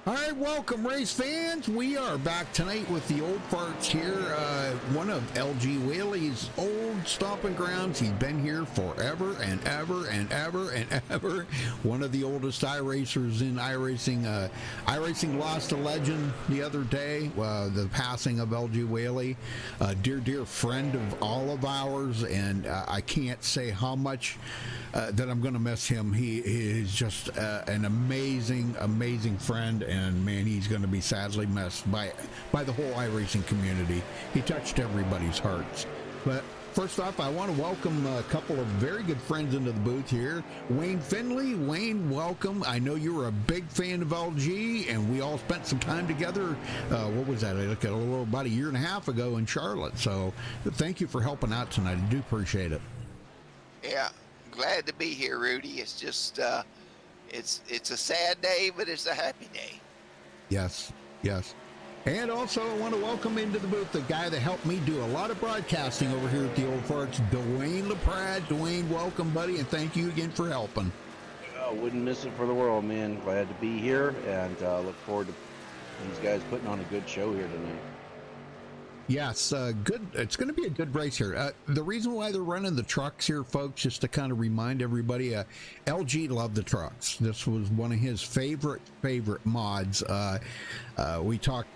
All right, welcome race fans. We are back tonight with the old farts here. One of LG Whaley's old stomping grounds. He's been here forever and ever and ever and ever. One of the oldest iRacers in iRacing. iRacing lost a legend the other day, the passing of LG Whaley, a dear friend of all of ours, and I can't say how much that I'm going to miss him. He is just an amazing friend, and man, he's going to be sadly missed by the whole iRacing community. He touched everybody's hearts. But first off, I want to welcome a couple of very good friends into the booth here. Wayne Finley. Wayne, welcome. I know you were a big fan of LG, and we all spent some time together. What was that? I looked at about a year and a half ago in Charlotte. So thank you for helping out tonight. I do appreciate it. Yeah. Glad to be here, Rudy. It's just it's a sad day, but it's a happy day. Yes. And also I want to welcome into the booth the guy that helped me do a lot of broadcasting over here at the Old Farts, Dwayne LaPrade. Dwayne, welcome, buddy, and thank you again for helping. I wouldn't miss it for the world, man. Glad to be here, and look forward to these guys putting on a good show here tonight. Yes, good. It's going to be a good race here. The reason why they're running the trucks here, folks, just to kind of remind everybody, LG loved the trucks. This was one of his favorite mods. We talked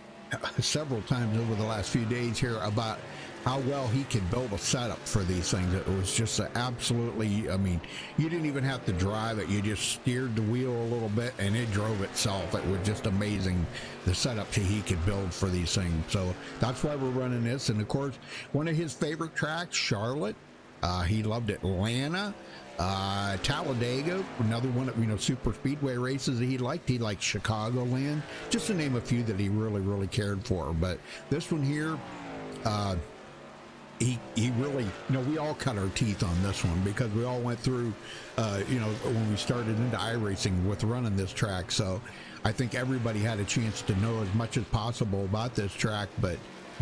several times over the last few days here about how well he could build a setup for these things. It was just absolutely, I mean, you didn't even have to drive it. You just steered the wheel a little bit and it drove itself. It was just amazing, the setups he could build for these things. So that's why we're running this. And of course, one of his favorite tracks, Charlotte. He loved Atlanta, Talladega, another one of, super speedway races that he liked. He liked Chicagoland, just to name a few that he really cared for. But this one here, he really, we all cut our teeth on this one because we all went through, when we started into iRacing with running this track. So I think everybody had a chance to know as much as possible about this track, but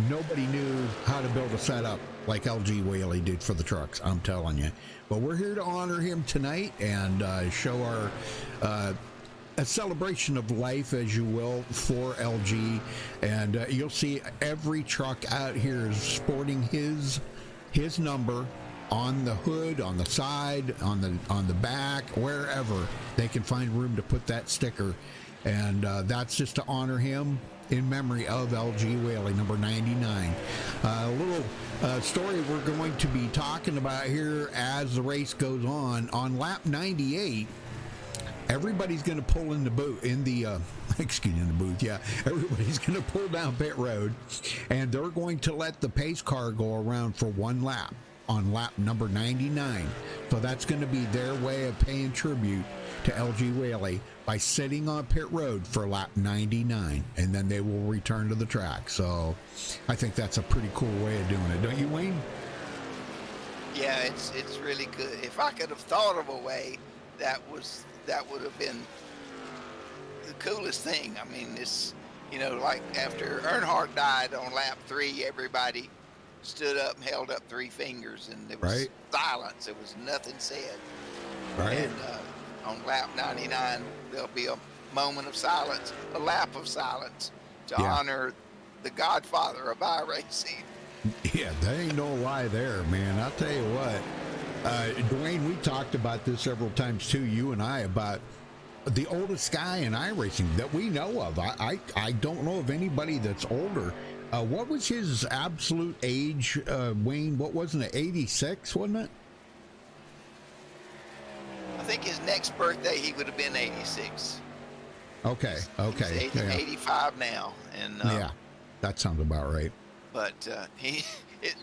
nobody knew how to build a setup like LG Whaley did for the trucks, I'm telling you. But we're here to honor him tonight and show our a celebration of life, as you will, for LG. And you'll see every truck out here is sporting his number on the hood, on the side, on the back, wherever they can find room to put that sticker. And that's just to honor him in memory of LG Whaley, number 99. A little story we're going to be talking about here as the race goes on lap 98. Everybody's going to pull in the booth, yeah. Everybody's going to pull down pit road, and they're going to let the pace car go around for one lap on lap number 99. So that's going to be their way of paying tribute to LG Whaley by sitting on pit road for lap 99, and then they will return to the track. So I think that's a pretty cool way of doing it, don't you, Wayne? Yeah, it's really good. If I could have thought of a way, that would have been the coolest thing. I mean, it's, like after Earnhardt died on lap 3, everybody stood up and held up 3 fingers, and there was silence. There was nothing said. Right. And on lap 99, there'll be a moment of silence, a lap of silence to honor the godfather of iRacing. Yeah, there ain't no lie there, man. I'll tell you what. Dwayne, we talked about this several times too, you and I, about the oldest guy in iRacing that we know of. I don't know of anybody that's older. What was his absolute age, Wayne? What wasn't it, 86, wasn't it? I think his next birthday he would have been 86. Okay. He's 85 now, and yeah, that sounds about right. But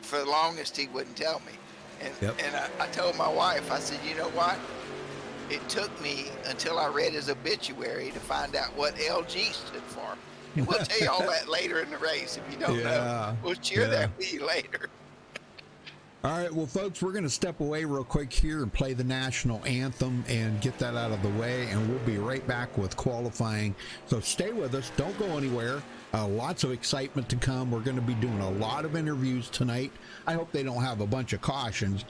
for the longest he wouldn't tell me. And I told my wife, I said, you know what? It took me until I read his obituary to find out what LG stood for. And we'll tell you all that later in the race. If you don't know, we'll share that with you later. All right, well, folks, we're going to step away real quick here and play the national anthem and get that out of the way, and we'll be right back with qualifying. So stay with us. Don't go anywhere. Lots of excitement to come. We're going to be doing a lot of interviews tonight. I hope they don't have a bunch of cautions.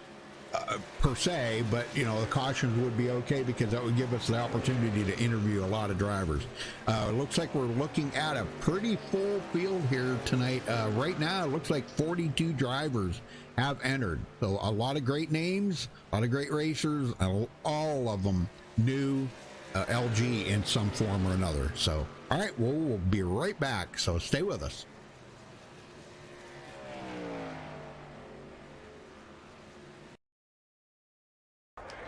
per se, but you know, the cautions would be okay because that would give us the opportunity to interview a lot of drivers. It looks like we're looking at a pretty full field here tonight. Right now, it looks like 42 drivers have entered. So a lot of great names, a lot of great racers, all of them new LG in some form or another. So, all right, we'll be right back. So stay with us.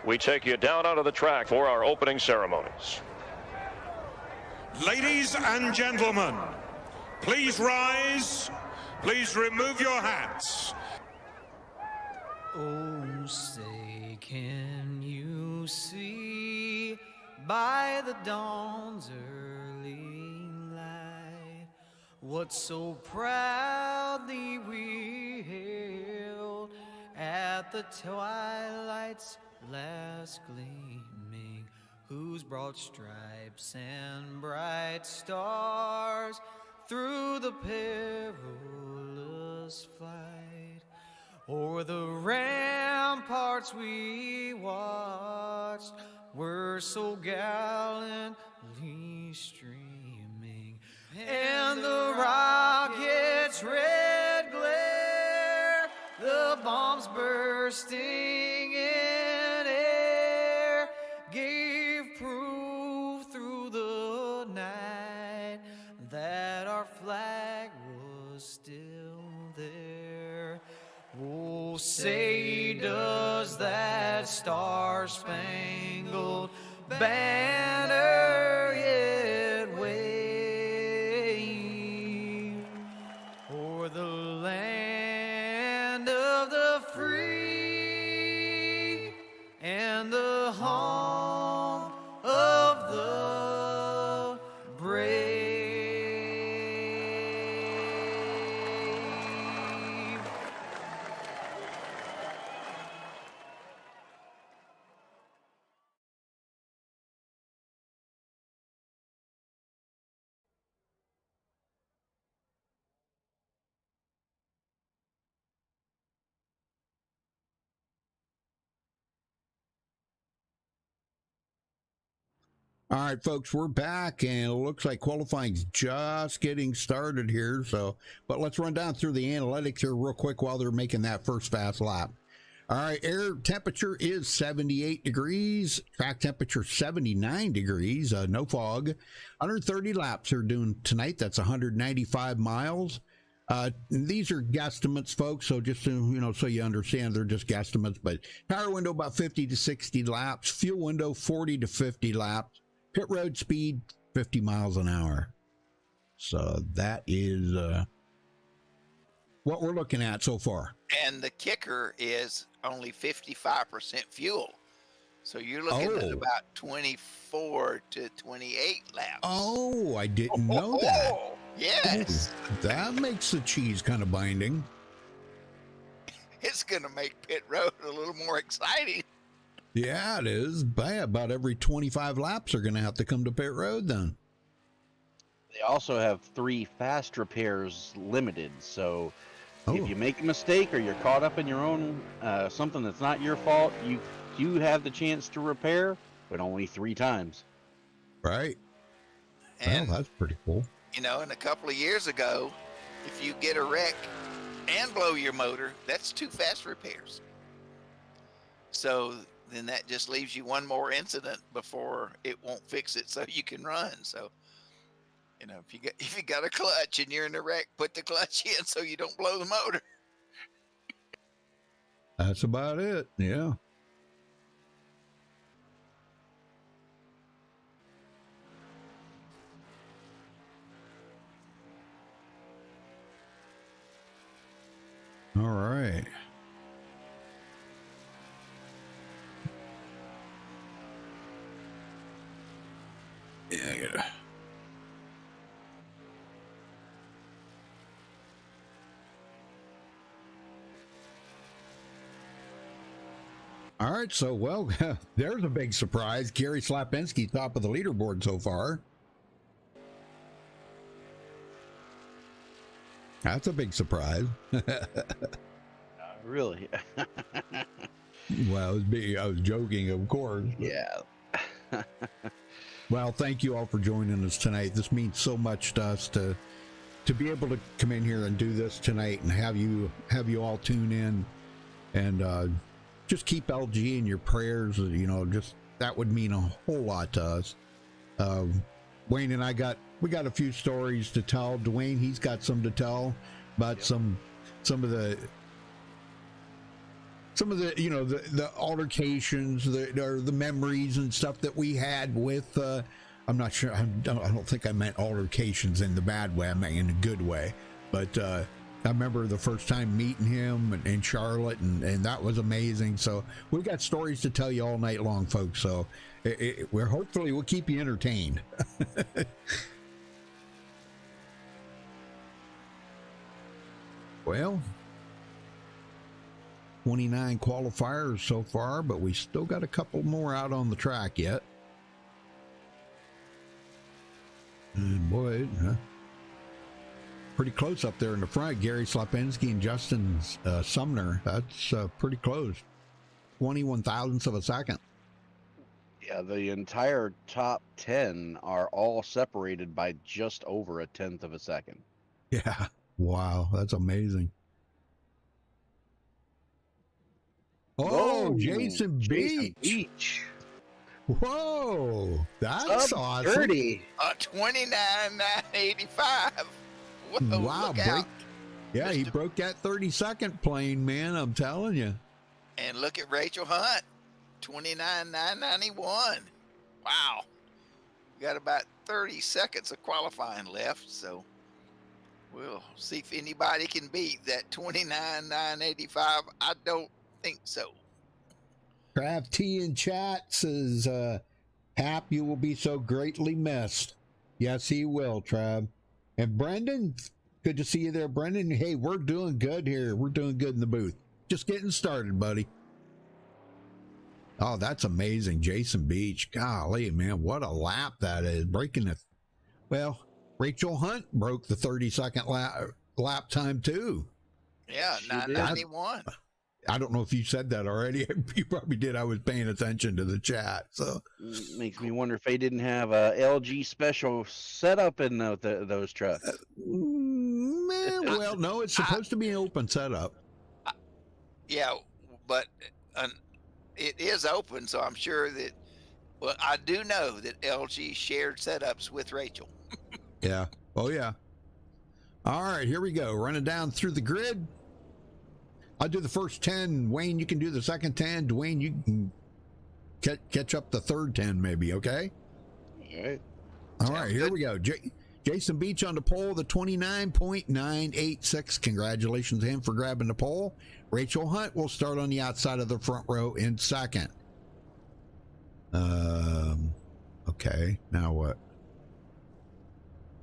We take you down onto the track for our opening ceremonies. Ladies and gentlemen, please rise. Please remove your hats. Oh, say, can you see by the dawn's early light what so proudly we hailed at the twilight's last gleaming, whose broad stripes and bright stars through the perilous flight o'er the ramparts we watched were so gallantly streaming, and the rocket's red glare, the bombs bursting in air, gave proof through the night that our flag was still there. Oh, say does that star-spangled banner yet wave o'er the land of the free and the home of the brave? All right, folks, we're back, and it looks like qualifying's just getting started here. So, but let's run down through the analytics here real quick while they're making that first fast lap. All right, air temperature is 78 degrees, track temperature 79 degrees, no fog. 130 laps are doing tonight. That's 195 miles. These are guesstimates, folks. So just so you know, so you understand, they're just guesstimates. But tire window about 50 to 60 laps, fuel window 40 to 50 laps. Pit road speed, 50 miles an hour. So that is what we're looking at so far. And the kicker is only 55% fuel. So you're looking at about 24 to 28 laps. Oh, I didn't know that. Yes. Oh, that makes the cheese kind of binding. It's going to make pit road a little more exciting. Yeah, it is. About every 25 laps are going to have to come to pit road then. They also have 3 fast repairs limited, so if you make a mistake or you're caught up in your own something that's not your fault, you have the chance to repair, but only 3 times. Right. And well, that's pretty cool. You know, and a couple of years ago, if you get a wreck and blow your motor, that's 2 fast repairs. So then that just leaves you one more incident before it won't fix it so you can run. So, you know, if you got a clutch and you're in a wreck, put the clutch in so you don't blow the motor. That's about it. Yeah. All right. Yeah, I gotta. All right, so well, there's a big surprise. Gary Slapinski, top of the leaderboard so far. That's a big surprise. Really? Well, I was joking, of course. Yeah. Well, thank you all for joining us tonight. This means so much to us to be able to come in here and do this tonight and have you all tune in and just keep LG in your prayers. You know, just that would mean a whole lot to us. Wayne and I we got a few stories to tell. Dwayne, he's got some to tell about some of the you know the altercations, the memories and stuff that we had with. I'm not sure. I don't think I meant altercations in the bad way. I meant in a good way. But I remember the first time meeting him and Charlotte, and that was amazing. So we've got stories to tell you all night long, folks. So hopefully we'll keep you entertained. Well, 29 qualifiers so far, but we still got a couple more out on the track yet. And boy, pretty close up there in the front. Gary Slapinski and Justin Sumner. That's pretty close. 21 thousandths of a second. Yeah, the entire top 10 are all separated by just over a tenth of a second. Yeah. Wow. That's amazing. Oh, Whoa, Jason Beach. Whoa, that's awesome. 30. 29,985. Whoa, wow, look out. Yeah, he broke that 30-second plane, man. I'm telling you. And look at Rachel Hunt, 29,991. Wow. We got about 30 seconds of qualifying left, so we'll see if anybody can beat that 29,985. I don't think so. Trav T in chat says, Hap, you will be so greatly missed. Yes, he will, Trav. And Brendan, good to see you there, Brendan. Hey, we're doing good here. We're doing good in the booth. Just getting started, buddy. Oh, that's amazing. Jason Beach. Golly, man, what a lap that is. Breaking it. Well, Rachel Hunt broke the 30-second lap time, too. Yeah, 991. I don't know if you said that already. You probably did. I was paying attention to the chat. So Makes me wonder if they didn't have a LG special setup in those trucks. Well, no, it's supposed to be an open setup. Yeah, but it is open, so I'm sure that, well, I do know that LG shared setups with Rachel. Yeah. Oh, yeah. All right, here we go. Running down through the grid. I'll do the first 10. Wayne, you can do the second 10. Dwayne, you can catch up the third 10 maybe, okay? All right. All right, here we go. Jason Beach on the pole, the 29.986. Congratulations to him for grabbing the pole. Rachel Hunt will start on the outside of the front row in second. Okay, now what?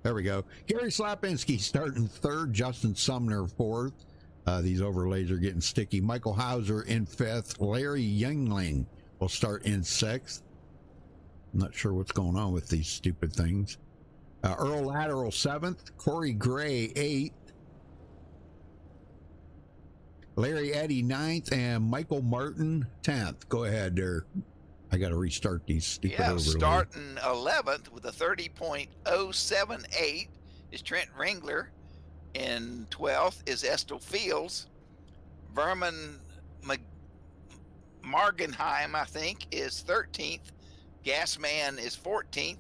There we go. Gary Slapinski starting third. Justin Sumner fourth. These overlays are getting sticky. Michael Hauser in fifth. Larry Youngling will start in sixth. I'm not sure what's going on with these stupid things. Earl Lateral seventh. Corey Gray eighth. Larry Eddy ninth. And Michael Martin 10th. Go ahead there. I got to restart these stupid overlays. Starting 11th with a 30.078 is Trent Ringler. In 12th is Estel Fields. Vernon Margenheim, I think, is 13th. Gasman is 14th.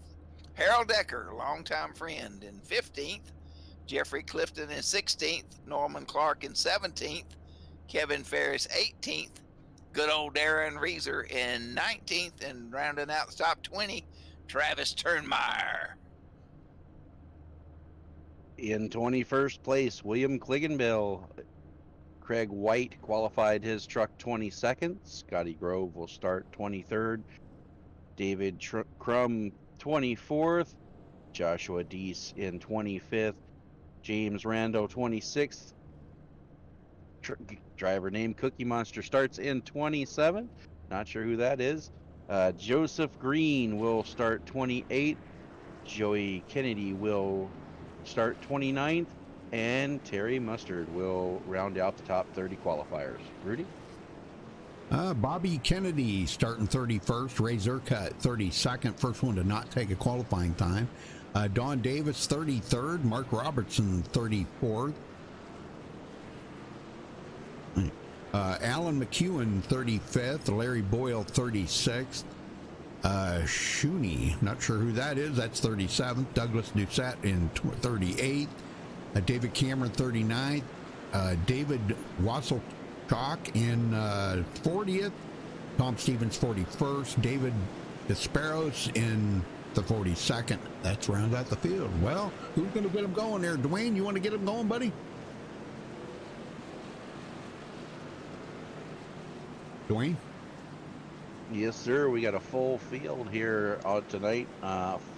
Harold Decker, longtime friend, in 15th. Jeffrey Clifton in 16th. Norman Clark in 17th. Kevin Ferris 18th. Good old Darren Reeser in 19th. And rounding out the top 20, Travis Turnmeyer. In 21st place, William Kligenbill. Craig White qualified his truck 22nd. Scotty Grove will start 23rd. David Crum 24th. Joshua Deese in 25th. James Rando 26th. Driver named Cookie Monster starts in 27th. Not sure who that is. Joseph Green will start 28th. Joey Kennedy will start 29th, and Terry Mustard will round out the top 30 qualifiers. Rudy? Bobby Kennedy starting 31st. Ray Zerkat 32nd. First one to not take a qualifying time. Don Davis 33rd. Mark Robertson 34th. Alan McEwen 35th. Larry Boyle 36th. Shooney, not sure who that is. That's 37th. Douglas Doucette in 38th. David Cameron 39th. David Wasselchuk in 40th. Tom Stevens 41st. David Desperos in the 42nd. That's round out the field. Well, who's going to get them going there? Dwayne, you want to get them going, buddy? Dwayne? Yes, sir. We got a full field here tonight.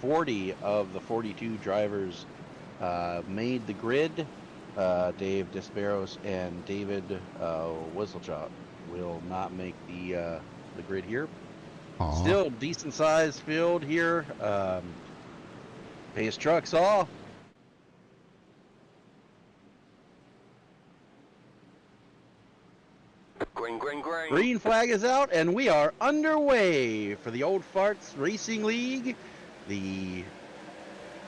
40 of the 42 drivers made the grid. Dave Desperos and David Whistlechock will not make the grid here. Aww. Still decent sized field here. Pace trucks off. Green flag is out, and we are underway for the Old Farts Racing League, the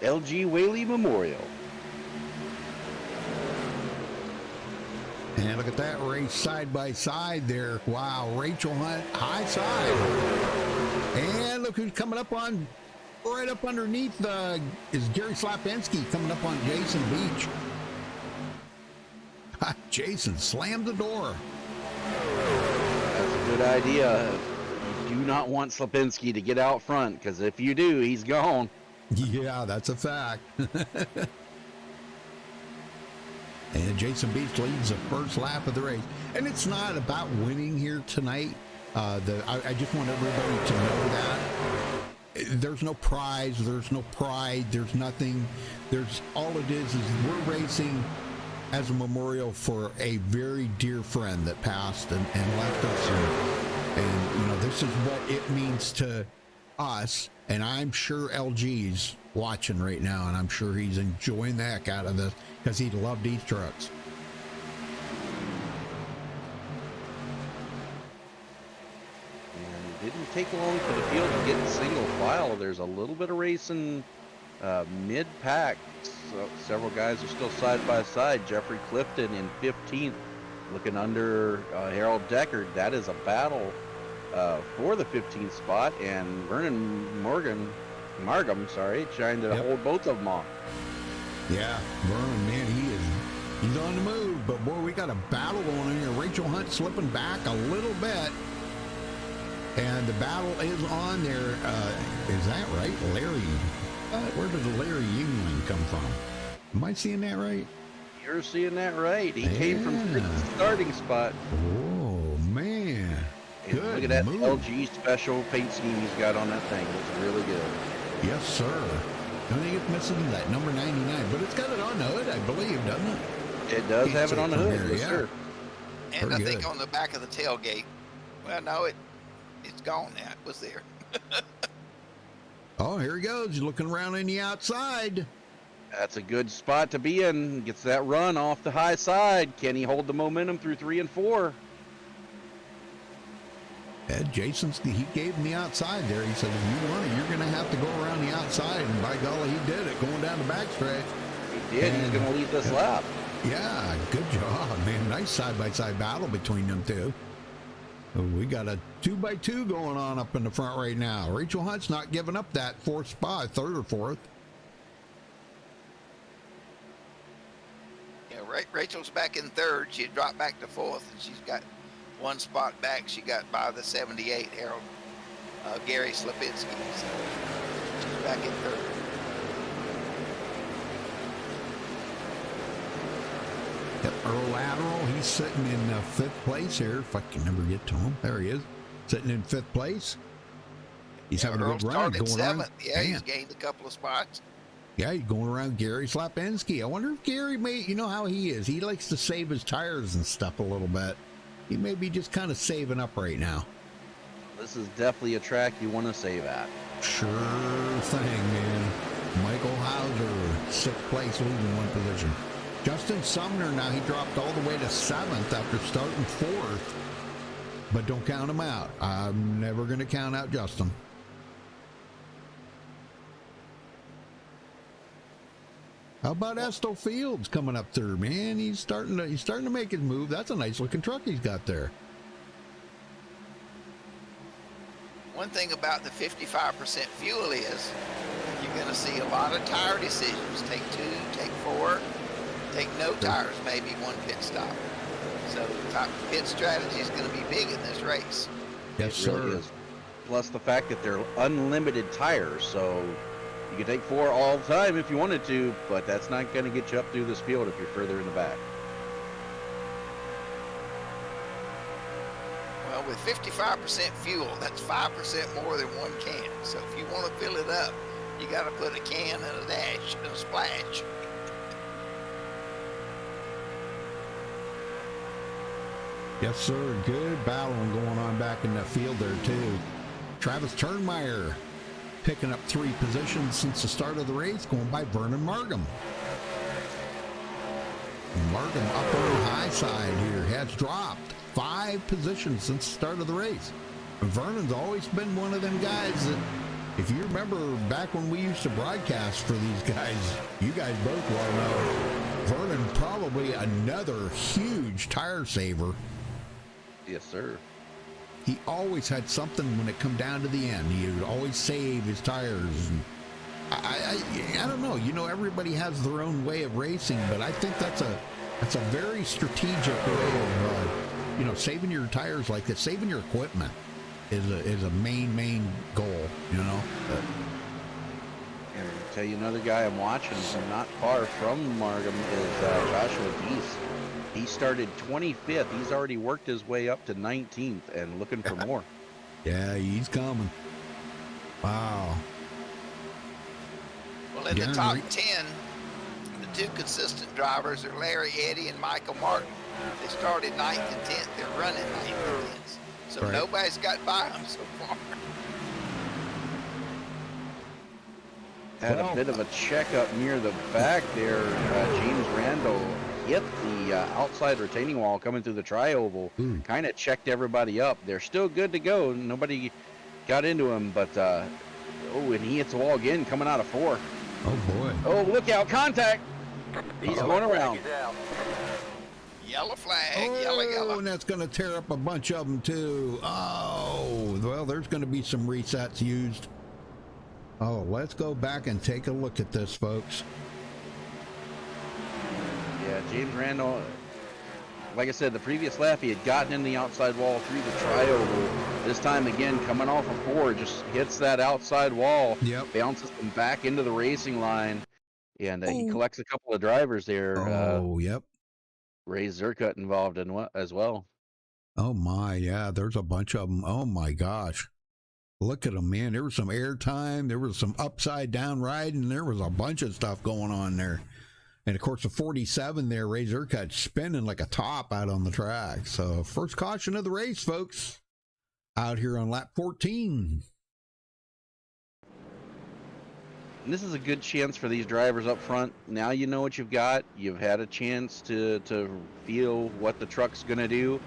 LG Whaley Memorial. And look at that race side by side there. Wow, Rachel Hunt, high side. And look who's coming up on, right up underneath is Gary Slapinski coming up on Jason Beach. Jason slammed the door. That's a good idea. You do not want Slapinski to get out front, because if you do, he's gone. Yeah, that's a fact. And Jason Beach leads the first lap of the race. And it's not about winning here tonight. I just want everybody to know that. There's no prize, there's no pride, there's nothing. There's all it is we're racing as a memorial for a very dear friend that passed and left us. And, you know, this is what it means to us. And I'm sure LG's watching right now, and I'm sure he's enjoying the heck out of this because he loved these trucks. And it didn't take long for the field to get single file. There's a little bit of racing mid-pack. So several guys are still side by side. Jeffrey Clifton in 15th, looking under Harold Deckard. That is a battle for the 15th spot, and Vernon Margam, trying to hold both of them off. Yeah, Vernon, man, he's on the move. But boy, we got a battle going on here. Rachel Hunt slipping back a little bit, and the battle is on there. Is that right, Larry? Where does Larry Yingling come from? Am I seeing that right? You're seeing that right. He came from the starting spot. Oh man! And Good look at that move. LG special paint scheme he's got on that thing. It's really good. Yes, sir. I think it's missing that number 99, but it's got it on the hood, I believe, doesn't it? It does have it on the hood, yes, sir. And Very I think good. on the back of the tailgate. Well, no, it's gone now. It was there. Oh, here he goes. He's looking around in the outside. That's a good spot to be in. Gets that run off the high side. Can he hold the momentum through 3 and 4? Ed Jason's, he gave him the outside there. He said, if you want it, you're going to have to go around the outside. And by golly, he did it, going down the backstretch. He did. He's And- going to lead this lap. Yeah, good job, man. Nice side-by-side battle between them two. We got a 2x2 going on up in the front right now. Rachel Hunt's not giving up that fourth spot, third or fourth. Yeah, Rachel's back in third. She dropped back to fourth, and she's got one spot back. She got by the 78 Harold Gary Slapinski. So she's back in third. Yep, Earl Lateral, he's sitting in fifth place here. If I can never get to him. There he is, sitting in fifth place. He's having a Earl good run. started Going seventh. around. Yeah, he's Man. gained a couple of spots. Yeah, he's going around Gary Slapinski. I wonder if Gary may, you know how he is. He likes to save his tires and stuff a little bit. He may be just kind of saving up right now. This is definitely a track you want to save at. Sure thing, man. Michael Hauser, sixth place, leading one position. Justin Sumner, now he dropped all the way to seventh after starting fourth. but don't count them out. I'm never going to count out Justin. How about Esto Fields coming up through, man? He's starting to make his move. That's a nice looking truck he's got there. One thing about the 55% fuel is you're going to see a lot of tire decisions. Take 2, take 4, take no tires, maybe one pit stop. So pit strategy is going to be big in this race. Yes, it really sir. is. Plus the fact that they're unlimited tires, so you can take 4 all the time if you wanted to, but that's not going to get you up through this field if you're further in the back. Well, with 55% fuel, that's 5% more than one can. So if you want to fill it up, you got to put a can and a dash and a splash. Yes, sir. Good battling going on back in that field there, too. Travis Turnmeyer picking up 3 positions since the start of the race, going by Vernon Markham. Markham up on the high side here has dropped 5 positions since the start of the race. Vernon's always been one of them guys that, if you remember back when we used to broadcast for these guys, you guys both well know, Vernon probably another huge tire saver. Yes, sir. He always had something when it come down to the end. He would always save his tires. And I don't know. You know, everybody has their own way of racing, but I think that's a very strategic way of saving your tires like that. Saving your equipment is a main goal. You know. And I'll tell you another guy I'm watching from not far from Markham is Joshua Deese. He started 25th. He's already worked his way up to 19th and looking for more. Yeah, he's coming. Wow. Well, in the top 10, the 2 consistent drivers are Larry Eddy and Michael Martin. They started 9th and 10th. They're running 9th and 10th. So right. Nobody's got by them so far. Had a bit of a checkup near the back there. James Randall hit the outside retaining wall coming through the tri-oval. Kind of checked everybody up. They're still good to go. Nobody got into him, but and he hits the wall again coming out of 4. Oh boy. Oh, look out, contact. He's going around. Yellow flag, yellow. And that's going to tear up a bunch of them too. Oh, well, there's going to be some resets used. Oh, let's go back and take a look at this, folks. Yeah, James Randall, like I said, the previous lap, he had gotten in the outside wall through the tri-oval. This time, again, coming off of 4, just hits that outside wall, bounces them back into the racing line, and he collects a couple of drivers there. Ray Zerkut involved in as well. Oh, my, yeah, there's a bunch of them. Oh, my gosh. Look at them, man. There was some air time. There was some upside down riding. There was a bunch of stuff going on there. And, of course, the 47 there, Ray Zerkut spinning like a top out on the track. So, first caution of the race, folks, out here on lap 14. And this is a good chance for these drivers up front. Now you know what you've got. You've had a chance to feel what the truck's going to do.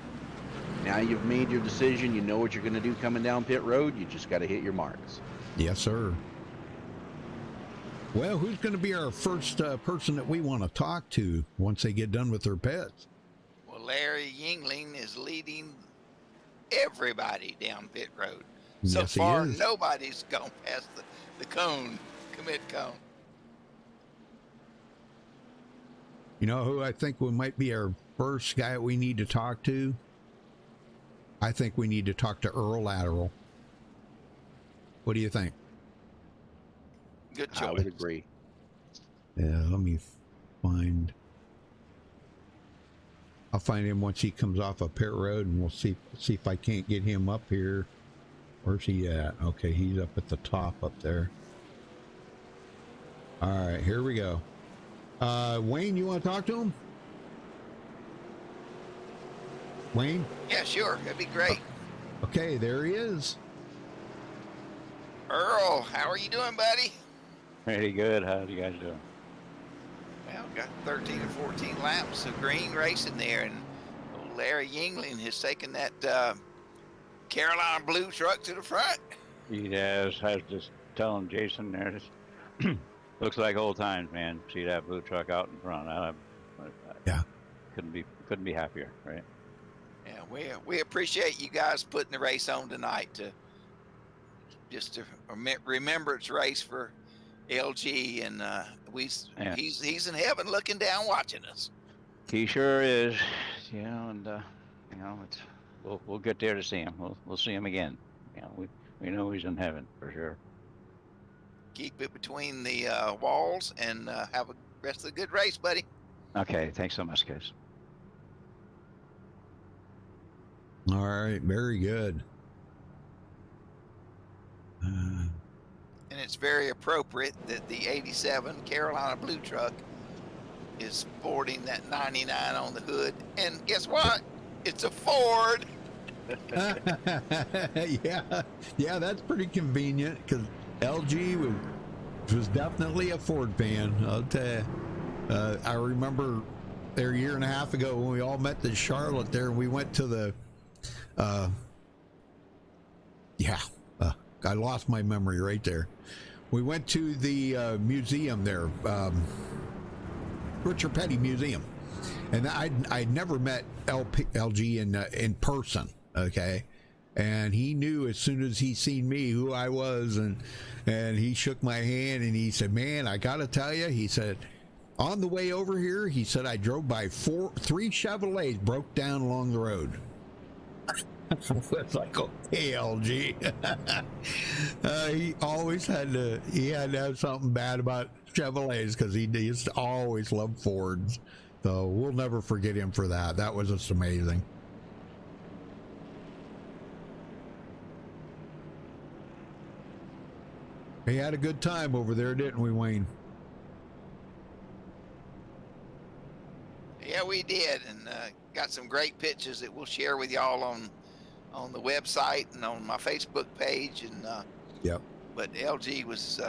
Now you've made your decision. You know what you're going to do coming down pit road. You just got to hit your marks. Yes, sir. Well, who's going to be our first person that we want to talk to once they get done with their pits? Well, Larry Yingling is leading everybody down pit road. So Yes, he far, is. nobody's gone past the cone, commit cone. You know who I think might be our first guy we need to talk to? I think we need to talk to Earl Lateral. What do you think? Good choice. I would agree. Yeah, let me find. I'll find him once he comes off of pit road, and we'll see if I can't get him up here. Where's he at? Okay, he's up at the top up there. All right, here we go. Wayne, you want to talk to him? Wayne? Yeah, sure. That'd be great. Okay, there he is. Earl, how are you doing, buddy? Pretty good. How you guys doing? Well, got 13 or 14 laps of green racing there, and old Larry Yingling has taken that Carolina blue truck to the front. He does. I was just telling Jason there. Just looks like old times, man. See that blue truck out in front. Yeah. Couldn't be happier, right? Yeah, we appreciate you guys putting the race on tonight to just a remembrance race for LG, and he's in heaven looking down watching us. He sure is. And we'll get there to see him. We'll see him again. We know he's in heaven for sure. Keep it between the walls, and have a rest of the good race, buddy. Okay, thanks so much, guys. All right, very good. And it's very appropriate that the 87 Carolina blue truck is sporting that 99 on the hood. And guess what? It's a Ford. yeah, that's pretty convenient because LG was definitely a Ford fan. I'll tell you. I remember there a year and a half ago when we all met in Charlotte there, and we went to the I lost my memory right there. We went to the museum there, Richard Petty Museum, and I'd never met LG in person. Okay, and he knew as soon as he seen me who I was, and he shook my hand and he said, "Man, I gotta tell you," he said, "on the way over here," he said, "I drove by three Chevrolets broke down along the road." It's like, okay, LG. He always had to have something bad about Chevrolets because he used to always love Fords. So we'll never forget him for that. That was just amazing. We had a good time over there, didn't we, Wayne? Yeah, we did, and got some great pictures that we'll share with y'all on the website and on my Facebook page. And yep. But LG was,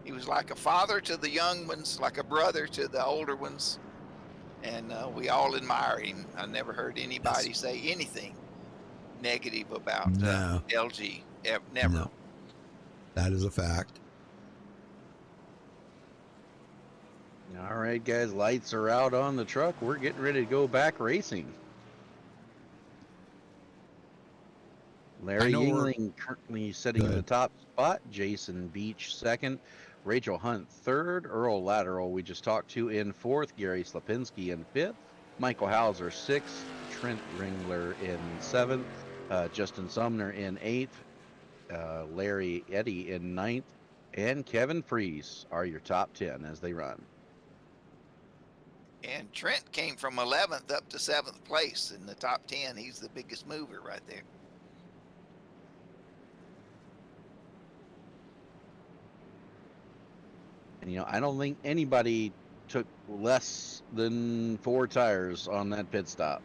he was like a father to the young ones, like a brother to the older ones, and we all admire him. I never heard anybody say anything negative about LG. Never. No. That is a fact. All right, guys, lights are out on the truck. We're getting ready to go back racing. Larry Yingling currently sitting in the top spot. Jason Beach second. Rachel Hunt third. Earl Lateral, we just talked to, in fourth. Gary Slapinski in fifth. Michael Hauser sixth. Trent Ringler in seventh. Justin Sumner in eighth. Larry Eddy in ninth. And Kevin Freese are your top 10 as they run. And Trent came from 11th up to 7th place in the top 10. He's the biggest mover right there. And, I don't think anybody took less than 4 tires on that pit stop.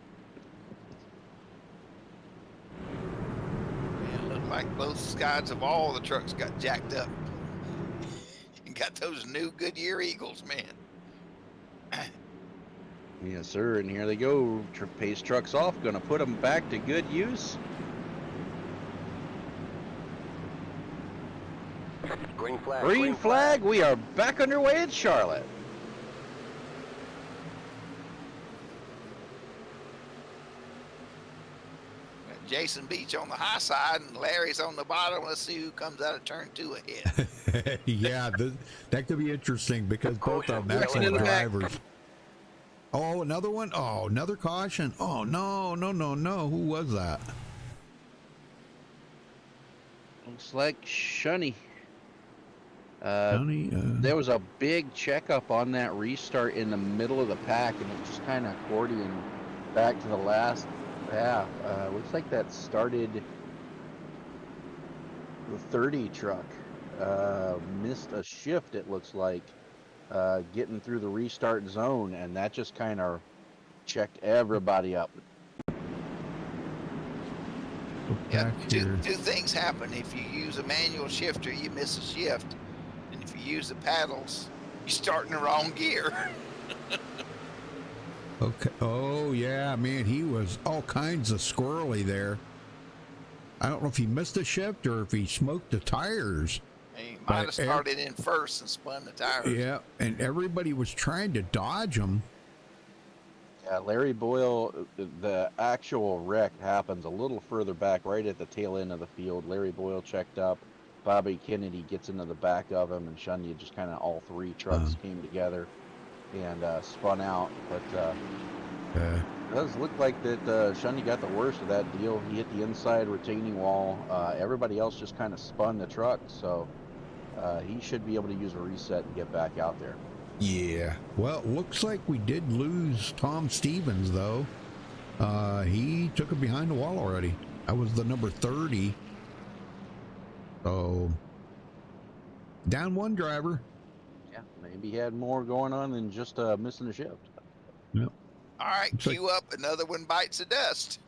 It looked like both sides of all the trucks got jacked up. You got those new Goodyear Eagles, man. Yes, sir. And here they go. Pace trucks off. Going to put them back to good use. Green flag. Green flag. We are back underway at Charlotte. Jason Beach on the high side and Larry's on the bottom. Let's see who comes out of turn 2 ahead. Yeah, that could be interesting because both are excellent drivers. Oh, another one? Oh, another caution. Oh, no. Who was that? Looks like Shunny. Shunny? There was a big checkup on that restart in the middle of the pack, and it just kind of accordion back to the last half. Looks like that started the 30 truck. Missed a shift, it looks like. Getting through the restart zone, and that just kind of checked everybody up. Yeah, two things happen. If you use a manual shifter, you miss a shift, and if you use the paddles, you start in the wrong gear. Okay. Oh yeah, man, he was all kinds of squirrely there. I don't know if he missed a shift or if he smoked the tires. He might have started in first and spun the tires. Yeah, and everybody was trying to dodge him. Yeah, Larry Boyle, the actual wreck happens a little further back, right at the tail end of the field. Larry Boyle checked up. Bobby Kennedy gets into the back of him, and Shunya just kind of all three trucks came together and spun out. But it does look like that Shunya got the worst of that deal. He hit the inside retaining wall. Everybody else just kind of spun the truck, so he should be able to use a reset and get back out there. Yeah. Well, looks like we did lose Tom Stevens, though. He took it behind the wall already. That was the number 30. So, down one driver. Yeah, maybe he had more going on than just missing a shift. Yep. All right, cue up. Another one bites the dust.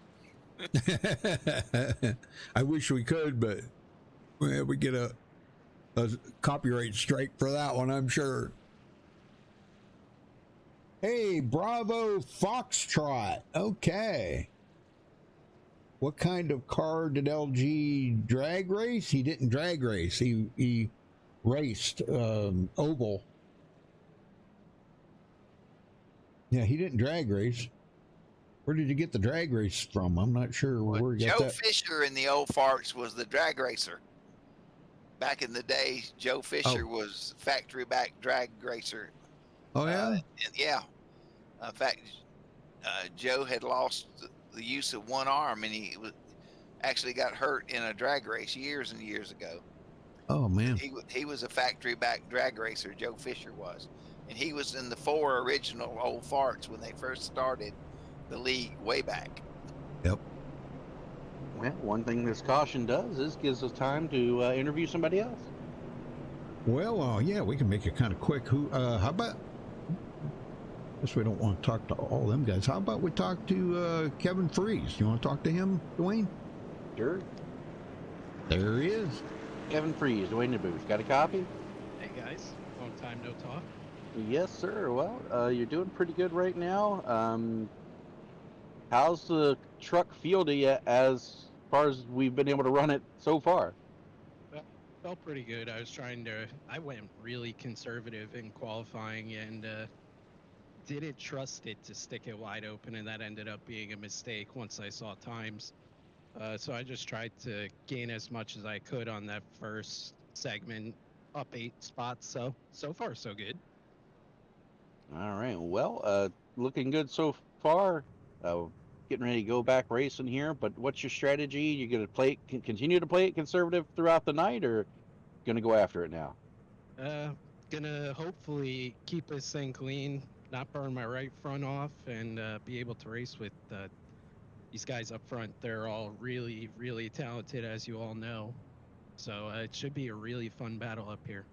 I wish we could, but we get a copyright strike for that one, I'm sure. Hey, Bravo Foxtrot. Okay. What kind of car did LG drag race? He didn't drag race. He raced oval. Yeah, he didn't drag race. Where did you get the drag race from? I'm not sure where you got Joe that. Fisher in the old farts was the drag racer. Back in the day, Joe Fisher was factory back drag racer. Oh, yeah? And yeah. In fact, Joe had lost the use of one arm, and he actually got hurt in a drag race years and years ago. Oh, man. He was a factory back drag racer, Joe Fisher was. And he was in the 4 original old farts when they first started the league way back. Yep. Well, one thing this caution does is gives us time to interview somebody else. Well, yeah, we can make it kind of quick. How about, I guess we don't want to talk to all them guys. How about we talk to Kevin Freeze? You want to talk to him, Dwayne? Sure. There he is. Kevin Freeze, Dwayne the booth. Got a copy? Hey guys, long time no talk. Yes, sir. Well, you're doing pretty good right now. How's the truck feel to you as far as we've been able to run it so far? Well, felt pretty good. I went really conservative in qualifying and didn't trust it to stick it wide open, and that ended up being a mistake once I saw times. So I just tried to gain as much as I could on that first segment, up 8 spots. So far, so good. All right. Well, looking good so far. Getting ready to go back racing here, but what's your strategy? You gonna continue to play it conservative throughout the night, or gonna go after it now? Gonna hopefully keep this thing clean, not burn my right front off, and be able to race with these guys up front. They're all really, really talented, as you all know. So it should be a really fun battle up here.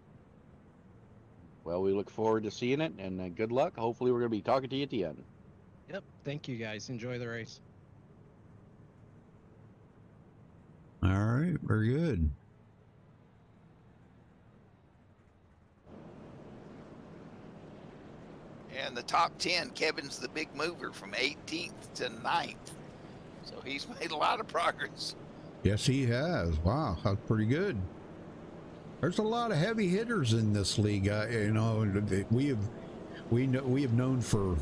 Well, we look forward to seeing it, and good luck. Hopefully, we're gonna be talking to you at the end. Yep. Thank you, guys. Enjoy the race. All right, very good. And the top 10, Kevin's the big mover from 18th to 9th. So he's made a lot of progress. Yes, he has. Wow, that's pretty good. There's a lot of heavy hitters in this league. We have known for,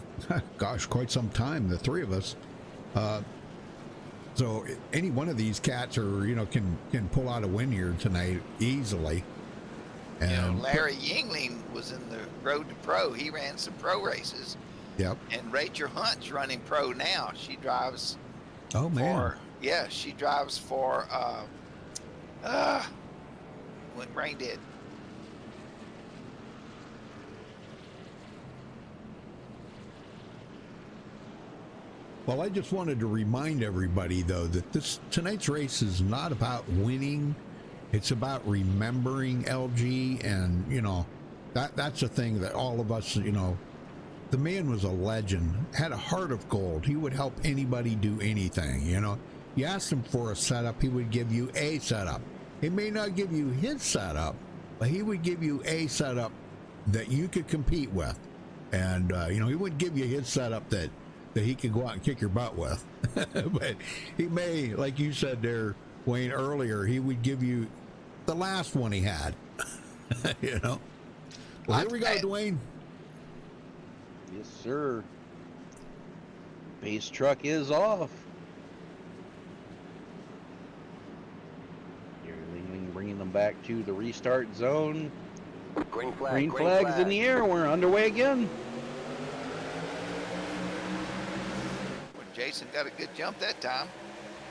gosh, quite some time, the three of us. So any one of these cats can pull out a win here tonight easily. And Larry Yingling was in the Road to Pro. He ran some pro races. Yep. And Rachel Hunt's running pro now. She drives. Oh man. She drives for. Went brain dead. Well, I just wanted to remind everybody, though, that tonight's race is not about winning. It's about remembering LG, and, that's the thing that all of us, the man was a legend, had a heart of gold. He would help anybody do anything, You asked him for a setup, he would give you a setup. He may not give you his setup, but he would give you a setup that you could compete with. And, he wouldn't give you his setup that he could go out and kick your butt with. But he may, like you said there, Wayne earlier, he would give you the last one he had. You know. Well, here we go, Dwayne. Yes, sir. Base truck is off. Bringing them back to the restart zone. Green flag. Green flags in the air. We're underway again. When Jason got a good jump that time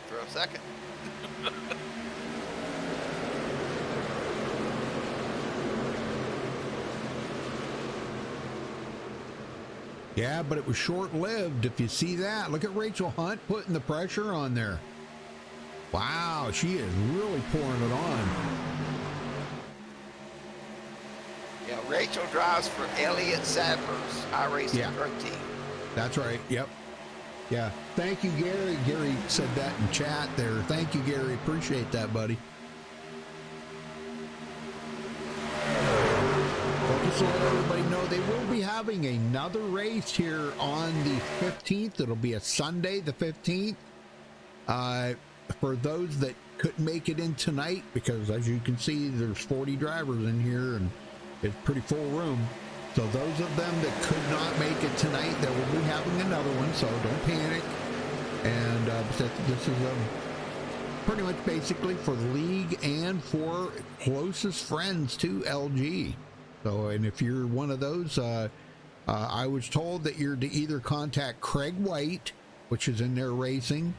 for a second. Yeah, but it was short-lived. If you see that, look at Rachel Hunt putting the pressure on there. Wow, she is really pouring it on. Yeah, Rachel drives for Elliott Sadler's iRacing Truck Team. That's right. Yep. Yeah. Thank you, Gary. Gary said that in chat there. Thank you, Gary. Appreciate that, buddy. Well, just to let everybody know, they will be having another race here on the 15th. It'll be a Sunday, the 15th. For those that couldn't make it in tonight, because as you can see, there's 40 drivers in here and it's pretty full room. So those of them that could not make it tonight, they will be having another one, so don't panic. And this is pretty much basically for the league and for closest friends to LG. So, and if you're one of those, I was told that you're to either contact Craig White, which is in there racing.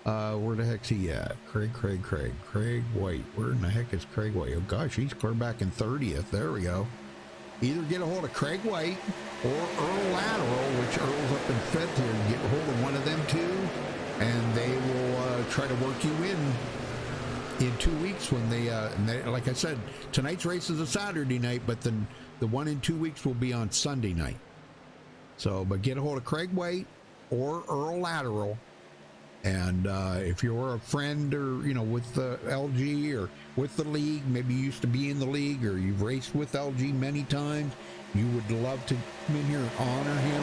Where the heck's he at? Craig White. Where in the heck is Craig White? Oh gosh, he's clear back in 30th. There we go. Either get a hold of Craig White or Earl Lateral, which Earl's up in 5th here. Get a hold of one of them two, and they will try to work you in 2 weeks when they, like I said, tonight's race is a Saturday night, but then the one in 2 weeks will be on Sunday night. So, but get a hold of Craig White or Earl Lateral. And if you're a friend or, you know, with the LG or with the league, maybe you used to be in the league or you've raced with LG many times, you would love to come in here and honor him.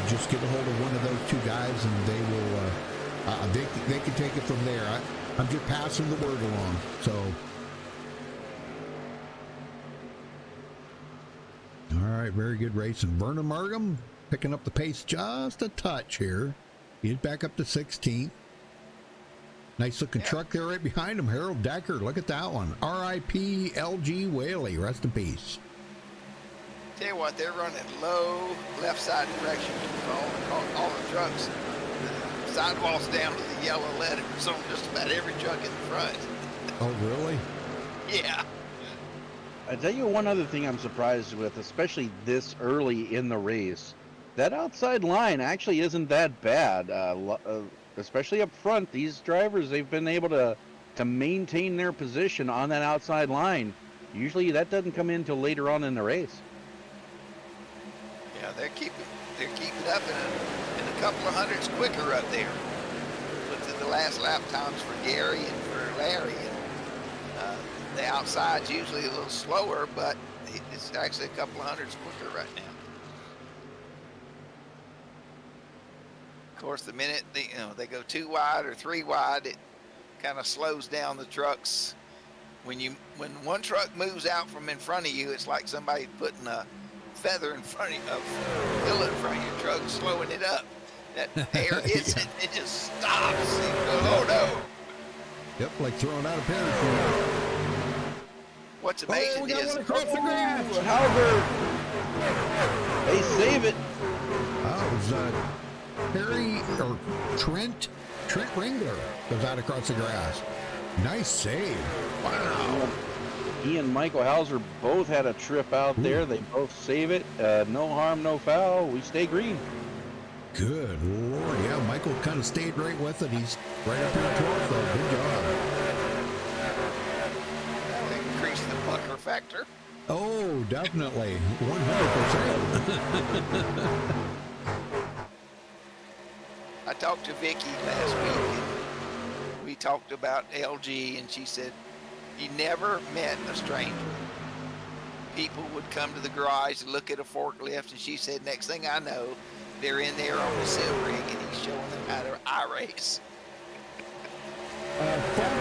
Just get a hold of one of those two guys and they will, they can take it from there. I'm just passing the word along. So, all right, very good racing. Vernon Markham picking up the pace just a touch here. He's back up to 16th. Nice looking truck there right behind him. Harold Decker, look at that one. R.I.P. LG Whaley, rest in peace. Tell you what, they're running low left side direction. All the trucks. The sidewalls down to the yellow letters on just about every truck in the front. Oh, really? Yeah. I tell you one other thing I'm surprised with, especially this early in the race. That outside line actually isn't that bad, especially up front. These drivers, they've been able to maintain their position on that outside line. Usually that doesn't come in until later on in the race. Yeah, they're keeping up in a couple of hundreds quicker up there. Looked at the last lap times for Gary and for Larry. And, the outside's usually a little slower, but it's actually a couple of hundreds quicker right now. Of course, the minute they go 2 wide or 3 wide, it kind of slows down the trucks. When one truck moves out from in front of you, it's like somebody putting a feather in front of a pillow in front of your truck, slowing it up. That air hits it, it just stops. You go, oh no! Yep, like throwing out a parachute. What's amazing is across the grass. Halbert, they save it. Oh, it was Harry or Trent Ringler goes out across the grass. Nice save. Wow. He and Michael Hauser both had a trip out there. They both save it. No harm, no foul. We stay green. Good Lord. Yeah, Michael kind of stayed right with it. He's right up here 12th, though. Good job. That'll increase the pucker factor. Oh, definitely. 100%. I talked to Vicky last week, and we talked about LG, and she said he never met a stranger. People would come to the garage and look at a forklift, and she said, next thing I know, they're in there on the sim rig, and he's showing them how to iRace.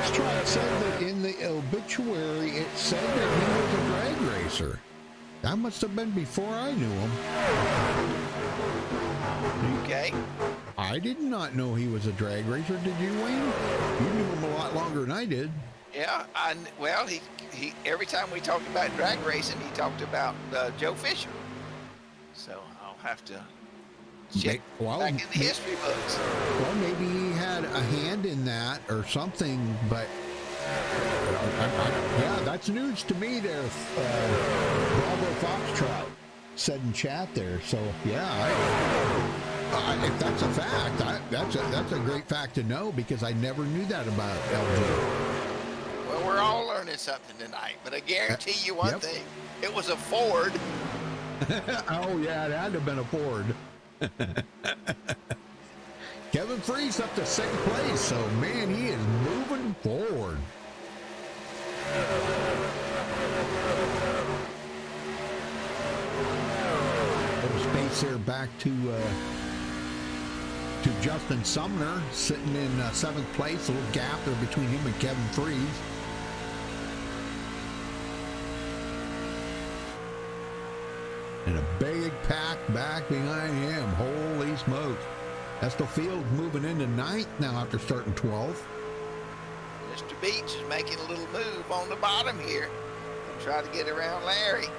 Foxtrot said that in the obituary it said that he was a drag racer. That must have been before I knew him. Okay. I did not know he was a drag racer. Did you, Wayne? You knew him a lot longer than I did. Yeah, well, he every time we talked about drag racing, he talked about Joe Fisher. So I'll have to check back in the history books. Well, maybe he had a hand in that or something, but yeah, that's news to me there. Bravo Foxtrot said in chat there. So yeah, if that's a fact, that's a great fact to know, because I never knew that about LJ. Well, we're all learning something tonight, but I guarantee you one thing: it was a Ford. Oh yeah, it had to have been a Ford. Kevin Freese up to second place, so man, he is moving forward. Little space there back to Justin Sumner, sitting in seventh place. A little gap there between him and Kevin Freese. And a big pack back behind him. Holy smokes. Estel Fields moving into ninth now after starting 12th. Mr. Beach is making a little move on the bottom here. He'll try to get around Larry.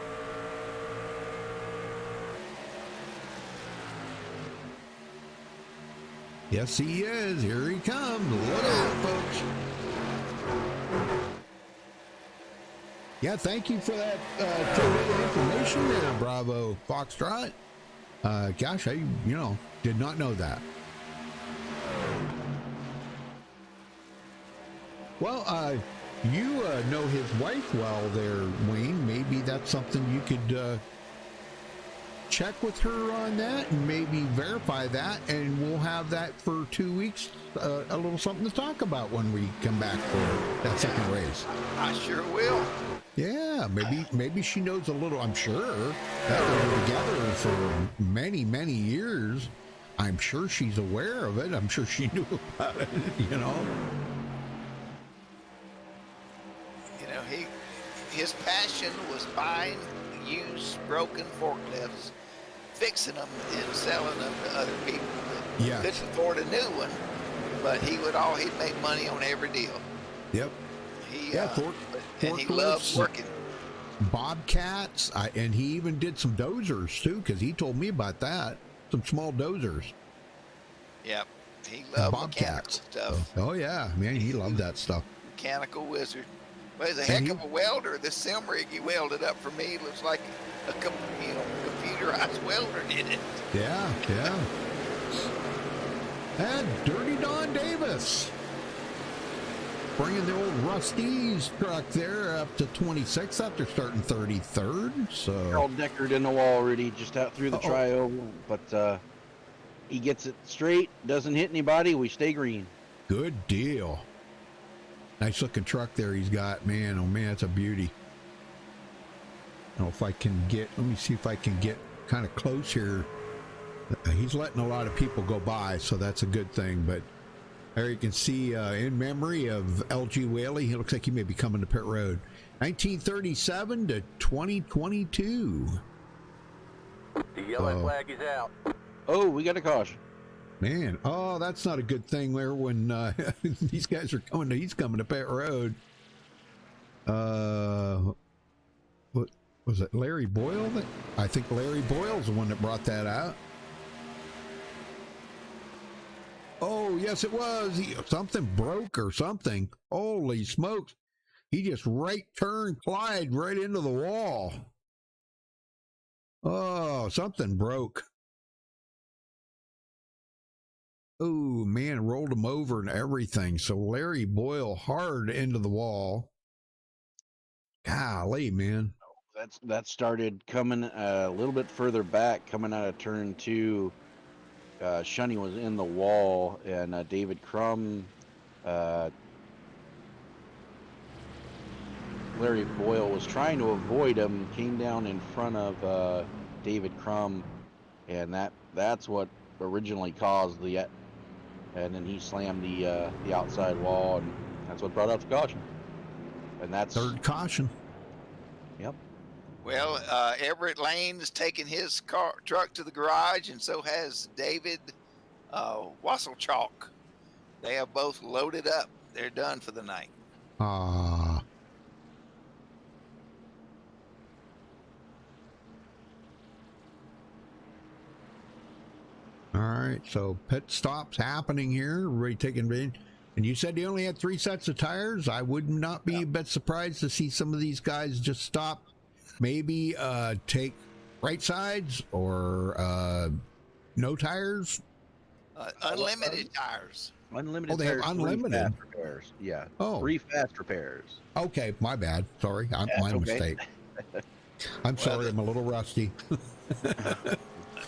Yes, he is. Here he comes. Look out, folks. Yeah, thank you for that information there, Bravo Foxtrot. Gosh, I did not know that. Well, you know his wife well there, Wayne. Maybe that's something you could check with her on that and maybe verify that, and we'll have that for 2 weeks, a little something to talk about when we come back for that second race. I sure will. Yeah, maybe she knows a little. I'm sure that they were together for many, many years. I'm sure she's aware of it. I'm sure she knew about it, You know, his passion was buying used broken forklifts, fixing them and selling them to other people that couldn't afford a new one, but he'd make money on every deal. Yep. And he loved working. Bobcats, and he even did some dozers too, because he told me about that. Some small dozers. Yep. He loved Bobcats stuff. Oh yeah, man, he loved that stuff. Mechanical wizard. Well, he's a heck of a welder. This sim rig he welded up for me looks like a computerized welder did it. Yeah. And Dirty Don Davis bringing the old Rusty's truck there up to 26th after starting 33rd. So all deckered in the wall already, just out through the trioval, but he gets it straight, doesn't hit anybody. We stay green. Good deal. Nice looking truck there he's got, man. Oh man, it's a beauty. I don't know if I can let me see if I can get kind of close here. He's letting a lot of people go by, so that's a good thing. But there you can see in memory of LG Whaley, he looks like he may be coming to pit road. 1937 to 2022. The yellow flag is out. Oh, we got a caution. Man, that's not a good thing there when these guys are coming he's coming to pit road. What was it, Larry Boyle? I think Larry Boyle's the one that brought that out. Oh, yes, it was. Something broke or something. Holy smokes. He just right turn Clyde right into the wall. Oh, something broke. Oh, man, rolled him over and everything. So Larry Boyle hard into the wall. Golly, man. That started coming a little bit further back, coming out of turn 2. Shunny was in the wall, and David Crum, Larry Boyle was trying to avoid him, came down in front of David Crum, and that's what originally caused and then he slammed the outside wall, That's what brought up the caution. And that's Third caution. Yep. Well, Everett Lane's taken his truck to the garage, and so has David Wasselchalk. They have both loaded up. They're done for the night. All right, so pit stops happening here. Everybody taking in. And you said you only had 3 sets of tires. I would not be a bit surprised to see some of these guys just stop, maybe take right sides or no tires. Unlimited tires. Unlimited. Oh, they have repairs, unlimited? 3 fast repairs. Yeah. Oh. 3 fast repairs. Okay, my bad. Sorry, my mistake. I'm sorry, I'm a little rusty.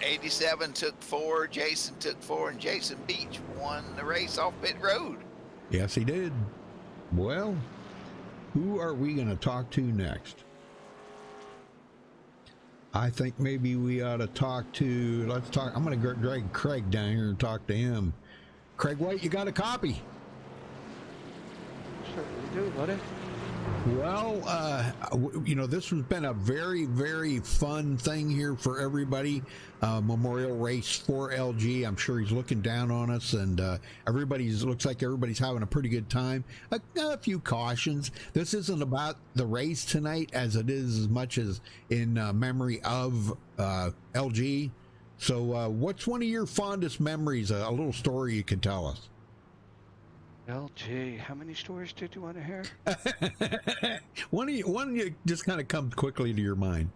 87 took 4, Jason took 4, and Jason Beach won the race off pit road. Yes, he did. Well, who are we going to talk to next? I think maybe we ought to talk to, I'm going to drag Craig down here and talk to him. Craig White, you got a copy? Certainly do, buddy. Well, this has been a very, very fun thing here for everybody. Memorial race for LG. I'm sure he's looking down on us, and looks like everybody's having a pretty good time. A few cautions. This isn't about the race tonight as it is as much as in memory of LG. So what's one of your fondest memories, a little story you could tell us? LG, how many stories did you want to hear? One you just kind of comes quickly to your mind.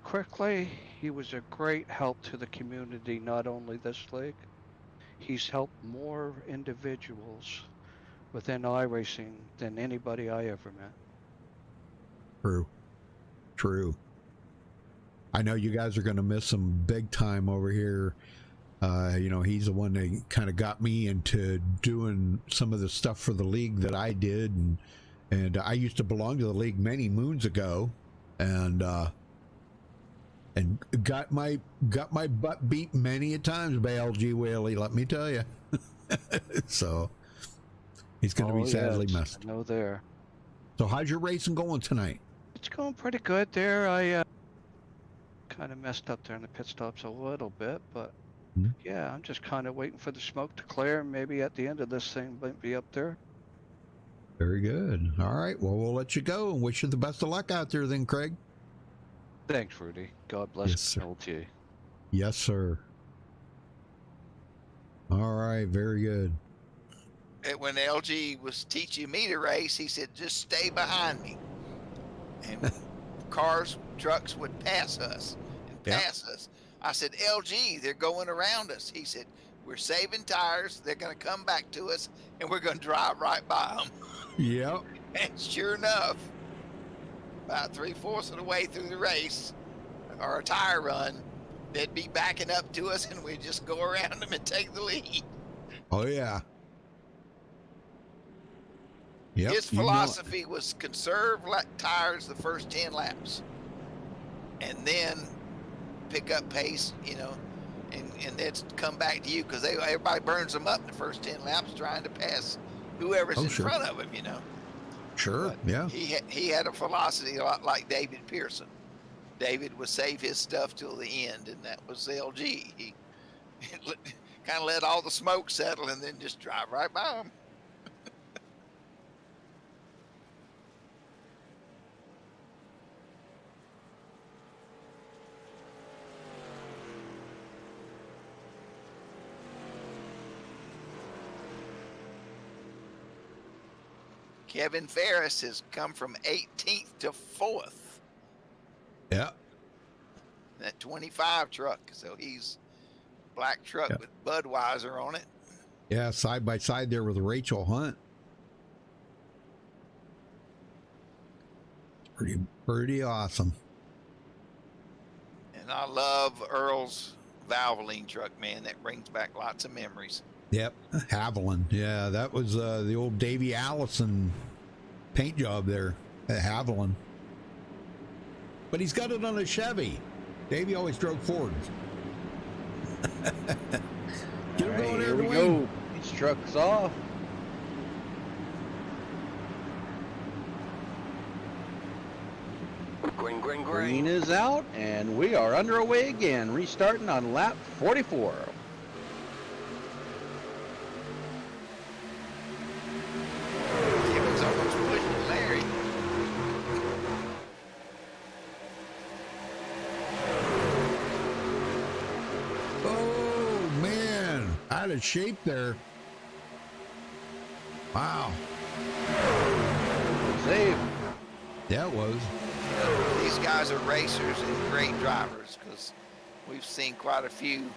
Quickly, he was a great help to the community, not only this league. He's helped more individuals within iRacing than anybody I ever met. True. I know you guys are going to miss him big time over here. He's the one that kind of got me into doing some of the stuff for the league that I did, and I used to belong to the league many moons ago, and got my butt beat many a times by LG Whaley, let me tell you. So he's going to be sadly missed. No there. So how's your racing going tonight? It's going pretty good there. I kind of messed up there in the pit stops a little bit, but yeah, I'm just kind of waiting for the smoke to clear, and maybe at the end of this thing might be up there. Very good. All right, well, we'll let you go and wish you the best of luck out there then, Craig. Thanks, Rudy. God bless LG. Yes, sir. All right, very good. When LG was teaching me to race, he said, just stay behind me. And cars, trucks would pass us and pass us. I said, LG, they're going around us. He said, we're saving tires. They're going to come back to us, and we're going to drive right by them. Yep. And sure enough, about 3/4 of the way through the race, or a tire run, they'd be backing up to us, and we'd just go around them and take the lead. Oh, yeah. Yep, His philosophy was conserve tires the first 10 laps. And then pick up pace, and then come back to you, because everybody burns them up in the first 10 laps trying to pass whoever's in front of him, Sure, but yeah. He had a philosophy a lot like David Pearson. David would save his stuff till the end, and that was LG. He kind of let all the smoke settle and then just drive right by them. Kevin Ferris has come from 18th to 4th. Yeah. That 25 truck. So he's black truck with Budweiser on it. Yeah, side by side there with Rachel Hunt. Pretty awesome. And I love Earl's Valvoline truck, man. That brings back lots of memories. Yep, Haviland. Yeah, that was the old Davy Allison paint job there at Haviland. But he's got it on a Chevy. Davy always drove Fords. Get him going there, here we go. Each truck's off. Green, green, Green green. is out, and we are underway again, restarting on lap 44. Kevin's almost pushing Larry. Oh, man. Out of shape there. Wow. Save. Yeah, it was. These guys are racers and great drivers because we've seen quite a few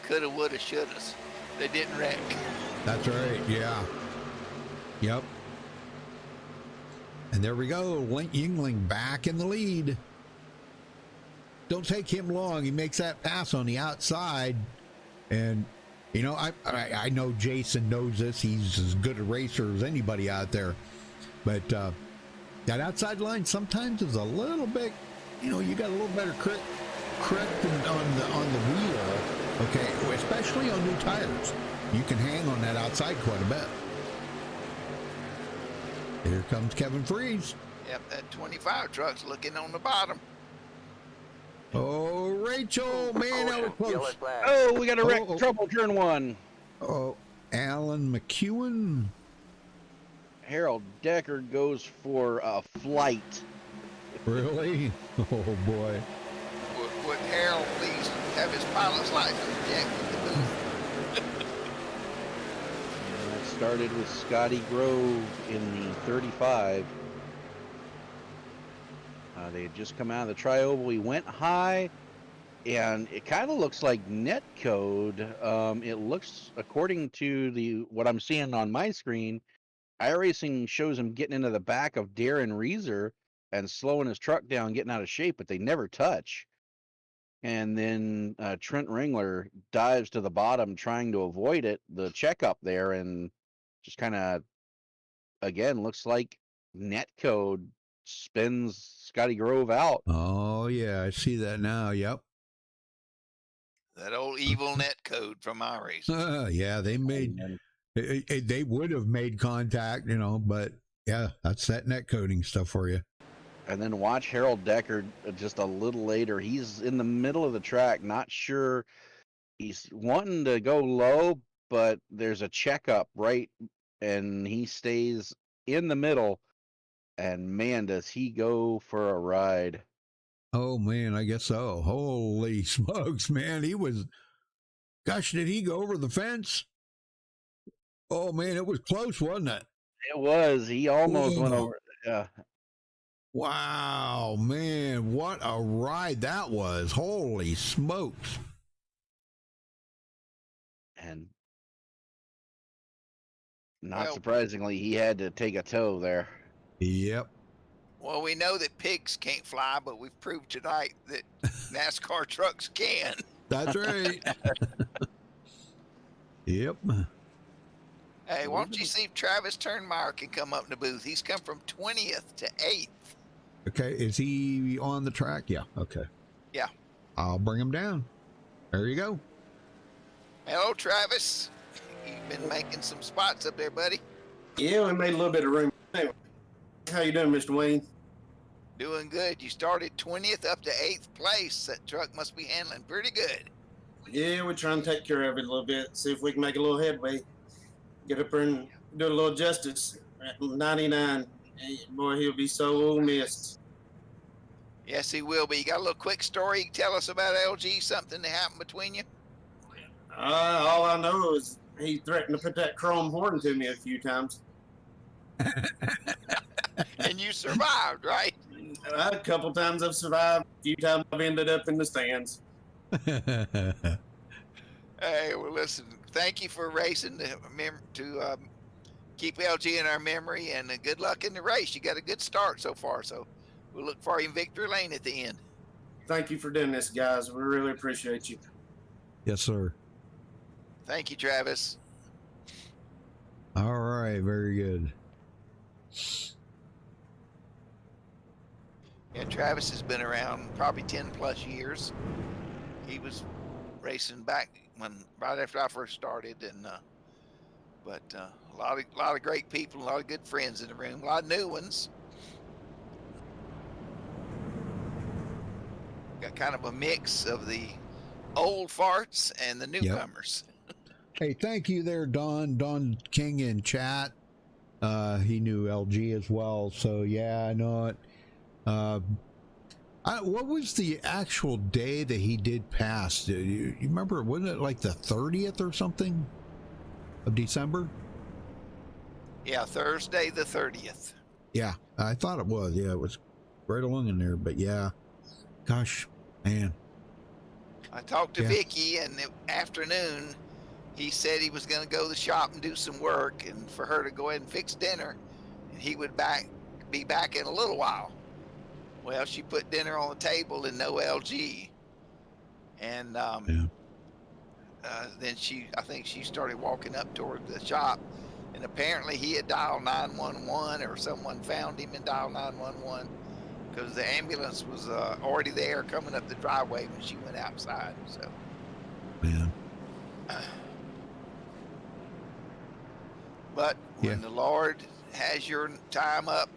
coulda, woulda, shouldas. They didn't wreck. That's right. Yeah. Yep. And there we go. Link Yingling back in the lead. Don't take him long. He makes that pass on the outside. And, you know, I know Jason knows this. He's as good a racer as anybody out there. But that outside line sometimes is a little bit, you know, you got a little better grip on the wheel, okay, especially on new tires. You can hang on that outside quite a bit. Here comes Kevin Freeze. Yep, that 25 truck's looking on the bottom. Oh, Rachel, man, that was Yellow close. flag. Oh, we got a wreck. Oh. Trouble, turn one. Oh, Alan McEwen. Harold Deckard goes for a flight. Really? Oh, boy. Would Harold please have his pilot's license checked with the booth? It started with Scotty Grove in the 35. They had just come out of the tri-oval. He went high, and it kind of looks like netcode. It looks, according to what I'm seeing on my screen, iRacing shows him getting into the back of Darren Reeser and slowing his truck down, getting out of shape, but they never touch. And then Trent Ringler dives to the bottom, trying to avoid it, the checkup there, and just kind of, again, looks like netcode spins Scotty Grove out. Oh, yeah, I see that now. Yep. That old evil net code from iRacing. Yeah, they would have made contact, you know, but yeah, that's that net coding stuff for you. And then watch Harold Deckard just a little later. He's in the middle of the track, not sure. He's wanting to go low, but there's a checkup right, and he stays in the middle. And man, does he go for a ride. Oh, man, I guess so. Holy smokes, man. Gosh, did he go over the fence? Oh, man, it was close, wasn't it? It was. He almost went over. Yeah. Wow, man, what a ride that was. Holy smokes. And not surprisingly, he had to take a tow there. Yep. Well, we know that pigs can't fly, but we've proved tonight that NASCAR trucks can. That's right. Yep. Hey, why don't you see if Travis Turnmeyer can come up in the booth? He's come from 20th to 8th. Okay, is he on the track? Yeah, okay. Yeah. I'll bring him down. There you go. Hello, Travis. You've been making some spots up there, buddy. Yeah, we made a little bit of room. Anyway, how you doing, Mr. Wayne? Doing good. You started 20th up to 8th place. That truck must be handling pretty good. Yeah, we're trying to take care of it a little bit, see if we can make a little headway. Get up there and do a little justice. At 99, hey, boy, he'll be so missed. Yes, he will be. You got a little quick story you can tell us about LG, something that happened between you? All I know is he threatened to put that chrome horn to me a few times. And you survived, right? A couple times I've survived. A few times I've ended up in the stands. Hey, well, listen, thank you for racing to keep LG in our memory, and good luck in the race. You got a good start so far, so we'll look for you in victory lane at the end. Thank you for doing this, guys. We really appreciate you. Yes, sir. Thank you, Travis. All right, very good. Yeah, Travis has been around probably 10 plus years. He was racing back right after I first started, and but a lot of great people, a lot of good friends in the room, a lot of new ones. got kind of a mix of the old farts and the newcomers. Hey, thank you there, Don King in chat. He knew LG as well, so yeah, I know it. What was the actual day that he did pass? You remember, wasn't it like the 30th or something of December? Yeah, Thursday the 30th. Yeah, I thought it was. Yeah, it was right along in there, but yeah. Gosh, man. I talked to Vicky, and the afternoon, he said he was going to go to the shop and do some work, and for her to go ahead and fix dinner, and he would be back in a little while. Well, she put dinner on the table and no LG, and then I think she started walking up toward the shop, and apparently he had dialed 911, or someone found him and dialed 911. Because the ambulance was already there coming up the driveway when she went outside. So, yeah. But when the Lord has your time up,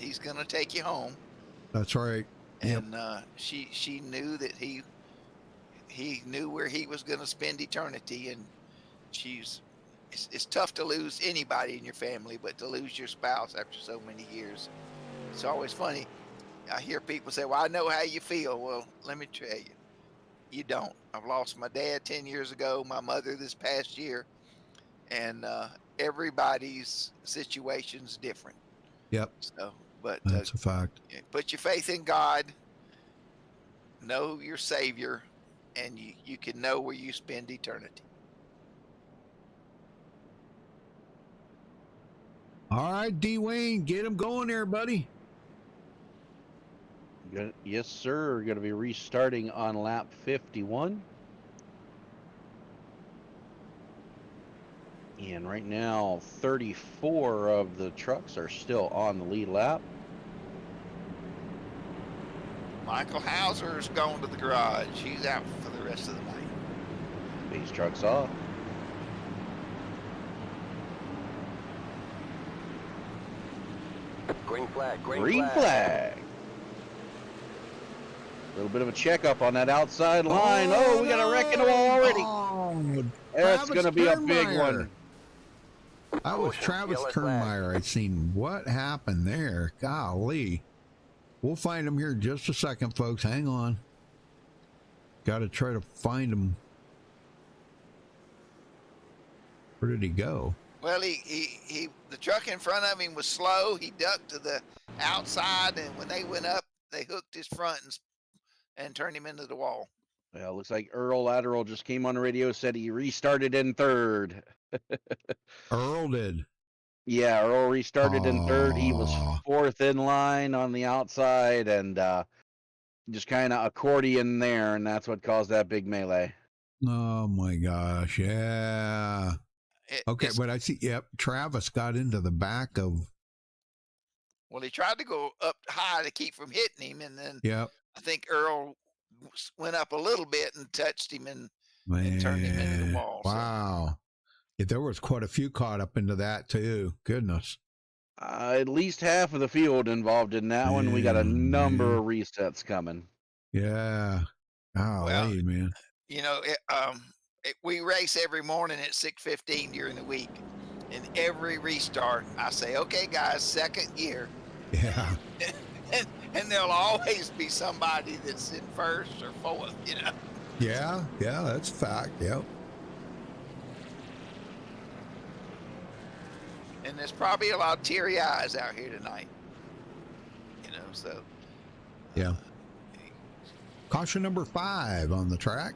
He's going to take you home. That's right. And she knew that he knew where he was going to spend eternity, and it's tough to lose anybody in your family, but to lose your spouse after so many years, it's always funny. I hear people say, well, I know how you feel. Well, let me tell you, you don't. I've lost my dad 10 years ago, my mother this past year, and everybody's situation's different. Yep. So, but that's a fact. Put your faith in God, know your Savior, and you can know where you spend eternity. All right, D. Wayne, get him going there, buddy. Yes, sir. We're going to be restarting on lap 51. And right now, 34 of the trucks are still on the lead lap. Michael Hauser's going to the garage. He's out for the rest of the night. These trucks off. Green flag. Green flag. A little bit of a checkup on that outside line. Oh, we got a wreck in the wall already. Oh, that's going to be a big one. That was Travis Kernmeyer. I seen what happened there. Golly. We'll find him here in just a second, folks. Hang on. Got to try to find him. Where did he go? Well, he the truck in front of him was slow. He ducked to the outside, and when they went up, they hooked his front and turned him into the wall. Well, looks like Earl Lateral just came on the radio, said he restarted in third. Earl did. Yeah, Earl restarted in third. He was fourth in line on the outside, and just kind of accordion there, and that's what caused that big melee. Oh my gosh, yeah. Okay, but I see, yep, Travis got into the back of... Well, he tried to go up high to keep from hitting him, and then I think Earl went up a little bit and touched him and turned him into the wall. Wow. So. Yeah, there was quite a few caught up into that, too. Goodness. At least half of the field involved in that one. We got a number of resets coming. Yeah. Golly, man. You know, we race every morning at 6:15 during the week, and every restart I say, okay guys, second gear. Yeah. and there'll always be somebody that's in first or fourth, you know. Yeah, that's a fact. Yep. And there's probably a lot of teary eyes out here tonight, you know. So yeah. Caution number 5 on the track.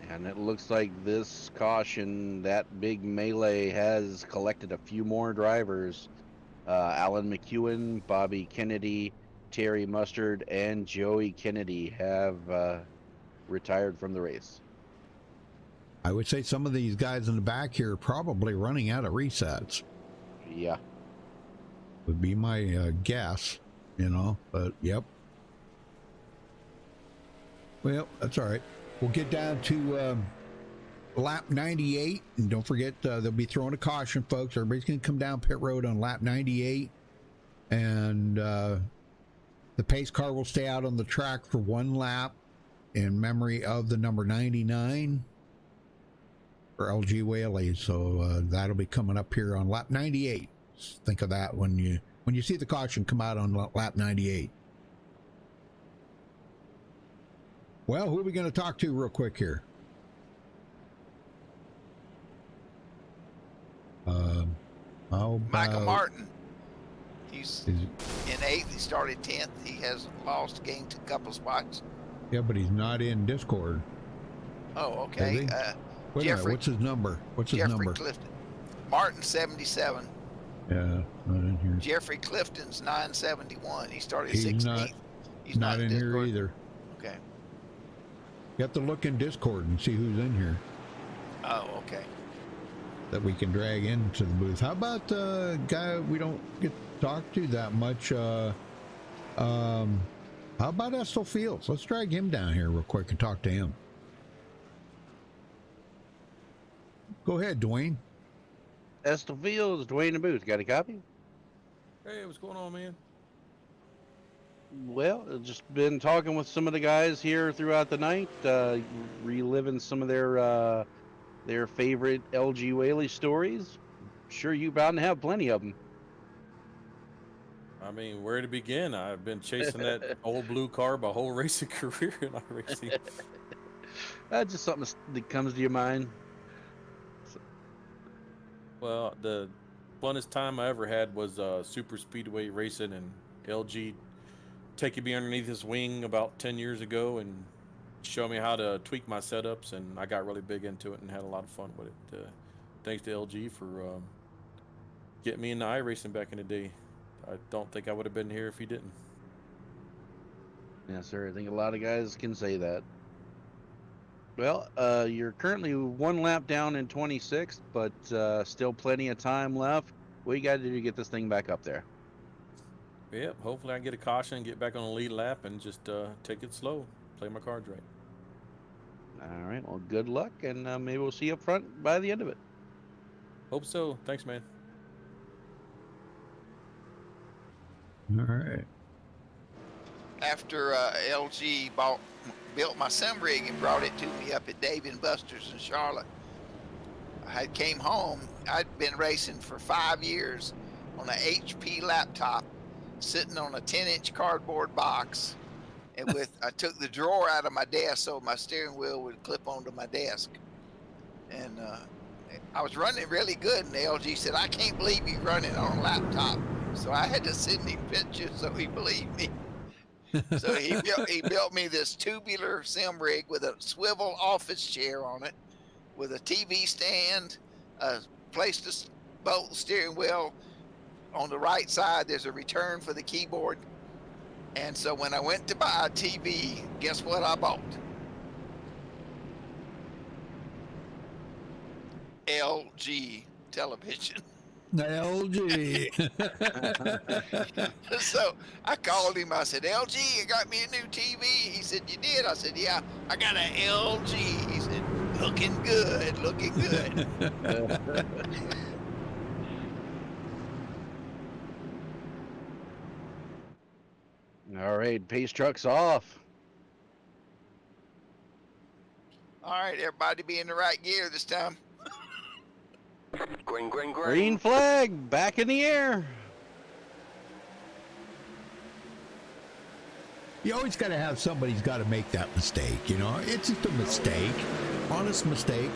And it looks like this caution, that big melee, has collected a few more drivers. Alan McEwen, Bobby Kennedy, Terry Mustard, and Joey Kennedy have retired from the race. I would say some of these guys in the back here are probably running out of resets. Yeah. Would be my guess, you know, but yep. Well, that's all right. We'll get down to lap 98, and don't forget they'll be throwing a caution, folks. Everybody's going to come down pit road on lap 98, and then The pace car will stay out on the track for 1 lap in memory of the number 99 for LG Whaley. So that'll be coming up here on lap 98. Think of that when you see the caution come out on lap 98. Well, who are we going to talk to real quick here? Michael Martin. He's in 8th. He started 10th. He has lost, gained a couple spots. Yeah, but he's not in Discord. Oh, okay. Wait a minute, what's his number? What's his Jeffrey number? Clifton. Martin 77. Yeah, not in here. Jeffrey Clifton's 971. He started He's 16th. He's not in here Discord either. Okay. You have to look in Discord and see who's in here Oh, okay. that we can drag into the booth. How about the guy we don't get to talk to that much? How about Estel Fields? Let's drag him down here real quick and talk to him. Go ahead, Dwayne. Estel Fields, Dwayne the Booth. Got a copy? Hey, what's going on, man? Well, just been talking with some of the guys here throughout the night, reliving some of their favorite LG Whaley stories. Sure, you bound to have plenty of them. I mean, where to begin? I've been chasing that old blue car my whole racing career in iRacing. That's just something that comes to your mind. Well, the funnest time I ever had was super speedway racing, and LG taking me underneath his wing about 10 years ago and showed me how to tweak my setups, and I got really big into it and had a lot of fun with it. Thanks to LG for getting me into iRacing back in the day. I don't think I would have been here if he didn't. Yes, sir. I think a lot of guys can say that. Well, you're currently 1 lap down in 26th, but still plenty of time left. What you got to do to get this thing back up there? Yep, hopefully I can get a caution, get back on the lead lap, and just take it slow, play my cards right. All right, well, good luck, and maybe we'll see you up front by the end of it. Hope so. Thanks, man. All right. After LG built my sim rig and brought it to me up at Dave and Buster's in Charlotte, I came home. I'd been racing for 5 years on an HP laptop, sitting on a 10-inch cardboard box, and I took the drawer out of my desk so my steering wheel would clip onto my desk. And I was running really good, and the LG said, "I can't believe you running on a laptop." So I had to send him pictures so he believed me. So he built me this tubular sim rig with a swivel office chair on it, with a TV stand, a place to bolt the steering wheel. On the right side, there's a return for the keyboard. And so when I went to buy a TV, guess what I bought? LG television. LG. So I called him. I said, "LG, you got me a new TV?" He said, "You did?" I said, "Yeah, I got an LG." He said, "Looking good, looking good." All right, pace truck's off. All right, everybody be in the right gear this time. Green, green, green. Green flag, back in the air. You always got to have somebody's got to make that mistake, you know. It's just a mistake, honest mistake.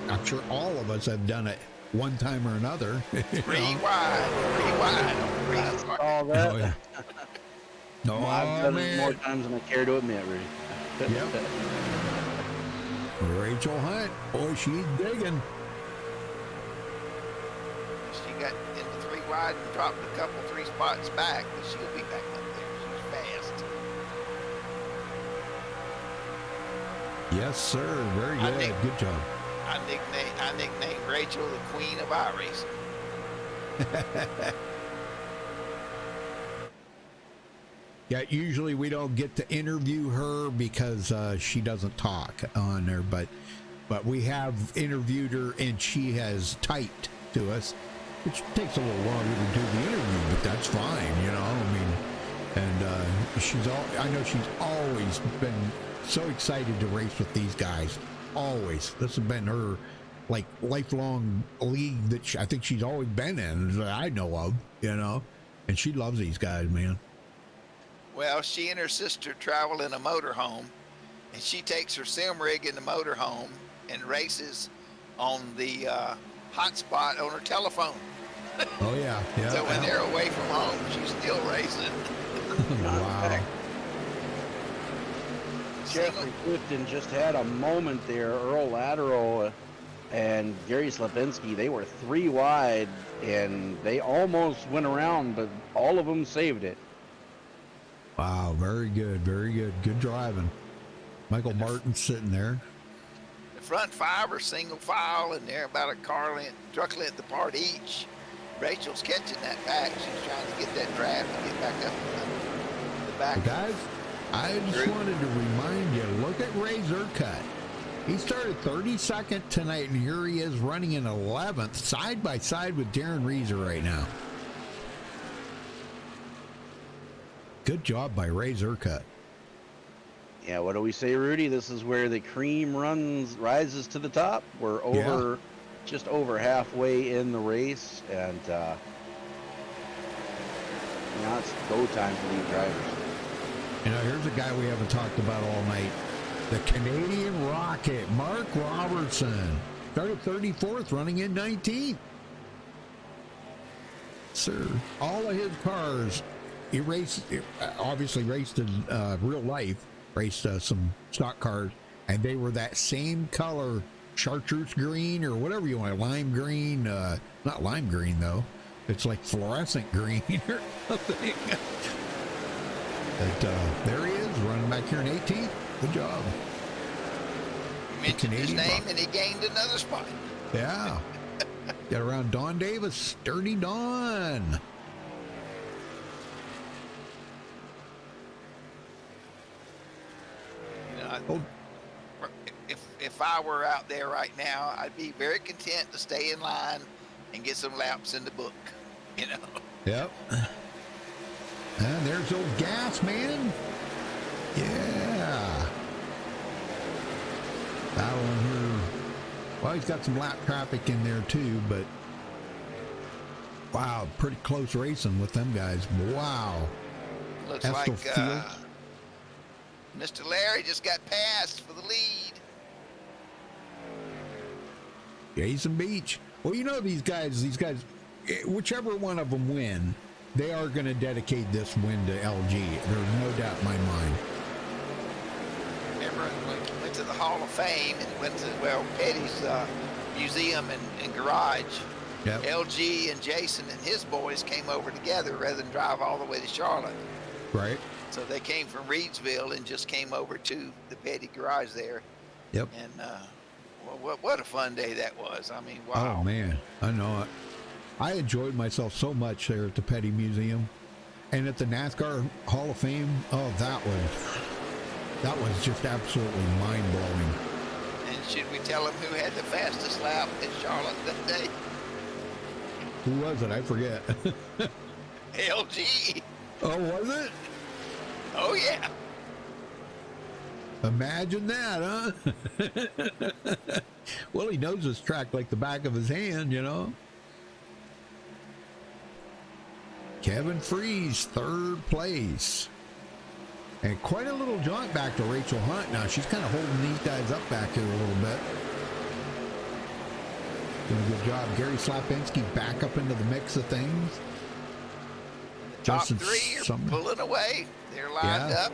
I'm sure all of us have done it one time or another. Rewind. All that. Oh, yeah. No, I've done it man. more times than I care to admit, Rudy. Yep. Rachel Hunt, boy, she's digging. She got into 3 wide and dropped a couple 3 spots back, but she'll be back up there. She's fast. Yes, sir. Very good. Good job. I nicknamed Rachel the Queen of iRacing. Yeah, usually we don't get to interview her because she doesn't talk on there, but we have interviewed her and she has typed to us, which takes a little longer to do the interview, but that's fine, you know. I mean, And I know she's always been so excited to race with these guys. Always. This has been her like lifelong league that I think she's always been in, that I know of, you know. And she loves these guys, man. Well, she and her sister travel in a motorhome, and she takes her sim rig in the motorhome and races on the hotspot on her telephone. Oh yeah, yeah. So when they're away from home, she's still racing. Wow. Jeffrey Clifton just had a moment there. Earl Lateral and Gary Slapinski, they were 3 wide, and they almost went around, but all of them saved it. Wow, very good, very good. Good driving. Michael Martin sitting there. The front 5 are single file, and they're about a truck length apart each. Rachel's catching that back. She's trying to get that draft and get back up the back. Well, guys, I just wanted to remind you, look at Ray Zercut. He started 32nd tonight, and here he is running in 11th, side by side with Darren Reeser right now. Good job by Ray Zercut. Yeah, what do we say, Rudy? This is where the cream rises to the top. We're over, just over halfway in the race, and now it's go time for these drivers. You know, here's a guy we haven't talked about all night. The Canadian Rocket, Mark Robertson. Started 34th, running in 19th. Sir, all of his cars, he obviously raced in real life, raced some stock cars, and they were that same color, chartreuse green or whatever you want, lime green, not lime green though. It's like fluorescent green or something. But there he is, running back here in 18th. Good job. You mentioned his name, and he gained another spot. Yeah. Got around Don Davis. Sturdy Don. You know, if I were out there right now, I'd be very content to stay in line and get some laps in the book, you know. Yep. And there's old Gas Man. Yeah. That one here. Well, he's got some lap traffic in there too, but wow, pretty close racing with them guys. Wow. Looks like Mr. Larry just got passed for the lead. Jason Beach. Well, you know these guys, whichever one of them win, they are going to dedicate this win to LG. There's no doubt in my mind. Remember, went to the Hall of Fame and went to, Petty's museum and garage. Yep. LG and Jason and his boys came over together rather than drive all the way to Charlotte. Right. So they came from Reedsville and just came over to the Petty garage there. Yep. And what a fun day that was. I mean, wow. Oh man, I know it. I enjoyed myself so much there at the Petty Museum and at the NASCAR Hall of Fame. Oh, that was just absolutely mind-blowing. And should we tell them who had the fastest lap in Charlotte that day? Who was it? I forget. LG. Oh, was it? Oh, yeah. Imagine that, huh? Well, he knows this track like the back of his hand, you know. Kevin Freeze, 3rd place. And quite a little jaunt back to Rachel Hunt now. She's kind of holding these guys up back here a little bit. Doing a good job. Gary Slapinski back up into the mix of things. The top 3 are pulling away. They're lined up.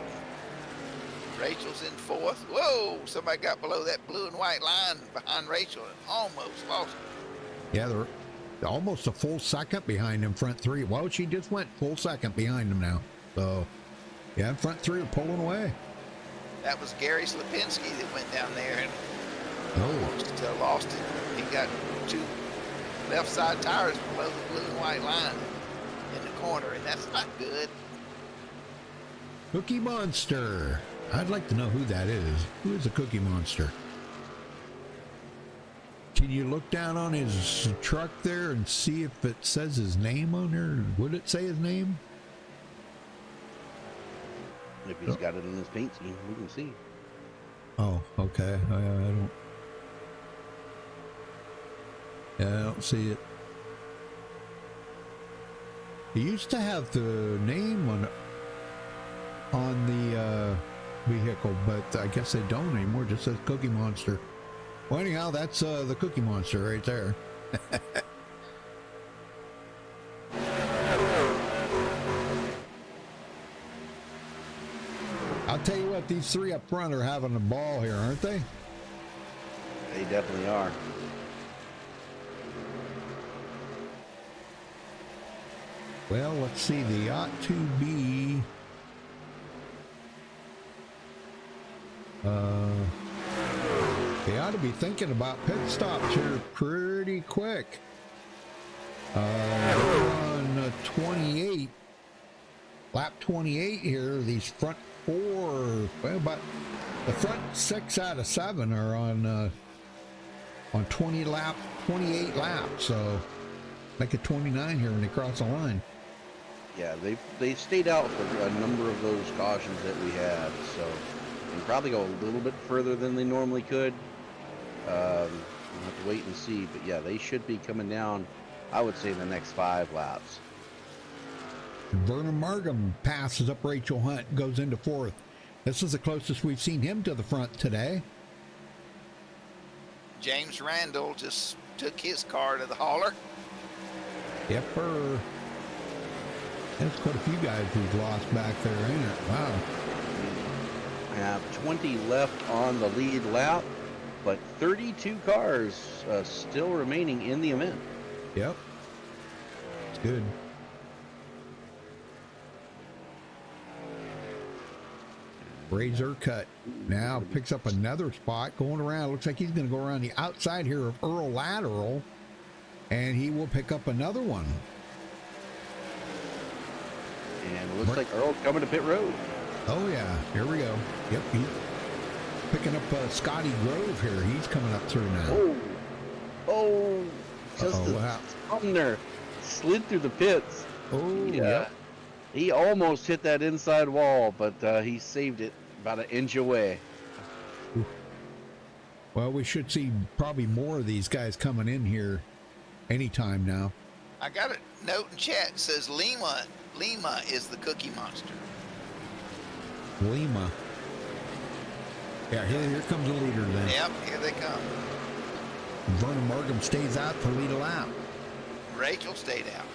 Rachel's in 4th. Whoa, somebody got below that blue and white line behind Rachel and almost lost it. Yeah, they're almost a full second behind them front 3. Well, she just went full second behind them now. So, yeah, front 3 are pulling away. That was Gary Slapinski that went down there and almost lost it. He got 2 left side tires below the blue and white line in the corner, and that's not good. Cookie Monster. I'd like to know who that is. Who is the Cookie Monster? Can you look down on his truck there and see if it says his name on there? Would it say his name? If he's got it in his paint scheme, we can see. Oh, okay. I don't. Yeah, I don't see it. He used to have the name on the vehicle, but I guess they don't anymore. It just says Cookie Monster. Well, anyhow, that's the Cookie Monster right there. I'll tell you what, these three up front are having a ball here, aren't they? They definitely are. Well, let's see. They ought to be. They ought to be thinking about pit stops here pretty quick. We're on 28, lap 28 here. These front four, well, but the front 6 out of 7 are on 28 laps. So make it 29 here when they cross the line. Yeah, they stayed out for a number of those cautions that we had, so they can probably go a little bit further than they normally could. We'll have to wait and see, but yeah, they should be coming down, I would say, in the next 5 laps. Vernon Markham passes up Rachel Hunt, goes into 4th. This is the closest we've seen him to the front today. James Randall just took his car to the hauler. Yep, there's quite a few guys we've lost back there, ain't it? Wow. We have 20 left on the lead lap, but 32 cars still remaining in the event. Yep. It's good. Razor cut now picks up another spot going around. Looks like he's going to go around the outside here of Earl Lateral, and he will pick up another one. And it looks like Earl's coming to pit road. Oh yeah, here we go. Yep, he's picking up Scotty Grove here. He's coming up through now. Oh, just Sumner slid through the pits. Oh, yeah. He almost hit that inside wall, but he saved it about an inch away. Well, we should see probably more of these guys coming in here anytime now. I got a note in chat that says Lima is the Cookie Monster. Lima. Yeah, here comes the leader then. Yep, here they come. Vernon Markham stays out to lead a lap. Rachel stayed out.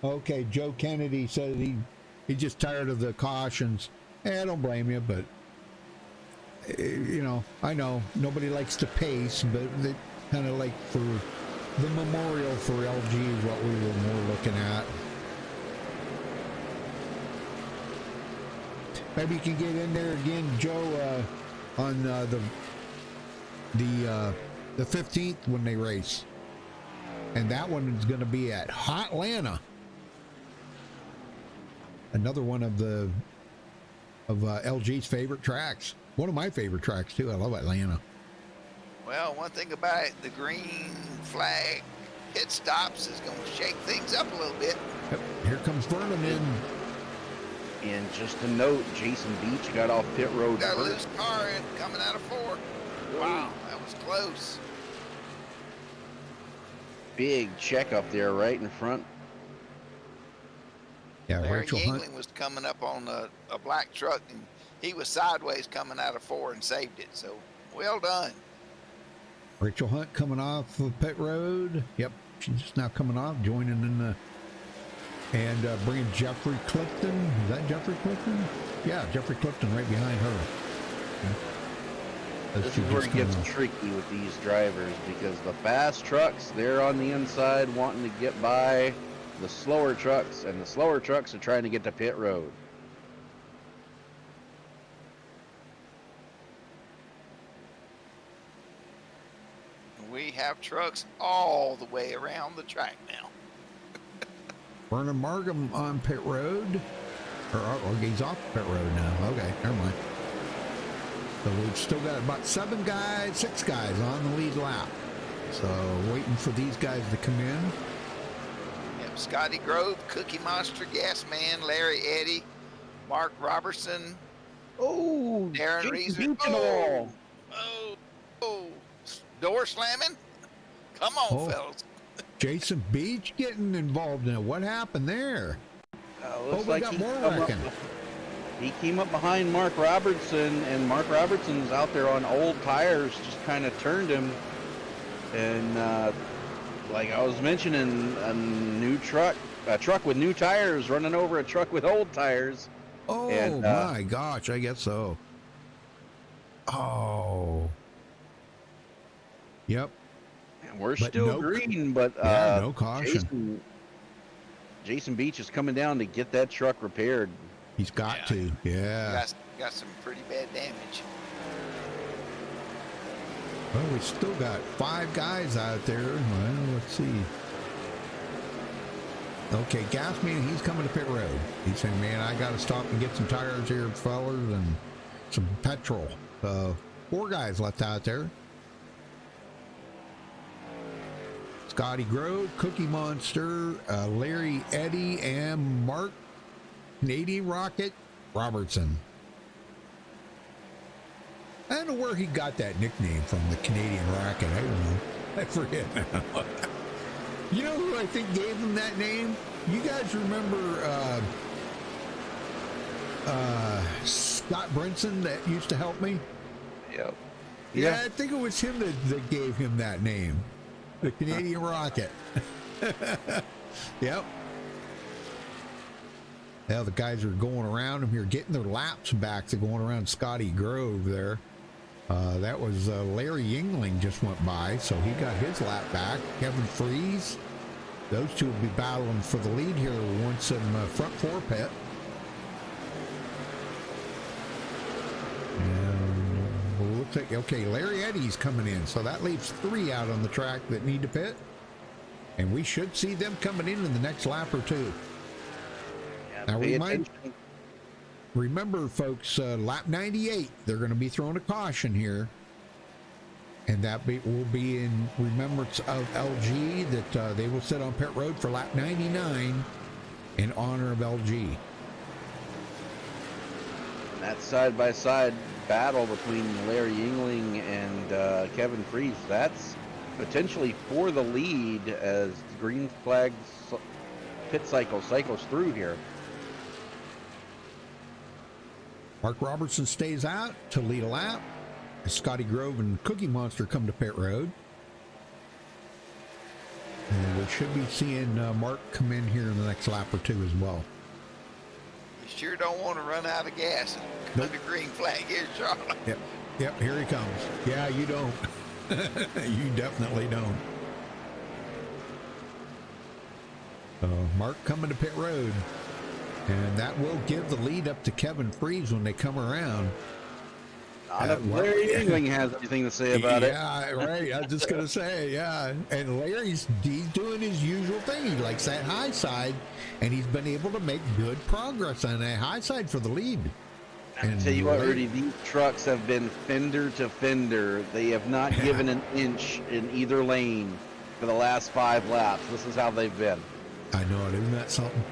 Okay, Joe Kennedy said he's just tired of the cautions. I don't blame you, but you know, I know nobody likes to pace, but they kind of like for the memorial for LG is what we were more looking at. Maybe you can get in there again, Joe, on the 15th when they race, and that one is going to be at Hotlanta. Another one of LG's favorite tracks. One of my favorite tracks too. I love Atlanta. Well, one thing about it, the green flag pit stops is going to shake things up a little bit. Yep. Here comes Vernon in. And just a note, Jason Beach got off pit road Got a first. loose car in coming out of 4. Wow, that was close. Big check up there right in front. Yeah, Larry Rachel Yingling Hunt was coming up on a black truck, and he was sideways coming out of 4 and saved it. So, well done. Rachel Hunt coming off of pit road. Yep, she's just now coming off, joining in the and bringing Jeffrey Clifton. Is that Jeffrey Clifton? Yeah, Jeffrey Clifton right behind her. Yeah. This is where it gets tricky with these drivers, because the fast trucks, they're on the inside wanting to get by the slower trucks, and the slower trucks are trying to get to pit road. We have trucks all the way around the track now. Vernon Markham on pit road. Or he's off pit road now. Okay, never mind. So we've still got about 6 guys on the lead lap. So waiting for these guys to come in. Yep, Scotty Grove, Cookie Monster, Gas Man, Larry Eddy, Mark Robertson. Oh, Darren Reeser. Oh, door slamming. Come on, fellas. Jason Beach getting involved in it. What happened there? Looks we like got more wrecking. He came up behind Mark Robertson, and Mark Robertson's out there on old tires, just kind of turned him. And like I was mentioning, a truck with new tires running over a truck with old tires. Oh, and, my gosh, I guess so. Oh. Yep. And we're still green, but no caution. Jason Beach is coming down to get that truck repaired. He's got to, yeah. Got some pretty bad damage. Well, we still got 5 guys out there. Well, let's see. Okay, Gasman, he's coming to pit road. He's saying, man, I got to stop and get some tires here, fellas, and some petrol. 4 guys left out there. Scotty Grove, Cookie Monster, Larry Eddy, and Mark Canadian Rocket Robertson. I don't know where he got that nickname from, the Canadian Rocket. I don't know. I forget now. You know who I think gave him that name? You guys remember Scott Brinson that used to help me? Yep. Yeah, I think it was him that gave him that name. The Canadian Rocket. Yep. Now the guys are going around him here, getting their laps back. They're going around Scotty Grove there. That was Larry Yingling just went by, so he got his lap back. Kevin Freeze. Those two will be battling for the lead here once in front 4 pit. And looks like, okay, Larry Eddy's coming in, so that leaves 3 out on the track that need to pit. And we should see them coming in the next lap or 2. Yeah, now, remember, folks, lap 98, they're going to be throwing a caution here. And that will be in remembrance of LG, that they will sit on pit road for lap 99 in honor of LG. And that side-by-side battle between Larry Yingling and Kevin Freeze, that's potentially for the lead as the green flag pit cycles through here. Mark Robertson stays out to lead a lap. Scotty Grove and Cookie Monster come to pit road. And we should be seeing Mark come in here in the next lap or 2 as well. You sure don't want to run out of gas and come to green flag here, Charlie. Yep, here he comes. Yeah, you don't. You definitely don't. Mark coming to pit road. And that will give the lead up to Kevin Freeze when they come around. Not if Larry Yingling has anything to say about it. Yeah, right. I was just going to say, yeah. And Larry's doing his usual thing. He likes that high side, and he's been able to make good progress on that high side for the lead. And tell you what, Rudy, these trucks have been fender to fender. They have not given an inch in either lane for the last 5 laps. This is how they've been. I know it. Isn't that something?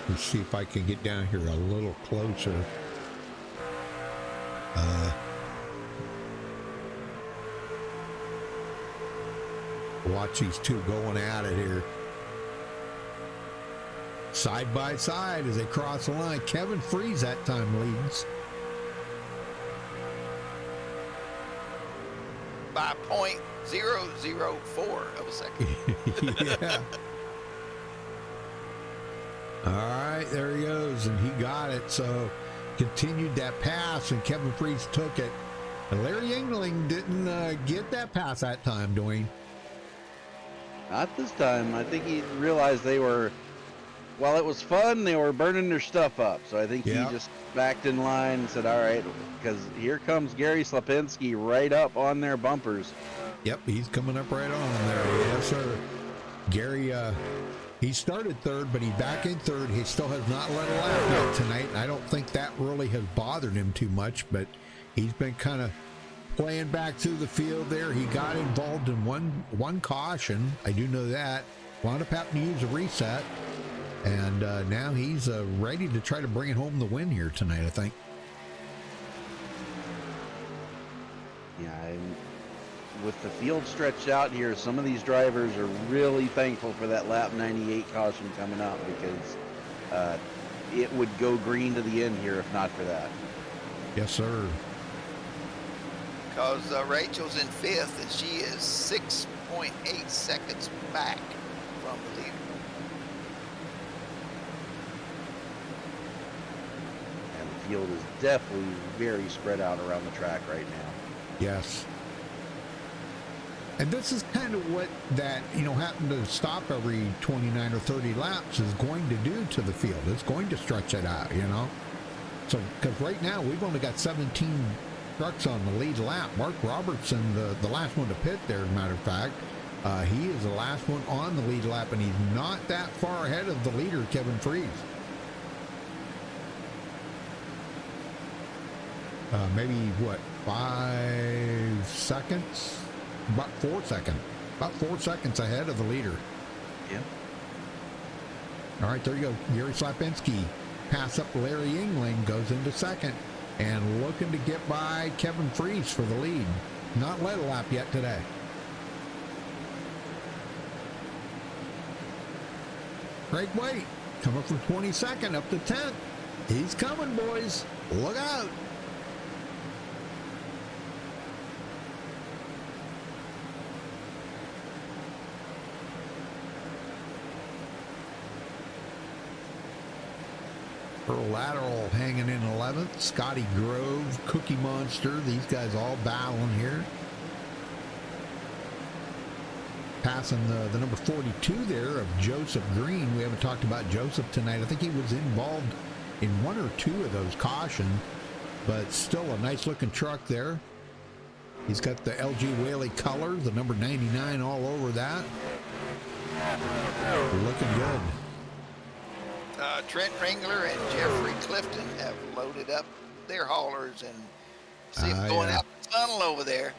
Let's see if I can get down here a little closer. Watch these two going at it here. Side by side as they cross the line. Kevin Freeze that time leads. By 0.004 of a second. Yeah. All right, there he goes, and he got it. So continued that pass, and Kevin Freeze took it. And Larry Yingling didn't get that pass that time, Dwayne. Not this time. I think he realized they were, while it was fun, they were burning their stuff up. So I think he just backed in line and said, all right, because here comes Gary Slapinski right up on their bumpers. Yep, he's coming up right on there. Yes, sir. Gary, He started third, but he's back in third. He still has not led a lap yet tonight. I don't think that really has bothered him too much, but he's been kind of playing back through the field there. He got involved in one caution. I do know that. Wound up having to use a reset. And now he's ready to try to bring it home the win here tonight, I think. Yeah, and with the field stretched out here, some of these drivers are really thankful for that lap 98 caution coming up, because it would go green to the end here if not for that. Yes, sir. Because Rachel's in 5th, and she is 6.8 seconds back from the leader. And the field is definitely very spread out around the track right now. Yes. And this is kind of what that, having to stop every 29 or 30 laps is going to do to the field. It's going to stretch it out, So, because right now we've only got 17 trucks on the lead lap. Mark Robertson, the last one to pit there, as a matter of fact. He is the last one on the lead lap, and he's not that far ahead of the leader, Kevin Freese. Maybe, 5 seconds? About 4 seconds. About 4 seconds ahead of the leader. Yeah. All right, there you go. Gary Slapinski pass up Larry Yingling, goes into second, and looking to get by Kevin Freese for the lead. Not led a lap yet today. Craig White coming from 22nd up to 10th. He's coming, boys. Look out. Earl Lateral hanging in 11th. Scotty Grove, Cookie Monster. These guys all battling here. Passing the number 42 there of Joseph Green. We haven't talked about Joseph tonight. I think he was involved in 1 or 2 of those cautions, but still a nice looking truck there. He's got the LG Whaley color, the number 99 all over that. Looking good. Trent Ringler and Jeffrey Clifton have loaded up their haulers and see them going out the tunnel over there.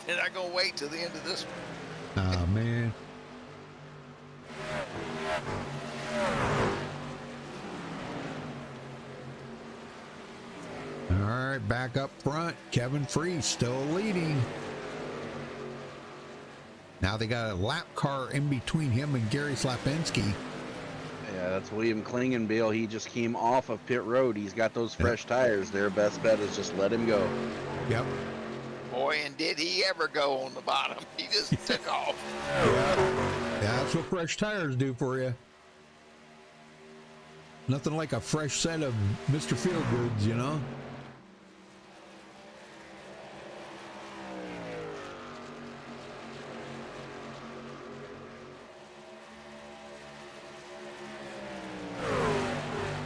They're not going to wait till the end of this one. Oh, man. All right, back up front. Kevin Freese still leading. Now they got a lap car in between him and Gary Slapinski. Yeah, that's William Klingenbiel. He just came off of pit road. He's got those fresh tires. Their best bet is just let him go. Yep. Boy, and did he ever go on the bottom. He just took off. Yeah, that's what fresh tires do for you. Nothing like a fresh set of Mr. Feelgoods, you know?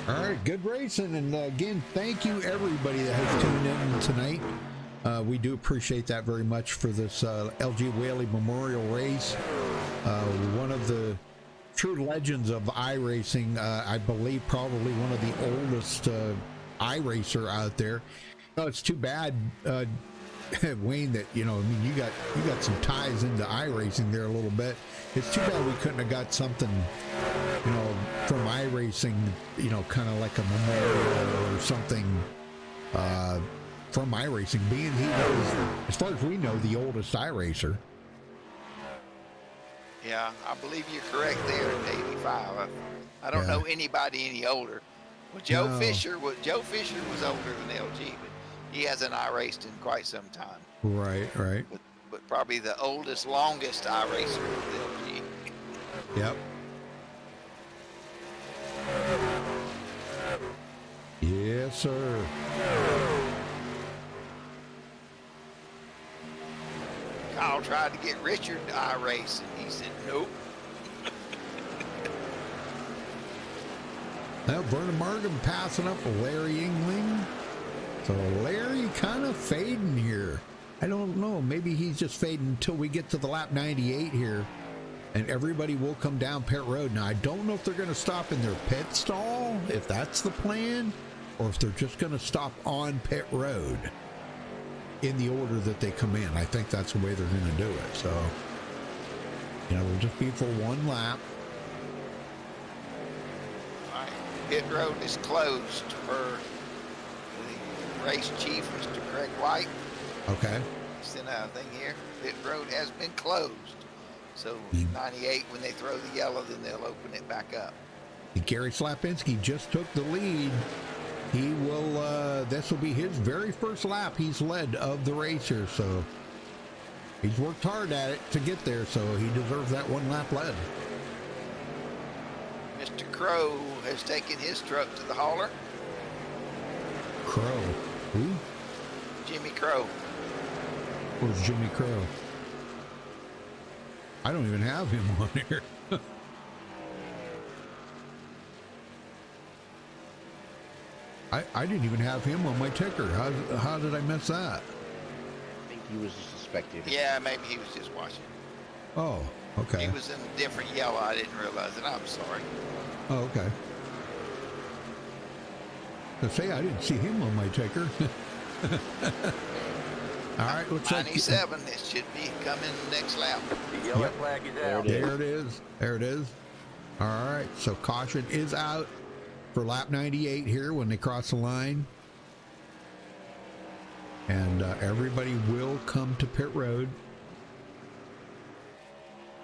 All right, good racing, and again, thank you everybody that has tuned in tonight. We do appreciate that very much for this LG Whaley Memorial Race. One of the true legends of iRacing, I believe probably one of the oldest iRacer out there. No, it's too bad, Wayne, that, you know, I mean, you got some ties into iRacing there a little bit. It's too bad we couldn't have got something, you know, from iRacing, you know, kind of like a memorial or something from iRacing, being he was, as far as we know, the oldest iRacer. Yeah, I believe you're correct there at 85. I don't know anybody any older. Well, Joe Fisher was older than LG, but he hasn't iRaced in quite some time. Right. But probably the oldest, longest iRacer was LG. Yep. Yes, sir. Kyle tried to get Richard to iRace, and he said nope. Now Vernon Morgan passing up Larry Yingling. So Larry kind of fading here. I don't know. Maybe he's just fading until we get to the lap 98 here. and everybody will come down pit road. Now, I don't know if they're going to stop in their pit stall, if that's the plan, or if they're just going to stop on pit road in the order that they come in. I think that's the way they're going to do it. So, you know, we'll just be for one lap. All right. Pit road is closed for the race chief, Mr. Craig White. Okay. Send out a thing here. Pit road has been closed. So 98, when they throw the yellow, then they'll open it back up. Gary Slapinski just took the lead. He will, this will be his very first lap he's led of the race here. So he's worked hard at it to get there. So he deserves that one lap lead. Mr. Crow has taken his truck to the hauler. Crow. Who? Jimmy Crow. Who's Jimmy Crow? I don't even have him on here. I didn't even have him on my ticker. How did I miss that? I think he was just a spectator. Yeah, maybe he was just watching. Oh, okay. He was in a different yellow. I didn't realize it. I'm sorry. Oh, okay. To say I didn't see him on my ticker. All right, looks 97. It should be coming next lap. The yellow flag is out. There it is. There it is. All right, so caution is out for lap 98 here when they cross the line. And everybody will come to pit road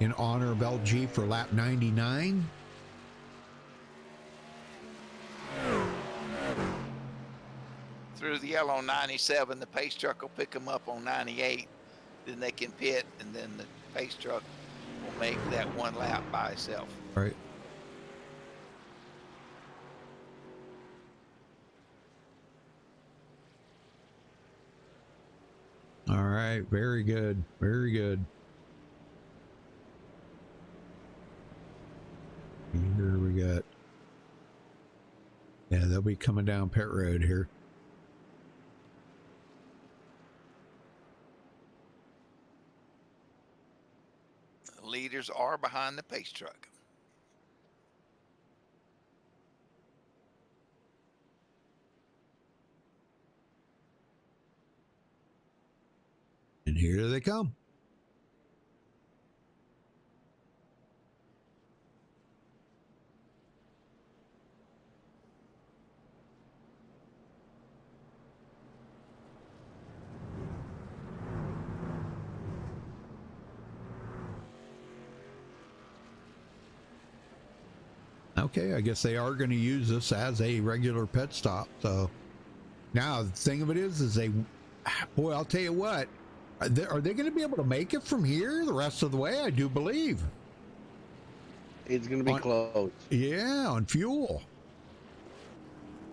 in honor of LG for lap 99. Through the yellow on 97, the pace truck will pick them up on 98. Then they can pit, and then the pace truck will make that one lap by itself. All right. All right, very good, very good. Here we got, yeah, they'll be coming down pit road here. The leaders are behind the pace truck. And here they come. Okay, I guess they are going to use this as a regular pit stop. So now the thing of it is they, boy, I'll tell you what, are they going to be able to make it from here the rest of the way? I do believe it's going to be close. Yeah, on fuel.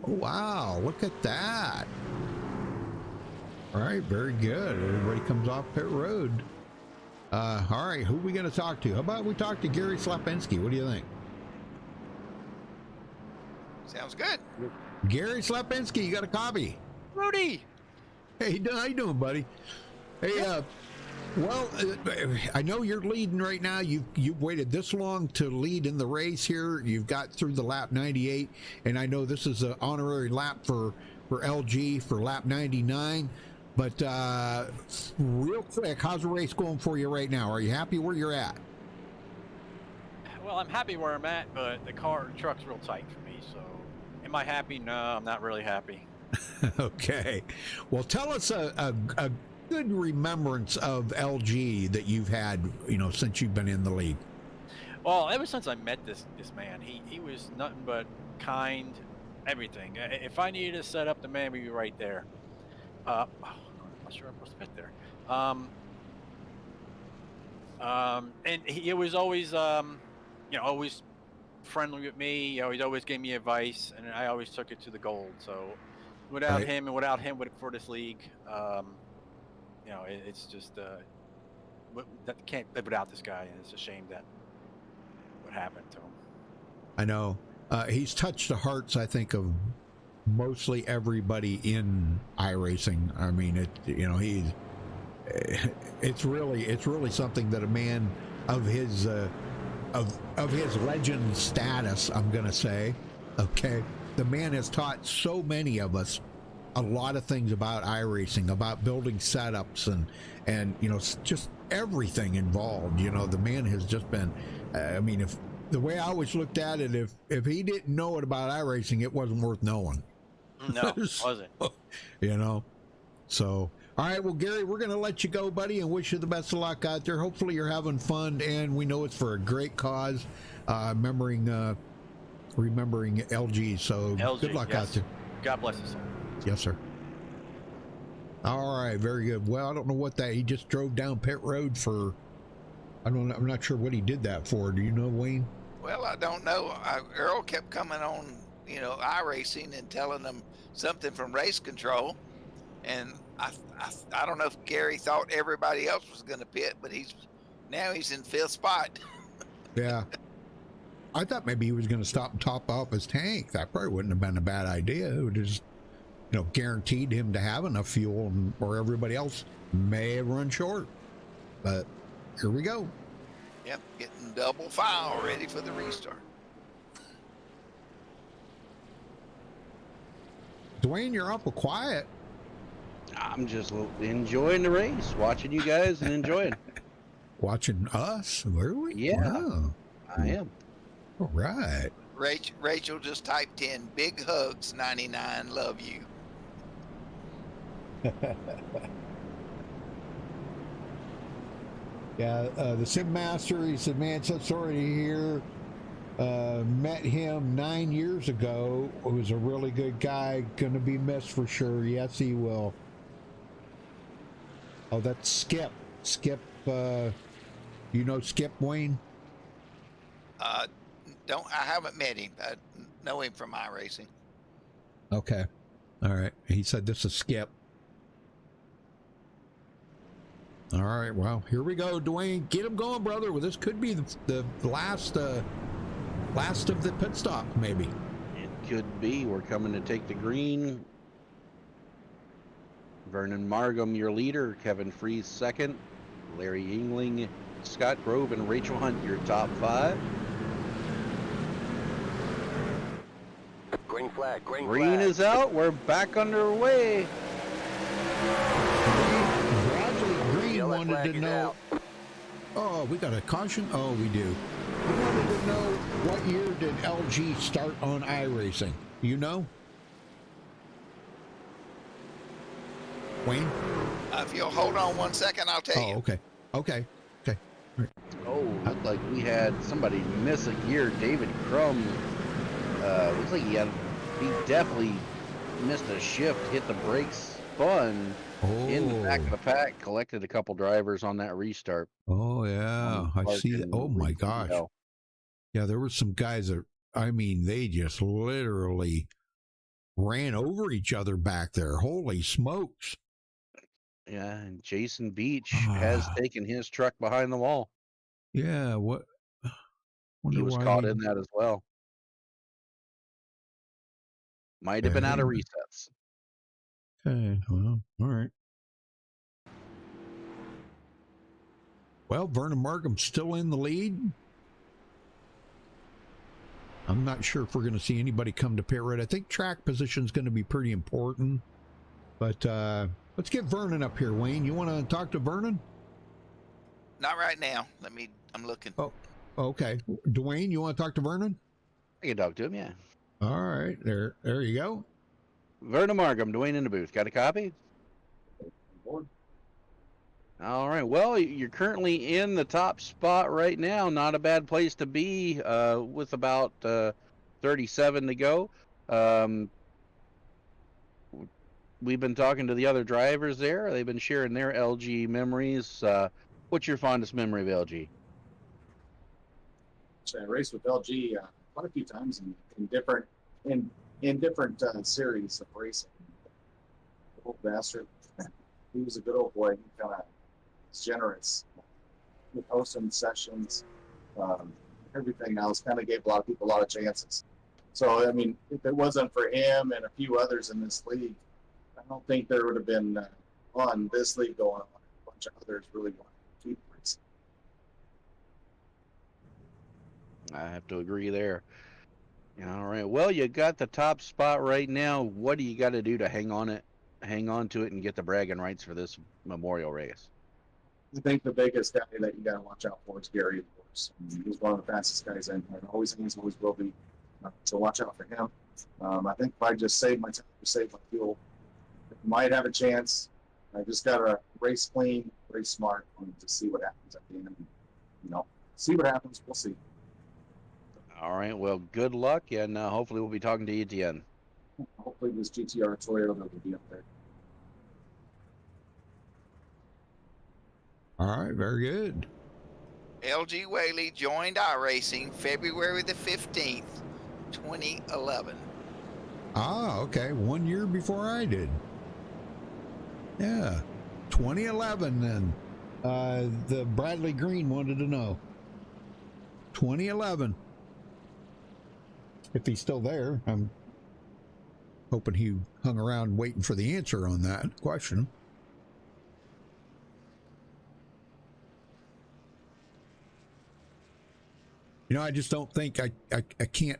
Oh, wow, look at that. All right, very good. Everybody comes off pit road. All right, who are we going to talk to? How about we talk to Gary Slapinski? What do you think? Sounds good. Gary Slapinski, you got a copy? Rudy! Hey, how you doing, buddy? Hey, well, I know you're leading right now. You've waited this long to lead in the race here. You've got through the lap 98, and I know this is an honorary lap for LG for lap 99. But real quick, how's the race going for you right now? Are you happy where you're at? Well, I'm happy where I'm at, but the truck's real tight for me, so am I happy? No, I'm not really happy. Okay. Well, tell us a good remembrance of LG that you've had, since you've been in the league. Well, ever since I met this man, he was nothing but kind, everything. If I needed to set up, the man would be right there. I'm not sure I'm supposed to fit there. And he was always, always friendly with me. He'd always gave me advice, and I always took it to the gold. So without him and without him for this league, it's just that can't live without this guy, and it's a shame that what happened to him. I know he's touched the hearts, I think, of mostly everybody in iRacing. I mean, it's really something that a man of his of his legend status, I'm gonna say. Okay, the man has taught so many of us a lot of things about iRacing, about building setups, and you know, just everything involved. You know, the man has just been. I mean, if the way I always looked at it, if he didn't know it about iRacing, it wasn't worth knowing. No, wasn't. You know, so. All right, well, Gary, we're going to let you go, buddy, and wish you the best of luck out there. Hopefully you're having fun, and we know it's for a great cause, remembering LG. So LG, good luck out there. God bless us all. Yes, sir. All right, very good. Well, I don't know what that, he just drove down pit road for, I'm not sure what he did that for. Do you know, Wayne? Well, I don't know. Earl kept coming on, you know, iRacing and telling them something from race control. And I don't know if Gary thought everybody else was going to pit, but he's in fifth spot. Yeah. I thought maybe he was going to stop and top off his tank. That probably wouldn't have been a bad idea. It would have just, you know, guaranteed him to have enough fuel, or everybody else may have run short. But here we go. Yep, getting double file ready for the restart. Dwayne, you're awful quiet. I'm just enjoying the race, watching you guys and enjoying. Watching us? Where are we? Yeah, wow. I am. All right. Rachel just typed in big hugs 99, love you. Yeah, the Sim Master, he said, man, so sorry to hear. Met him 9 years ago. He was a really good guy. Gonna be missed for sure. Yes, he will. Oh, that's Skip. Skip, you know Skip, Wayne? I haven't met him. I know him from iRacing. Okay. All right. He said this is Skip. All right. Well, here we go, Dwayne. Get him going, brother. Well, this could be the last of the pit stop, maybe. It could be. We're coming to take the green. Vernon Margam, your leader. Kevin Fries, second. Larry Yingling, Scott Grove, and Rachel Hunt, your top 5. Green flag, green Green flag. is out. We're back underway. Green wanted to know. Oh, we got a caution? Oh, we do. We wanted to know, what year did LG start on iRacing? You know? Wayne? If you'll hold on 1 second, I'll tell you. Oh, okay. Okay. Okay. Right. Oh, looked like we had somebody miss a gear. David Crum. Looks like he definitely missed a shift, hit the brakes, spun in the back of the pack, collected a couple drivers on that restart. Oh, yeah. I see that. Oh, my gosh. Yeah, there were some guys that, I mean, they just literally ran over each other back there. Holy smokes. Yeah, and Jason Beach has taken his truck behind the wall. Yeah, what? He was caught in that as well. Might have been out of resets. Okay, well, all right. Well, Vernon Markham's still in the lead. I'm not sure if we're going to see anybody come to pit road. I think track position is going to be pretty important. But let's get Vernon up here, Wayne. You want to talk to Vernon? Not right now. I'm looking. Oh, okay. Dwayne, you want to talk to Vernon? I can talk to him, yeah. All right, there you go. Vernon Markham, Dwayne in the booth. Got a copy? All right. Well, you're currently in the top spot right now. Not a bad place to be with about 37 to go. We've been talking to the other drivers there. They've been sharing their LG memories. What's your fondest memory of LG? I raced with LG quite a few times in different series of racing. Old bastard. He was a good old boy. He kind of was generous. He hosted sessions, everything else. Kind of gave a lot of people a lot of chances. So I mean, if it wasn't for him and a few others in this league, I don't think there would have been on this league going on. A bunch of others really wanted to keep racing. I have to agree there. All right. Well, you got the top spot right now. What do you got to do to hang on to it, and get the bragging rights for this memorial race? I think the biggest guy that you got to watch out for is Gary, of course. He's one of the fastest guys in here. Always will be. So watch out for him. I think if I just save my time, save my fuel, might have a chance. I just got to race clean, race smart, and to see what happens at the end. See what happens. We'll see. All right. Well, good luck, and hopefully we'll be talking to you at the end. Hopefully this GTR Toyota will be up there. All right, very good. LG Whaley joined iRacing February the 15th, 2011. Ah, okay. 1 year before I did. Yeah. 2011 then. The Bradley Green wanted to know. 2011. If he's still there, I'm hoping he hung around waiting for the answer on that question. I just don't think I can't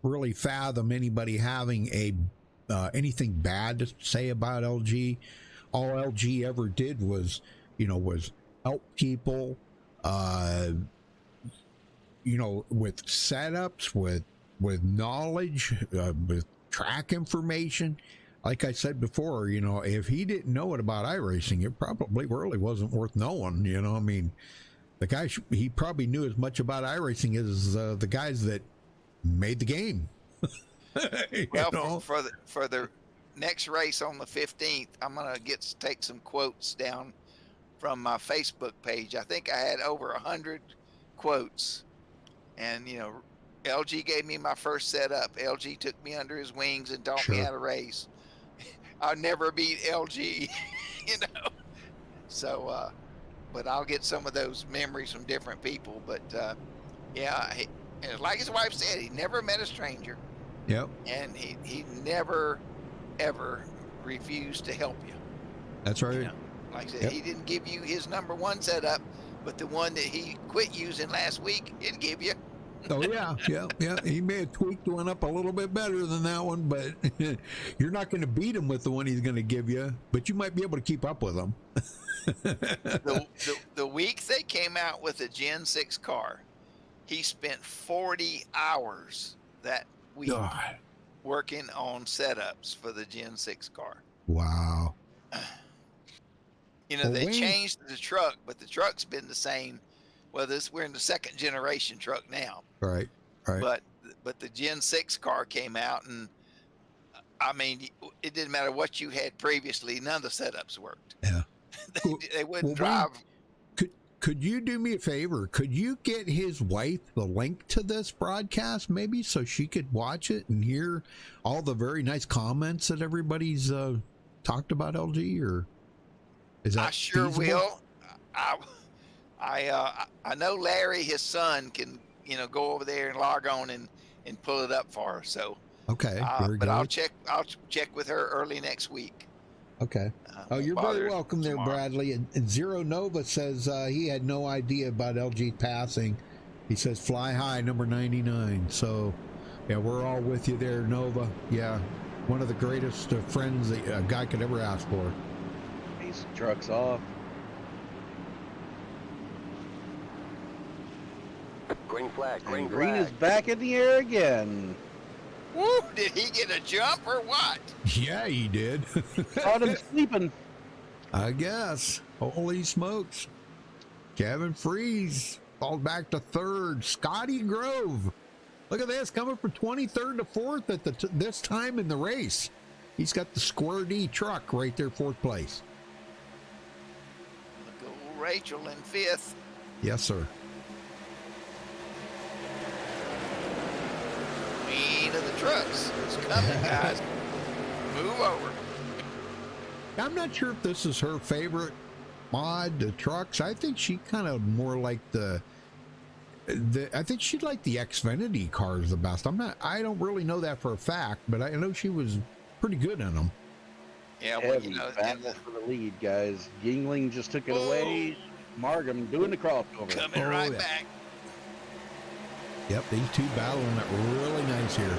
really fathom anybody having anything bad to say about LG. All LG ever did was help people, with setups, with knowledge, with track information. Like I said before, if he didn't know it about iRacing, it probably really wasn't worth knowing. I mean, the guy, he probably knew as much about iRacing as the guys that made the game. Well, for the next race on the 15th, I'm gonna take some quotes down from my Facebook page. I think I had over 100 quotes, and LG gave me my first setup. LG took me under his wings and taught me how to race. I'll never beat LG, So, but I'll get some of those memories from different people. But yeah, like his wife said, he never met a stranger. Yep. And he never ever refused to help you. That's right. Like I said, he didn't give you his #1 setup, but the one that he quit using last week, he'd give you. Oh yeah. He may have tweaked one up a little bit better than that one, but you're not going to beat him with the one he's going to give you. But you might be able to keep up with him. The week they came out with a Gen 6 car, he spent 40 hours that week working on setups for the Gen 6 car. Wow. They changed the truck, but the truck's been the same. Well, we're in the 2nd generation truck now. Right. But the Gen 6 car came out, and I mean, it didn't matter what you had previously. None of the setups worked. Yeah. they wouldn't drive. Could you do me a favor? Could you get his wife the link to this broadcast, maybe, so she could watch it and hear all the very nice comments that everybody's talked about LG? Or is that I sure feasible? will. I know Larry, his son, can go over there and log on and pull it up for her. So okay, very but good. I'll check with her early next week. Okay. You're very welcome there, Bradley. And Zero Nova says he had no idea about LG passing. He says fly high, number 99. So, yeah, we're all with you there, Nova. Yeah, one of the greatest friends that a guy could ever ask for. These trucks off. Green flag. Green Green flag. is back in the air again. Woo! Did he get a jump or what? Yeah, he did. Caught him sleeping. I guess. Holy smokes. Kevin Freeze falls back to 3rd. Scotty Grove. Look at this, coming from 23rd to 4th at this time in the race. He's got the Square D truck right there, 4th place. Look at old Rachel in 5th. Yes, sir. Queen of the trucks. It's coming, guys. Move over. I'm not sure if this is her favorite mod, the trucks. I think she kind of more like I think she liked the Xfinity cars the best. I don't really know that for a fact, but I know she was pretty good in them. Yeah, well, battle for the lead, guys. Yingling just took it away. Margam doing the crossover. Coming right back. Yep, these two battling it really nice here.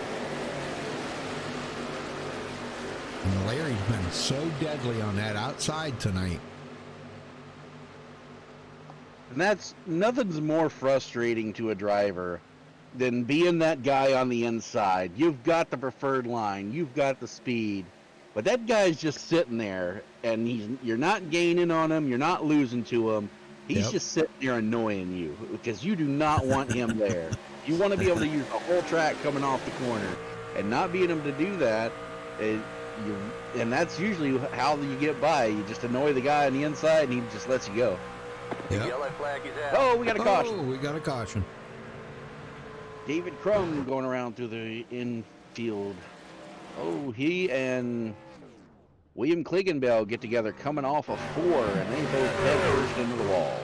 And Larry's been so deadly on that outside tonight. And that's nothing's more frustrating to a driver than being that guy on the inside. You've got the preferred line, you've got the speed, but that guy's just sitting there, and you're not gaining on him, you're not losing to him. He's just sitting there annoying you because you do not want him there. You want to be able to use the whole track coming off the corner, and not being able to do that, and that's usually how you get by. You just annoy the guy on the inside, and he just lets you go. Yep. Yellow flag is out. Oh, we got a caution. Oh, we got a caution. David Crum going around through the infield. Oh, he and William Kligenbell get together coming off of 4, and they both head first into the wall.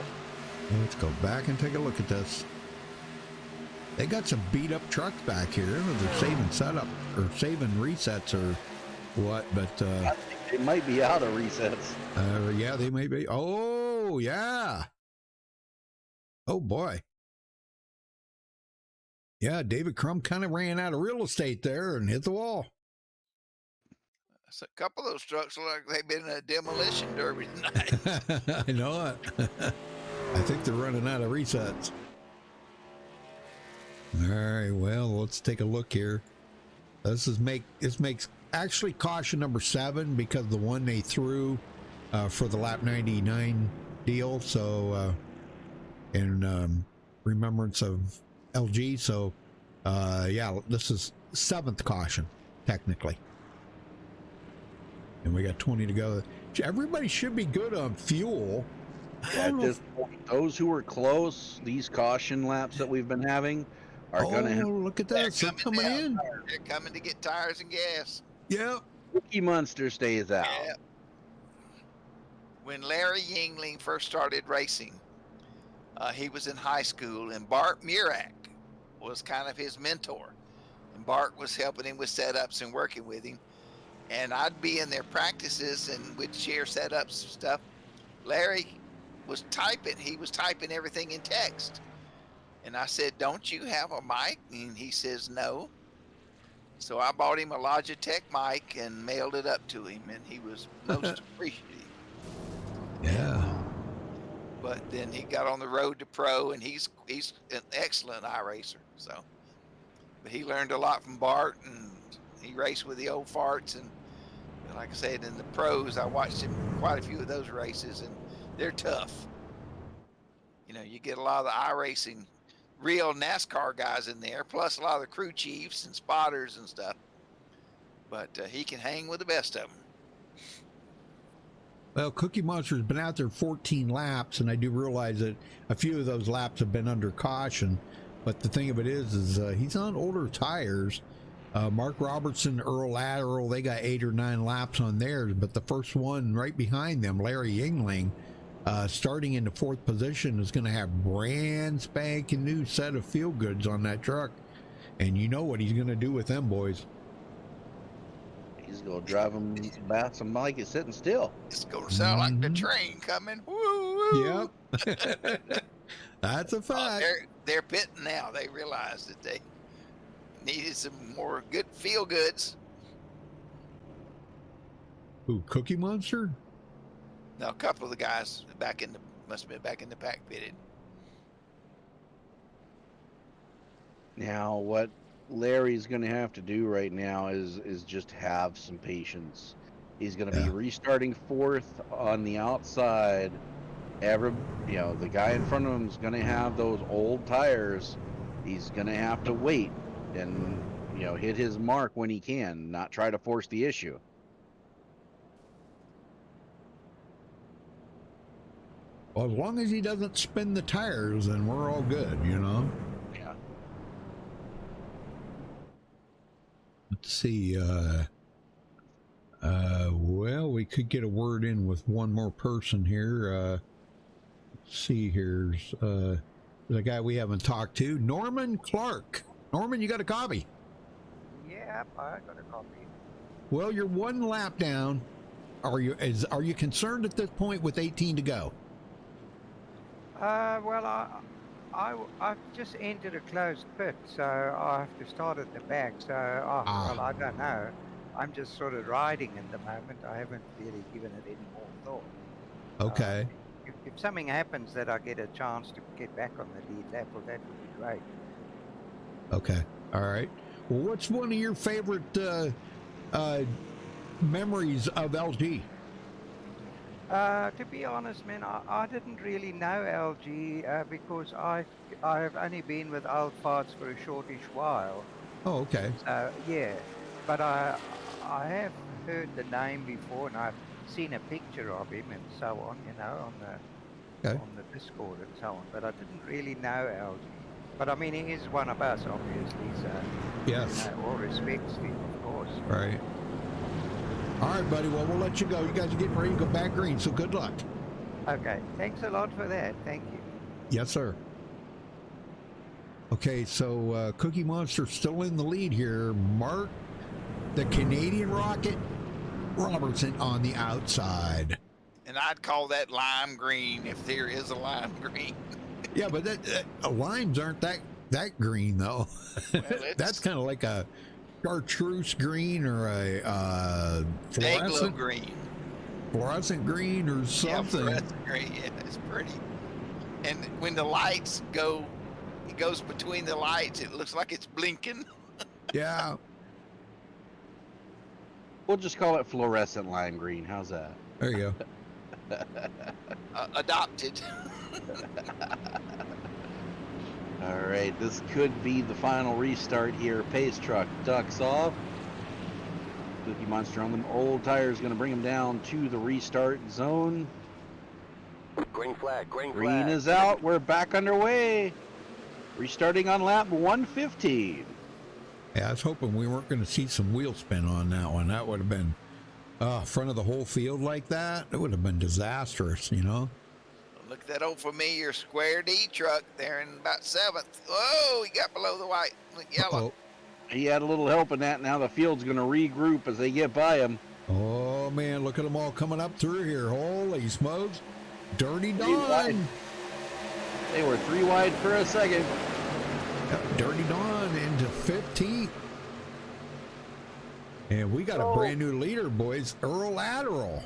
Let's go back and take a look at this. They got some beat up trucks back here. They're saving setup or saving resets or what, but I think they might be out of resets. Yeah, they may be. Oh, yeah. Oh boy. Yeah, David Crum kind of ran out of real estate there and hit the wall. So a couple of those trucks look like they've been in a demolition derby tonight. I know it. I think they're running out of resets. All right, well, let's take a look here. This makes actually caution number 7 because the one they threw for the lap 99 deal. So in remembrance of LG. So yeah, this is 7th caution technically. And we got 20 to go. Everybody should be good on fuel. At this point, those who are close, these caution laps that we've been having are going to have... look at that. They're coming in. They're coming to get tires and gas. Yeah. Cookie Monster stays out. Yeah. When Larry Yingling first started racing, he was in high school, and Bart Murak was kind of his mentor. And Bart was helping him with setups and working with him. And I'd be in their practices and we'd share setups and stuff. Larry was typing. He was typing everything in text. And I said, "Don't you have a mic?" And he says, "No." So I bought him a Logitech mic and mailed it up to him, and he was most appreciative. Yeah. But then he got on the road to pro, and he's an excellent iRacer. So, but he learned a lot from Bart, and he raced with the old farts. And like I said, in the pros, I watched him quite a few of those races, and they're tough. You know, you get a lot of the iRacing, real NASCAR guys in there, plus a lot of the crew chiefs and spotters and stuff. But he can hang with the best of them. Well, Cookie Monster's been out there 14 laps, and I do realize that a few of those laps have been under caution. But the thing of it is he's on older tires. Mark Robertson, Earl Lateral, they got 8 or 9 laps on theirs, but the first one right behind them, Larry Yingling, starting in the 4th position, is going to have brand spanking new set of field goods on that truck. And you know what he's going to do with them boys. He's going to drive them back some like it's sitting still. It's going to sound like the train coming. Woo! Yep. That's a fact. They're pitting now. They realize that they needed some more good feel goods. Who, Cookie Monster? No, a couple of the guys must have been back in the pack pitted. Now, what Larry's going to have to do right now is just have some patience. He's going to be restarting 4th on the outside. The guy in front of him is going to have those old tires. He's going to have to wait and hit his mark when he can, not try to force the issue. Well, as long as he doesn't spin the tires, then we're all good, Yeah. Let's see. Well, we could get a word in with one more person here. Let's see. Here's the guy we haven't talked to, Norman Clark. Norman, you got a copy? Yep, I got a copy. Well, you're 1 lap down. Are you concerned at this point with 18 to go? Well, I've just entered a closed pit, so I have to start at the back. So, well, I don't know. I'm just sort of riding at the moment. I haven't really given it any more thought. Okay. If something happens that I get a chance to get back on the lead lap, well, that would be great. Okay. All right. Well, what's one of your favorite memories of LG? To be honest, man, I didn't really know LG because I've only been with old farts for a shortish while. Oh, okay. Yeah, but I have heard the name before, and I've seen a picture of him and so on, you know, on the Discord and so on. But I didn't really know LG. But I mean, he is one of us, obviously. So yes, you know, all respects to him, of course. Right. All right, buddy. Well, we'll let you go. You guys are getting ready to go back green, so good luck. Okay. Thanks a lot for that. Thank you. Yes, sir. Okay, so Cookie Monster still in the lead here. Mark, the Canadian Rocket Robertson on the outside. And I'd call that lime green if there is a lime green. Yeah, but limes aren't that green though. Well, that's kind of like a chartreuse green or a fluorescent green or something. Yeah, fluorescent green. Yeah, it's pretty. And when the lights go, it goes between the lights. It looks like it's blinking. Yeah. We'll just call it fluorescent lime green. How's that? There you go. Adopted. All right, this could be the final restart here. Pace truck ducks off. Cookie Monster on them old tires, going to bring him down to the restart zone. Green flag, green flag. Green is out. We're back underway. Restarting on lap 115. Yeah, I was hoping we weren't going to see some wheel spin on that one. That would have been front of the whole field like that. It would have been disastrous, you know. Look at that old familiar Square D truck there in about 7th. Whoa, he got below the white, yellow. He had a little help in that. Now the field's going to regroup as they get by him. Oh, man, look at them all coming up through here. Holy smokes. Dirty Dawn. They were 3 wide for a second. Dirty Dawn into 15th. And we got a brand new leader, boys. Earl Lateral.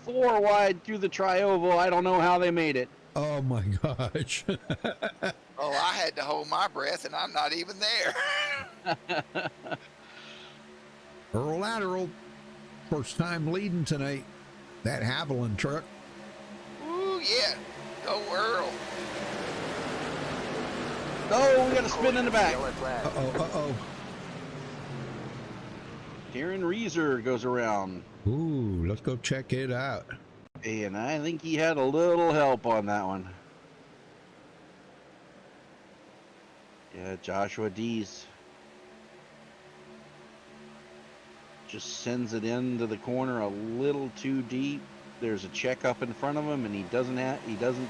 4 wide through the tri-oval. I don't know how they made it. Oh, my gosh. Oh, I had to hold my breath, and I'm not even there. Earl Lateral. First time leading tonight. That Haviland truck. Ooh, yeah. Go Earl. Oh, we got a spin in the back. Uh-oh. Darren Reeser goes around. Ooh, let's go check it out. And I think he had a little help on that one. Yeah, Joshua Dees just sends it into the corner a little too deep. There's a check up in front of him, and he doesn't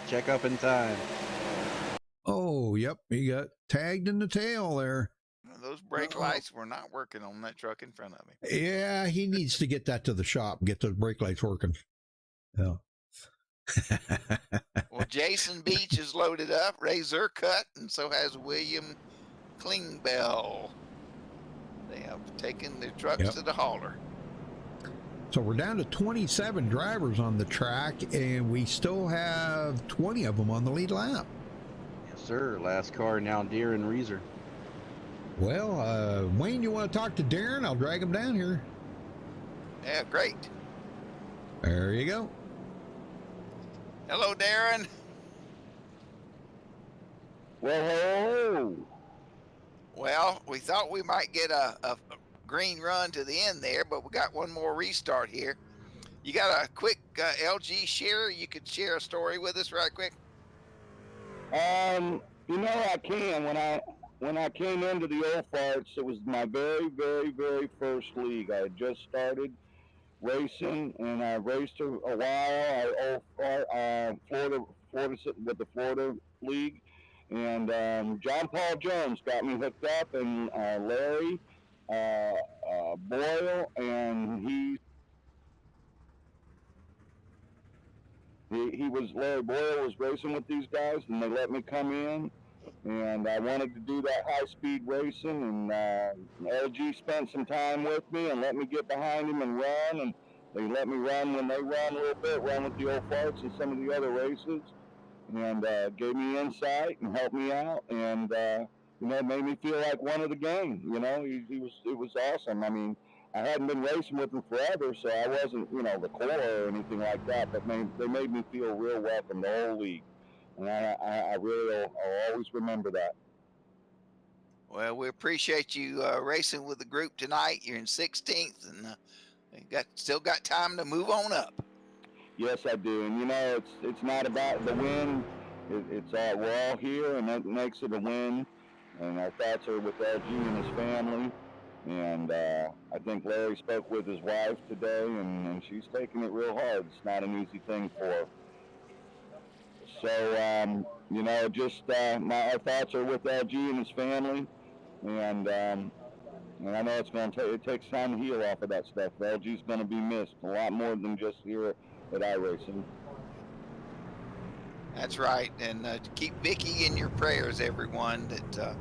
check up in time. Oh, yep, he got tagged in the tail there. Those brake lights were not working on that truck in front of him. Yeah, he needs to get that to the shop and get those brake lights working. Yeah. Well, Jason Beach is loaded up, Razor cut, and so has William Klingbeil. They have taken their trucks to the hauler. So we're down to 27 drivers on the track, and we still have 20 of them on the lead lap. Yes, sir. Last car now, Darren Reeser. Well, Wayne, you want to talk to Darren? I'll drag him down here. Yeah, great. There you go. Hello, Darren. Well, hello. Well, we thought we might get a green run to the end there, but we got one more restart here. You got a quick LG share? You could share a story with us right quick? You know I can. When I came into the old farts, it was my very, very, very first league. I had just started racing, and I raced a while. Florida with the Florida League, and John Paul Jones got me hooked up, and Larry Boyle, and Larry Boyle was racing with these guys, and they let me come in, and I wanted to do that high-speed racing, and LG spent some time with me and let me get behind him and run, and they let me run when they run a little bit, run with the old farts and some of the other races, and gave me insight and helped me out, and made me feel like one of the gang. It was awesome. I mean, I hadn't been racing with them forever, so I wasn't, the core or anything like that, but they made me feel real welcome, the whole league. And I really will always remember that. Well, we appreciate you racing with the group tonight. You're in 16th, and still got time to move on up. Yes, I do. And it's not about the win. We're all here, and that makes it a win. And our thoughts are with LG and his family. And I think Larry spoke with his wife today, and she's taking it real hard. It's not an easy thing for her. So, our thoughts are with LG and his family. And I know it takes time to heal off of that stuff. LG's going to be missed a lot more than just here at iRacing. That's right. And keep Vicky in your prayers, everyone, that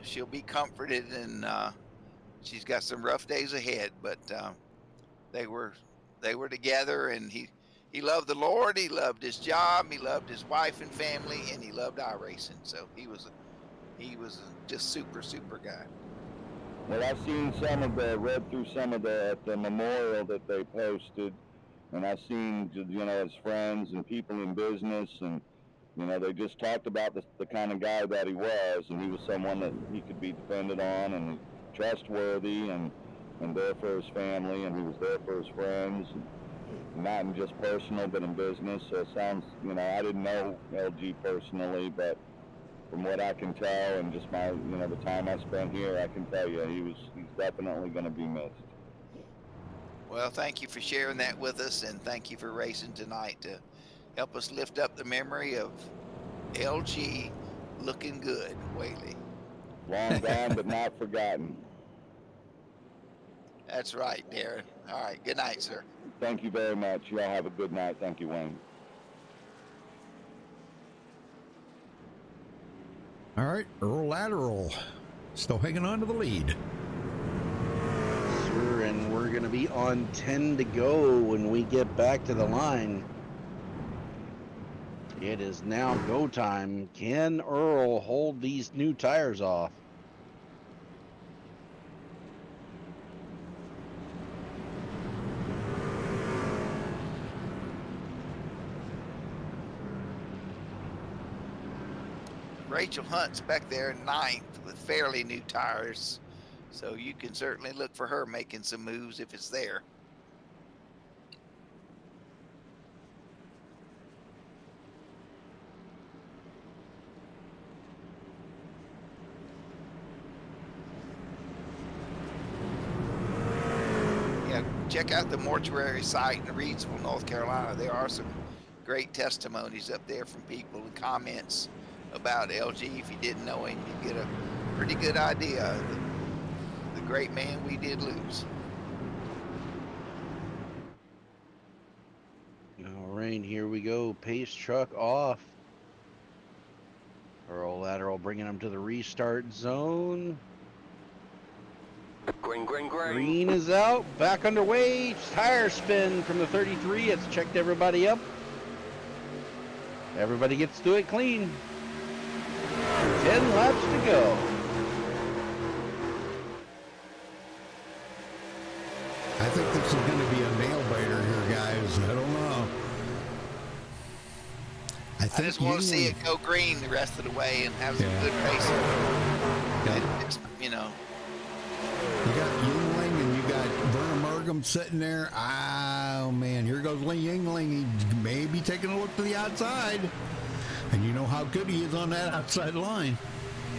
she'll be comforted, and she's got some rough days ahead, but they were together, and he loved the Lord, he loved his job, he loved his wife and family, and he loved iRacing. So he was just super guy. Well, I've seen read through some of the memorial that they posted, and I've seen his friends and people in business, and they just talked about the kind of guy that he was, and he was someone that he could be depended on and trustworthy, and there for his family, and he was there for his friends, and not in just personal but in business. So it sounds, I didn't know LG personally, but from what I can tell and just my the time I spent here, I can tell you he's definitely going to be missed. Well, thank you for sharing that with us, and thank you for racing tonight to help us lift up the memory of LG looking good, Whaley. Long gone, but not forgotten. That's right, Darren. All right, good night, sir. Thank you very much. Y'all have a good night. Thank you, Wayne. All right, Earl Lateral still hanging on to the lead. Sure, and we're going to be on 10 to go when we get back to the line. It is now go time. Can Earl hold these new tires off? Rachel Hunt's back there 9th with fairly new tires, so you can certainly look for her making some moves if it's there. Yeah, check out the mortuary site in Reidsville, North Carolina. There are some great testimonies up there from people and comments about LG. If you didn't know him, you get a pretty good idea of the great man we did lose. All right, here we go. Pace truck off. Earl Lateral bringing him to the restart zone. Green. Green is out. Back underway. Tire spin from the 33. It's checked everybody up. Everybody gets to it clean. 10 laps to go. I think this is going to be a nail biter here, guys. I don't know. I just want to see it go green the rest of the way and have some good racing. You got Yingling and you got Vernon Mergum sitting there. Oh, man. Here goes Lee Yingling. He may be taking a look to the outside. And you know how good he is on that outside line.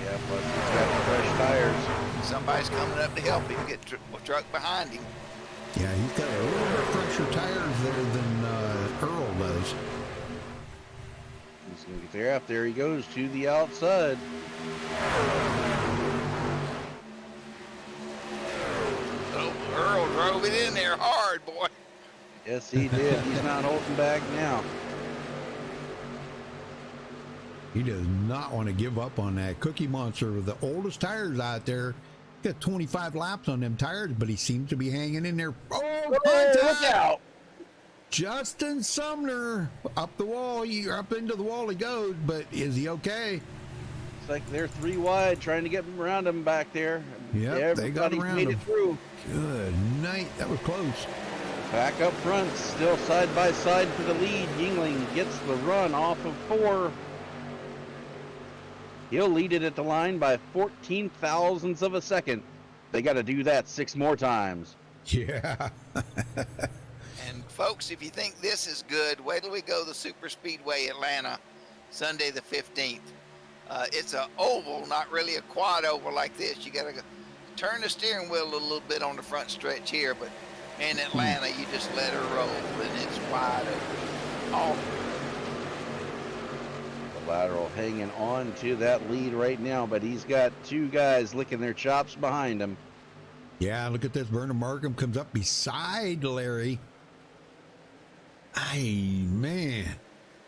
Yeah, but he's got fresh tires. Somebody's coming up to help him get truck behind him. Yeah, he's got a little bit fresher tires there than Earl does. He's going to get there. Up there he goes to the outside. Oh, Earl drove it in there hard, boy. Yes, he did. He's not holding back now. He does not want to give up on that. Cookie Monster with the oldest tires out there. Got 25 laps on them tires, but he seems to be hanging in there. Oh, look out! Justin Sumner up the wall. Up into the wall he goes, but is he okay? It's like they're 3 wide trying to get around him back there. Yep, they got Everybody's around made him. it through. Good night. That was close. Back up front, still side by side for the lead. Yingling gets the run off of 4. He'll lead it at the line by 14 thousandths of a second. They got to do that 6 more times. Yeah. And folks, if you think this is good, wait till we go to the Super Speedway Atlanta, Sunday the 15th. It's an oval, not really a quad oval like this. You got to turn the steering wheel a little bit on the front stretch here, but in Atlanta, you just let her roll, and it's wide open. All Lateral hanging on to that lead right now, but he's got 2 guys licking their chops behind him. Yeah, look at this. Vernon Markham comes up beside Larry. Man.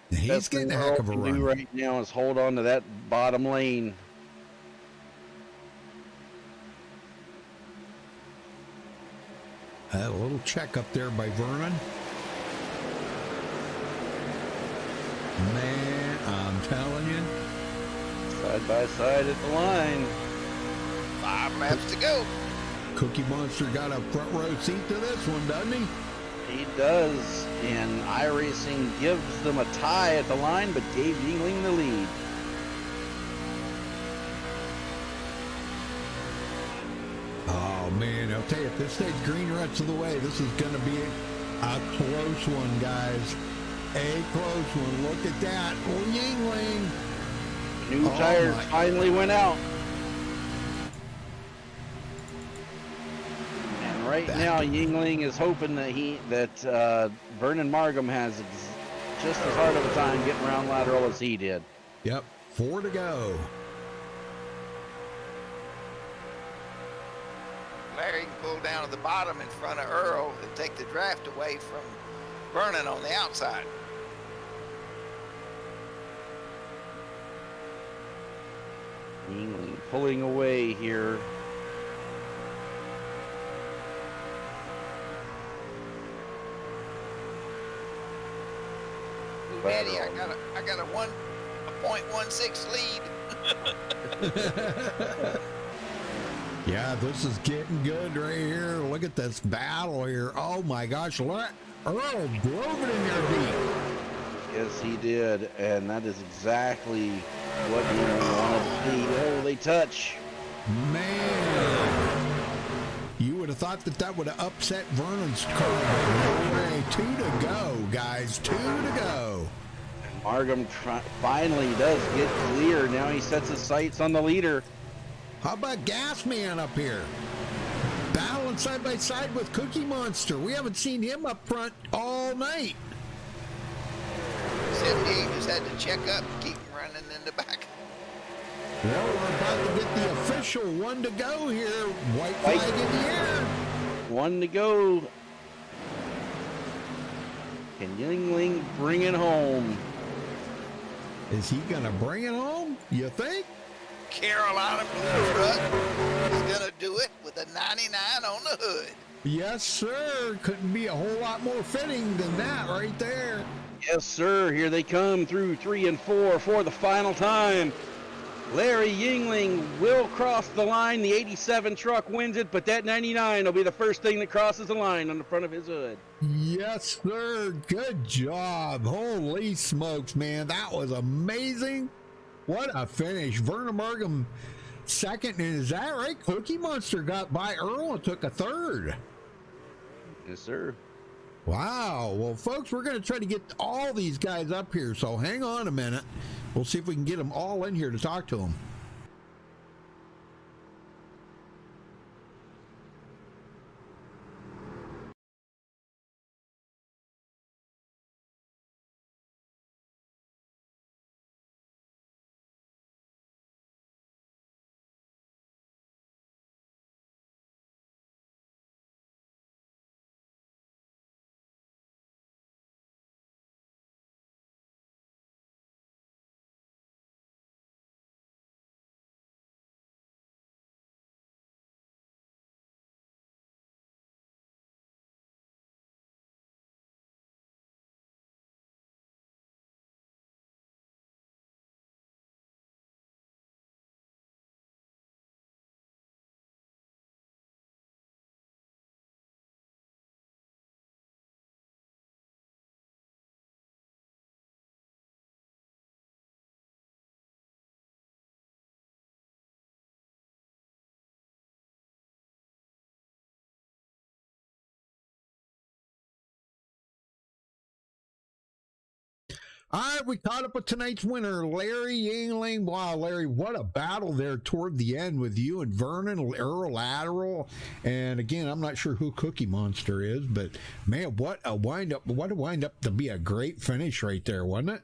He's Best getting thing a heck Earl of a can run. do right now is hold on to that bottom lane. A little check up there by Vernon. Man, I'm telling you. Side by side at the line. 5 laps to go. Cookie Monster got a front row seat to this one, doesn't he? He does, and iRacing gives them a tie at the line, but gave Yingling the lead. Oh, man, I'll tell you, if this stays green the rest of the way, this is going to be a close one, guys. A close one. Look at that. Oh, Yingling. New tires finally went out. And right now, Yingling is hoping that Vernon Markham has just as hard of a time getting around lateral as he did. Yep, 4 to go. Larry can pull down to the bottom in front of Earl and take the draft away from Vernon on the outside. Yingling pulling away here. Daddy, I got a 0.16 lead. Yeah, this is getting good right here. Look at this battle here. Oh my gosh, look. Earl drove it in there deep. Yes, he did, and that is exactly what he wanted to see. Oh, they touch. Man, you would have thought that would have upset Vernon's car. No way. 2 to go, guys. 2 to go. Markham finally does get clear. Now he sets his sights on the leader. How about Gasman up here? Battling side by side with Cookie Monster. We haven't seen him up front all night. 78 just had to check up and keep him running in the back. Well, we're about to get the official 1 to go here. White flag in the air. 1 to go. Can Yingling bring it home? Is he going to bring it home, you think? Carolina Blue Truck is going to do it with a 99 on the hood. Yes, sir. Couldn't be a whole lot more fitting than that right there. Yes, sir. Here they come through 3 and 4 for the final time. Larry Yingling will cross the line. The 87 truck wins it, but that 99 will be the first thing that crosses the line on the front of his hood. Yes, sir. Good job. Holy smokes, man. That was amazing. What a finish. Vernon Markham second. And is that right? Cookie Monster got by Earl and took a 3rd. Yes, sir. Wow. Well, folks, we're going to try to get all these guys up here, so hang on a minute. We'll see if we can get them all in here to talk to them. All right, we caught up with tonight's winner, Larry Yingling. Wow, Larry, what a battle there toward the end with you and Vernon, Earl Lateral. And again, I'm not sure who Cookie Monster is, but man, what a wind up to be a great finish right there, wasn't it?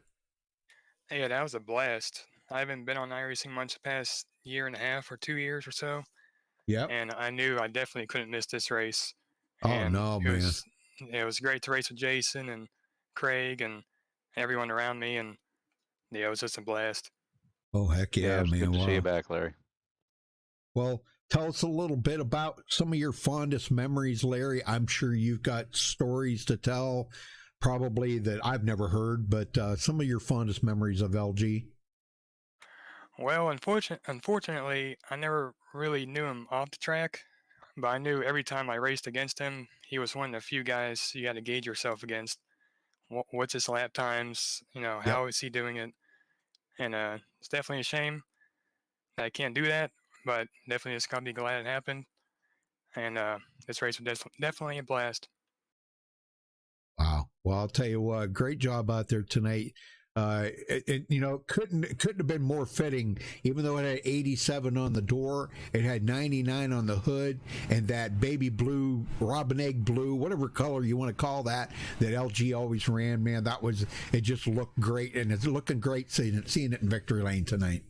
Yeah, that was a blast. I haven't been on iRacing much the past year and a half or 2 years or so. Yep. And I knew I definitely couldn't miss this race. Oh, And no, man. It was great to race with Jason and Craig and everyone around me, and yeah, it was just a blast. Oh, heck yeah, it was man. good to see you Wow. back, Larry. Well, tell us a little bit about some of your fondest memories, Larry. I'm sure you've got stories to tell, probably that I've never heard, but some of your fondest memories of LG. Well, unfortunately, I never really knew him off the track, but I knew every time I raced against him, he was one of the few guys you got to gauge yourself against. What's his lap times? You know, how is he doing it? And it's definitely a shame that I can't do that, but definitely just gotta be glad it happened. And this race was definitely a blast. Wow. Well, I'll tell you what, great job out there tonight. Couldn't have been more fitting. Even though it had 87 on the door, it had 99 on the hood, and that baby blue, robin egg blue, whatever color you want to call that LG always ran. Man, it just looked great, and it's looking great seeing it in victory lane tonight.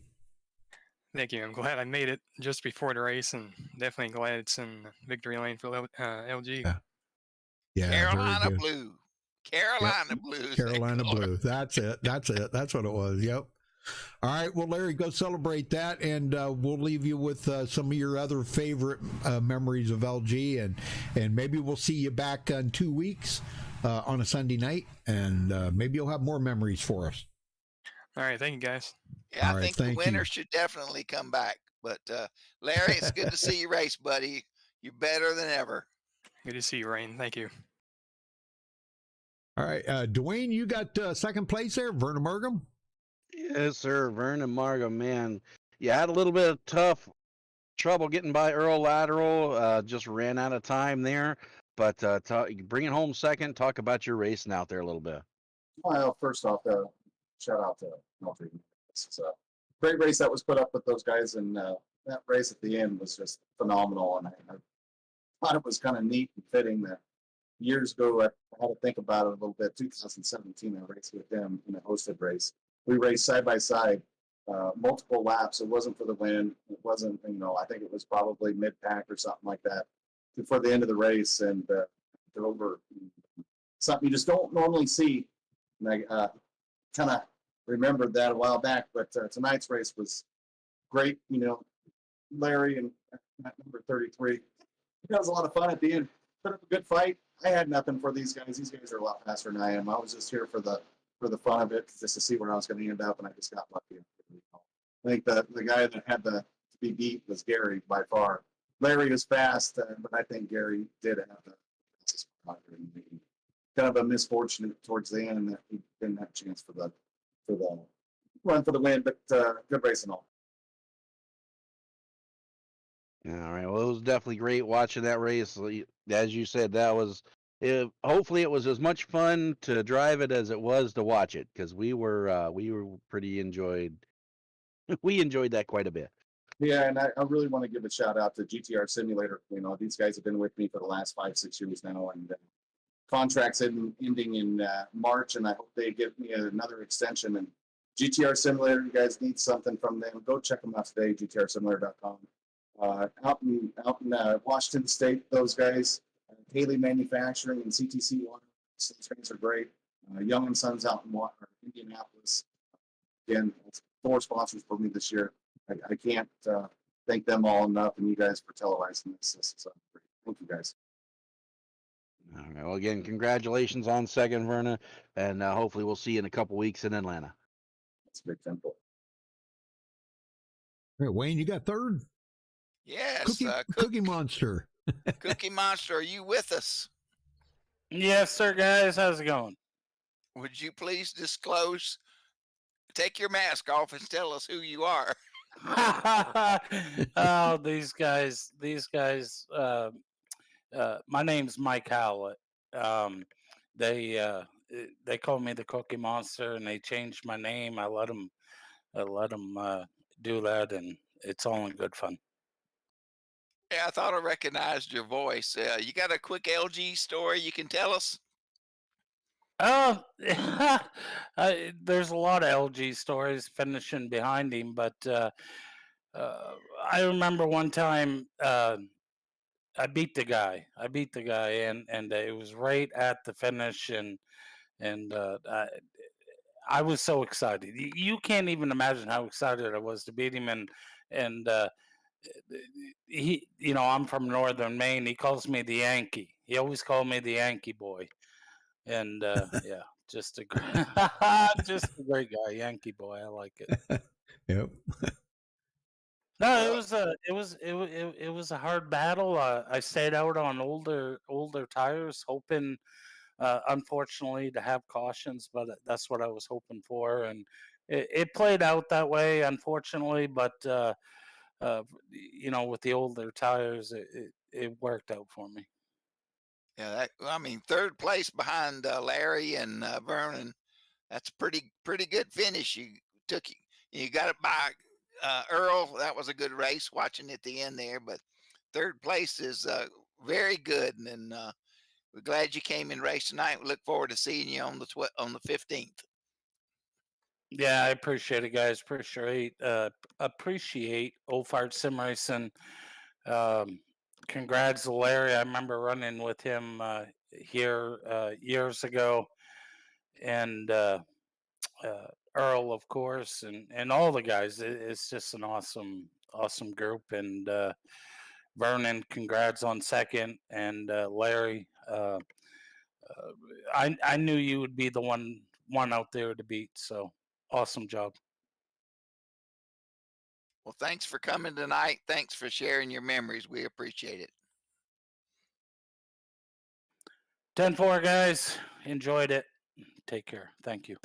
Thank you. I'm glad I made it just before the race, and definitely glad it's in victory lane for LG. Yeah, Carolina Blue. Carolina Blue. Carolina Blue. That's it. That's what it was. Yep. All right. Well, Larry, go celebrate that, and we'll leave you with some of your other favorite memories of LG, and maybe we'll see you back in 2 weeks on a Sunday night, and maybe you'll have more memories for us. All right. Thank you, guys. Yeah, I think the winner should definitely come back. But Larry, it's good to see you race, buddy. You're better than ever. Good to see you, Rain. Thank you. All right, Dwayne, you got second place there, Vernon Markham? Yes, sir, Vernon Markham, man. You had a little bit of trouble getting by Earl Lateral, just ran out of time there. But bringing home second, talk about your racing out there a little bit. Well, first off, shout out to Melty. This is a great race that was put up with those guys, and that race at the end was just phenomenal. And I thought it was kind of neat and fitting that years ago, I had to think about it a little bit. 2017, I raced with them in a hosted race. We raced side by side, multiple laps. It wasn't for the win. It wasn't, I think it was probably mid-pack or something like that before the end of the race, and over something you just don't normally see. And I kind of remembered that a while back, but tonight's race was great. Larry and number 33. That was a lot of fun at the end. Put up a good fight. I had nothing for these guys. These guys are a lot faster than I am. I was just here for the fun of it, just to see where I was going to end up, and I just got lucky. I think the guy that had to be beat was Gary by far. Larry was fast, but I think Gary did have the fastest kind of a misfortune towards the end that he didn't have a chance for the run for the win, but good race and all. All right. Well, it was definitely great watching that race. As you said, hopefully it was as much fun to drive it as it was to watch it, because we were pretty enjoyed. We enjoyed that quite a bit. Yeah, and I really want to give a shout out to GTR Simulator. These guys have been with me for the last 5-6 years now, and contracts ending in March, and I hope they give me another extension. And GTR Simulator, you guys need something from them, go check them out today, gtrsimulator.com. Out in Washington State, those guys, Haley Manufacturing and CTC Water, those guys are great. Young and Sons out in Indianapolis. Again, 4 sponsors for me this year. I can't thank them all enough, and you guys for televising this. This is great. Thank you, guys. All right. Well, again, congratulations on second, Verna, and hopefully we'll see you in a couple weeks in Atlanta. That's a big tempo. All right, Wayne, you got third? Yes. Cookie Monster. Cookie Monster, are you with us? Yes, sir, guys. How's it going? Would you please disclose, take your mask off and tell us who you are? Oh, these guys. My name's Mike Howlett. they called me the Cookie Monster, and they changed my name. I let them do that, and it's all in good fun. Yeah, I thought I recognized your voice. You got a quick LG story you can tell us? Oh, there's a lot of LG stories finishing behind him, but I remember one time I beat the guy. And it was right at the finish, and I was so excited. You can't even imagine how excited I was to beat him, and he, I'm from Northern Maine. He calls me the Yankee. He always called me the Yankee boy, and yeah, just a just a great guy, Yankee boy. I like it. Yep. No, it was a hard battle. I stayed out on older tires, hoping, unfortunately, to have cautions, but that's what I was hoping for, and it played out that way, unfortunately. But with the older tires, it worked out for me. Yeah, I mean, third place behind Larry and Vernon. That's pretty good finish. You got it by Earl. That was a good race. Watching at the end there, but third place is very good, and we're glad you came and raced tonight. We look forward to seeing you on the 15th. Yeah, I appreciate it, guys. Appreciate Old Sim Racing. Congrats to Larry. I remember running with him here years ago, and Earl, of course, and all the guys. It's just an awesome group. And Vernon, congrats on second, and Larry. I knew you would be the one out there to beat. So awesome job. Well, thanks for coming tonight. Thanks for sharing your memories. We appreciate it. 10-4, guys. Enjoyed it. Take care. Thank you.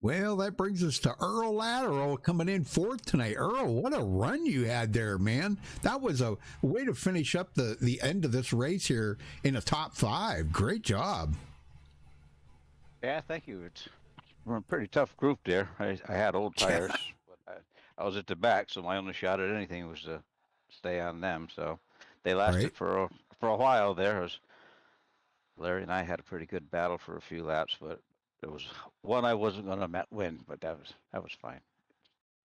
Well, that brings us to Earl Latteral coming in fourth tonight. Earl, what a run you had there, man. That was a way to finish up the end of this race here in a top 5. Great job. Yeah, thank you. We're a pretty tough group there. I had old tires, but I was at the back, so my only shot at anything was to stay on them. So they lasted for a while there. Larry and I had a pretty good battle for a few laps, but there was one I wasn't going to win, but that was fine.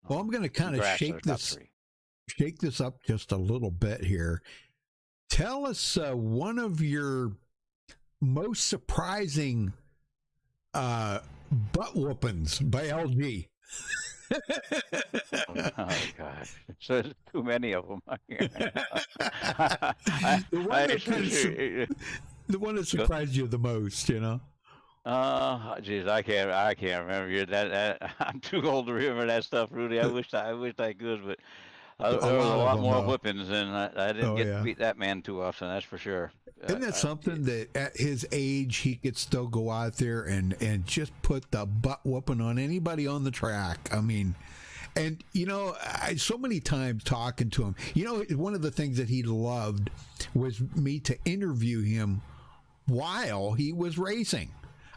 Well, I'm going to kind of shake this up just a little bit here. Tell us one of your most surprising butt whoopings by LG. Oh gosh, so there's too many of them. The one that surprised you the most, Geez, I can't remember that. I'm too old to remember that stuff, Rudy. I wish I could, but there was a lot more whippings, and I didn't get to beat that man too often. That's for sure. Isn't that something that at his age he could still go out there and just put the butt whooping on anybody on the track? I mean, and I so many times talking to him, one of the things that he loved was me to interview him while he was racing.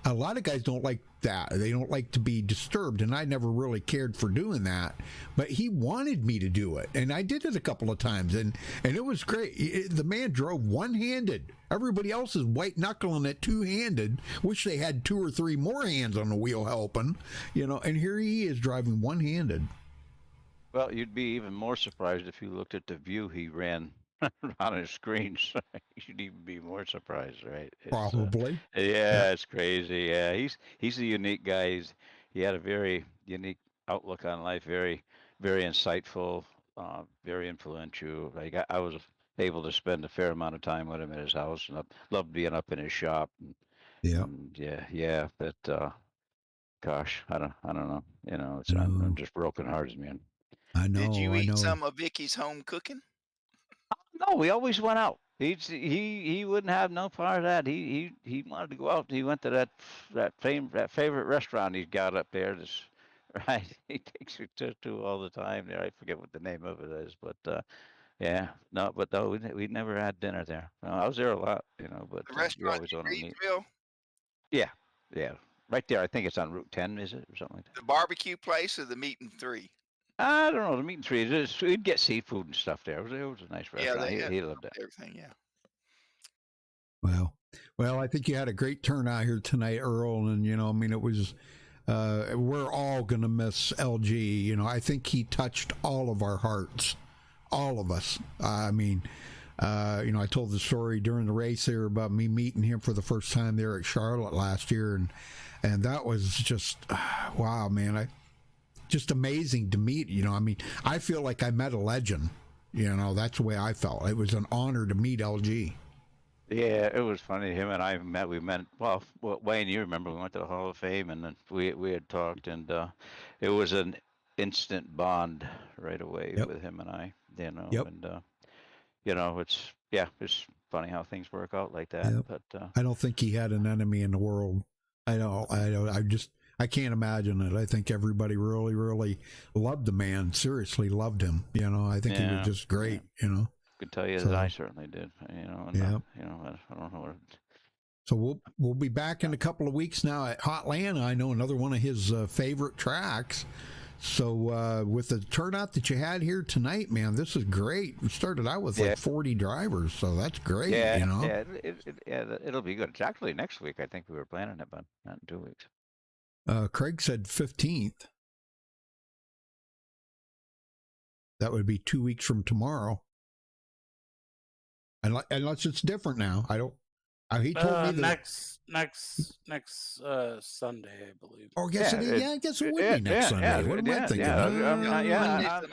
A lot of guys don't like that. They don't like to be disturbed, and I never really cared for doing that. But he wanted me to do it, and I did it a couple of times, and it was great. The man drove one-handed. Everybody else is white-knuckling it two-handed. Wish they had 2 or 3 more hands on the wheel helping, and here he is driving one-handed. Well, you'd be even more surprised if you looked at the view he ran on his screens. You'd even be more surprised, right? Probably. It's crazy. Yeah, he's a unique guy. He had a very unique outlook on life. Very, very insightful. Very influential. I was able to spend a fair amount of time with him at his house, and I loved being up in his shop. But gosh, I don't know. I'm just brokenhearted, man. I know. Did you eat some of Vicky's home cooking? No, we always went out. He wouldn't have no part of that. He wanted to go out. He went to that favorite restaurant he's got up there. Right. He takes me to all the time there. I forget what the name of it is, but we never had dinner there. I was there a lot, but the restaurant in Reedsville? Yeah, yeah, right there. I think it's on Route 10, is it, or something like that? The barbecue place or the meat and three? I don't know. The meat and three. We'd get seafood and stuff there. It was a nice Yeah, restaurant. they have He loved it. everything. Yeah. Well, I think you had a great turnout here tonight, Earl, and I mean, it was. We're all gonna miss LG. I think he touched all of our hearts, all of us. I mean, I told the story during the race there about me meeting him for the first time there at Charlotte last year, and that was just wow, man. Just amazing to meet. I mean, I feel like I met a legend. That's the way I felt. It was an honor to meet LG. Yeah, it was funny. Him and I met. We met. Well, Wayne, you remember we went to the Hall of Fame, and then we had talked, and it was an instant bond right away with him and I. And it's funny how things work out like that. Yep. But I don't think he had an enemy in the world. I can't imagine it. I think everybody really, really loved the man. Seriously loved him. I think he was just great. Could tell you that I certainly did. And, I don't know what. So we'll be back in a couple of weeks now at Hotlanta. I know another one of his favorite tracks. So with the turnout that you had here tonight, man, this is great. We started out with like 40 drivers, so that's great. Yeah, it'll be good. It's actually next week. I think we were planning it, but not in 2 weeks. Craig said 15th. That would be 2 weeks from tomorrow. Unless it's different now. I don't. He told me that next Sunday, I believe. Oh, yes, it is. Yeah, I guess it would be next Sunday. What am I thinking?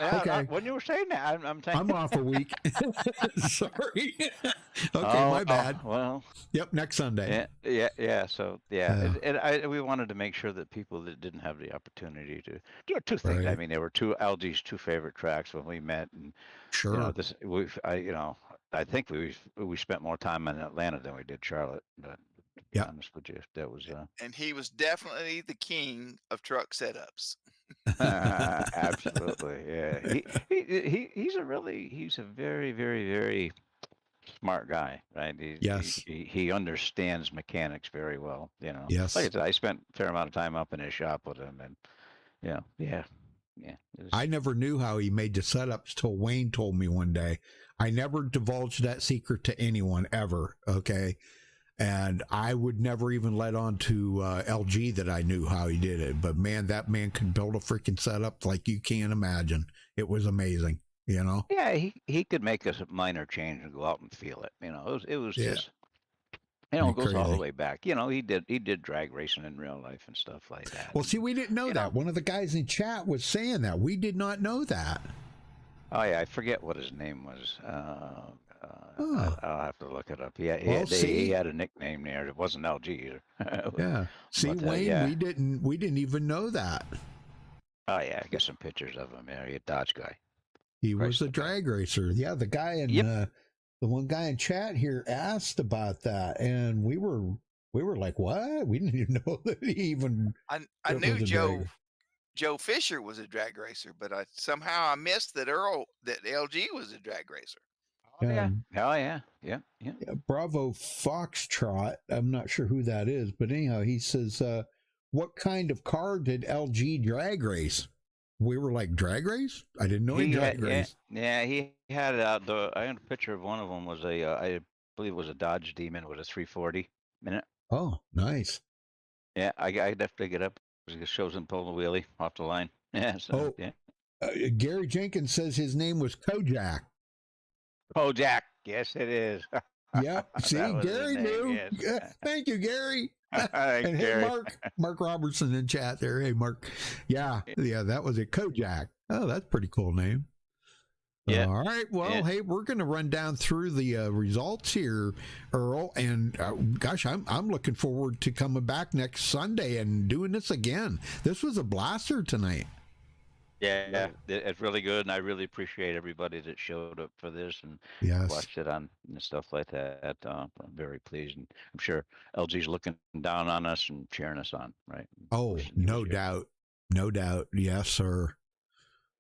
Okay. When you were saying that, I'm thinking. I'm off a week. Sorry. Okay, my bad. Well. Yep, next Sunday. Yeah. So we wanted to make sure that people that didn't have the opportunity to do two things. Right. I mean, there were LG's two favorite tracks when we met, and sure, I think we spent more time in Atlanta than we did Charlotte. But to be honest with you, that was. And he was definitely the king of truck setups. Absolutely, yeah. He's a very, very, very smart guy, right? He understands mechanics very well. Yes. Like I said, I spent a fair amount of time up in his shop with him, and yeah. I never knew how he made the setups till Wayne told me one day. I never divulged that secret to anyone ever, okay? And I would never even let on to LG that I knew how he did it. But, man, that man could build a freaking setup like you can't imagine. It was amazing, Yeah, he could make a minor change and go out and feel it. It was just... it goes all the way back. He did drag racing in real life and stuff like that. Well, see, we didn't know that. One of the guys in chat was saying that. We did not know that. Oh, yeah, I forget what his name was. I'll have to look it up. Yeah, he had a nickname there. It wasn't LG either. Yeah. See, but, Wayne, we didn't even know that. Oh, yeah, I got some pictures of him there. He a Dodge guy. He was a drag racer. Yeah, the guy in... the one guy in chat here asked about that, and we were like, "What? We didn't even know that he even." I knew Joe Fisher was a drag racer, but somehow I missed that LG was a drag racer. Yeah. Bravo Foxtrot. I'm not sure who that is, but anyhow, he says, "What kind of car did LG drag race?" We were like, drag race? I didn't know he drag race. Yeah, he had I had a picture of one of them was I believe it was a Dodge Demon with a 340 minute. Oh, nice. Yeah, I have to get up. It shows him pulling the wheelie off the line. Yeah. So, Gary Jenkins says his name was Kojak. Kojak. Yes, it is. Yep. See, Gary knew. Yes. Thank you, Gary. And Gary. Hey, Mark Robertson in chat there. Hey, Mark. Yeah, that was it. Kojak. Oh, that's a pretty cool name. Yeah. All right. Well, hey, we're going to run down through the results here, Earl. And gosh, I'm looking forward to coming back next Sunday and doing this again. This was a blaster tonight. Yeah, it's really good, and I really appreciate everybody that showed up for this and watched it on and stuff like that. I'm very pleased, and I'm sure LG's looking down on us and cheering us on, right? Oh, no doubt. Yes, sir.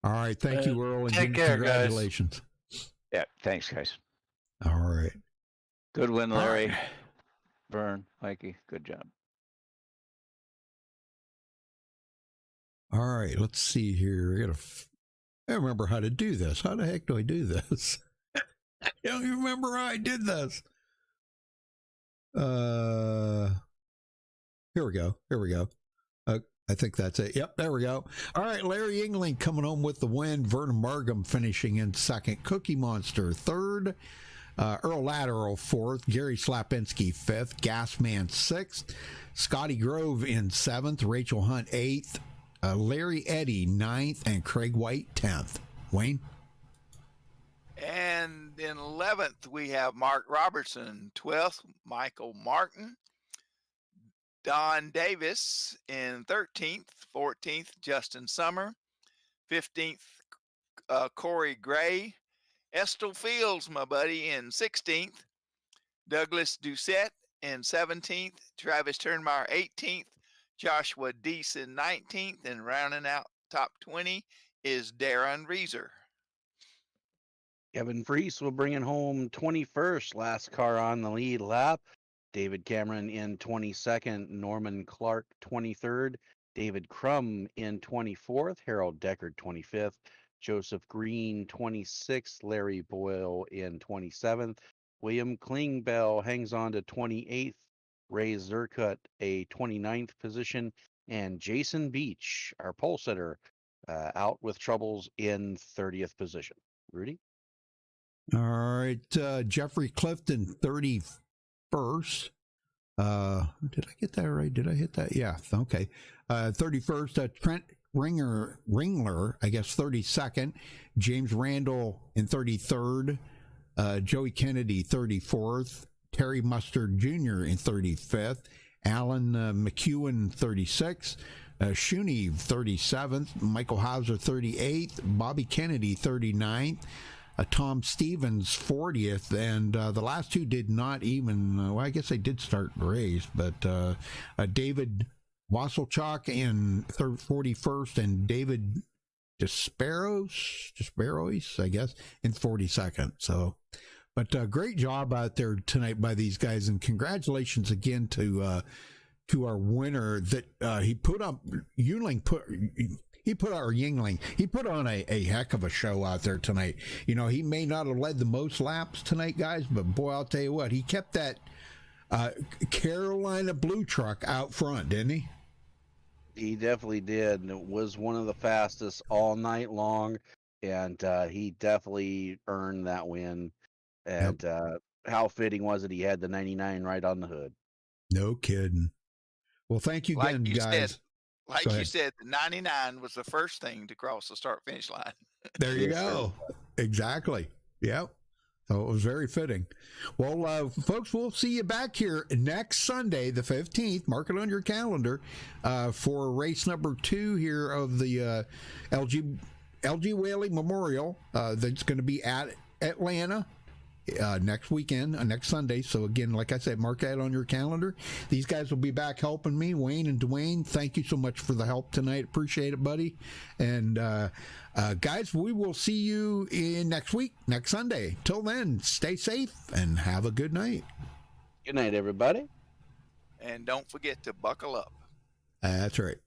All right, thank you, Earl, and take care, congratulations. Guys. Yeah, thanks, guys. All right. Good win, Larry. Vern, Mikey, good job. All right, let's see here. I remember how to do this. How the heck do I do this? I don't even remember how I did this. Here we go. I think that's it. Yep, there we go. All right, Larry Yingling coming home with the win. Vernon Margam finishing in second. Cookie Monster third. Earl Lateral fourth. Gary Slapinski fifth. Gasman sixth. Scotty Grove in seventh. Rachel Hunt eighth. Larry Eddy ninth. And Craig White 10th. Wayne? And in 11th, we have Mark Robertson. 12th, Michael Martin. Don Davis in 13th. 14th, Justin Summer. 15th, Corey Gray. Estel Fields, my buddy, in 16th. Douglas Doucette in 17th. Travis Turnmeyer 18th. Joshua Deese in 19th. And rounding out top 20 is Darren Reeser. Kevin Freese will bring it home 21st, last car on the lead lap. David Cameron in 22nd, Norman Clark 23rd, David Crum in 24th, Harold Deckard 25th, Joseph Green 26th, Larry Boyle in 27th, William Klingbell hangs on to 28th, Ray Zerkut a 29th position, and Jason Beach, our pole sitter, out with troubles in 30th position. Rudy? All right, Jeffrey Clifton 31st. Did I get that right? Did I hit that? Yeah, okay. 31st, Trent Ringler, I guess 32nd. James Randall in 33rd. Joey Kennedy 34th. Terry Mustard Jr. in 35th. Alan McEwen 36th. Shuney 37th. Michael Hauser 38th. Bobby Kennedy 39th. Tom Stevens 40th, and the last two did not even, well, I guess they did start the race, but David Wasselchuk in 41st, and David Desperos, I guess, in 42nd. So, but great job out there tonight by these guys, and congratulations again to our winner that he put up. He put on a heck of a show out there tonight. You know, he may not have led the most laps tonight, guys, but boy, I'll tell you what, he kept that Carolina Blue truck out front, didn't he? He definitely did, and it was one of the fastest all night long, and he definitely earned that win. And how fitting was it? He had the 99 right on the hood. No kidding. Well, thank you again, guys. Like you said, the 99 was the first thing to cross the start-finish line. There you go. Exactly. Yep. So it was very fitting. Well, folks, we'll see you back here next Sunday, the 15th. Mark it on your calendar for race number 2 here of the LG Whaley Memorial that's going to be at Atlanta. Next weekend, next Sunday. So again, like I said, mark that on your calendar. Next guys will be back helping me, Wayne and Dwayne. Thank you so much for the help tonight. Appreciate it, buddy. And guys, we will see you in next week, next Sunday. Till then, stay safe and have a good night. Good night, everybody. And don't forget to buckle up. That's right.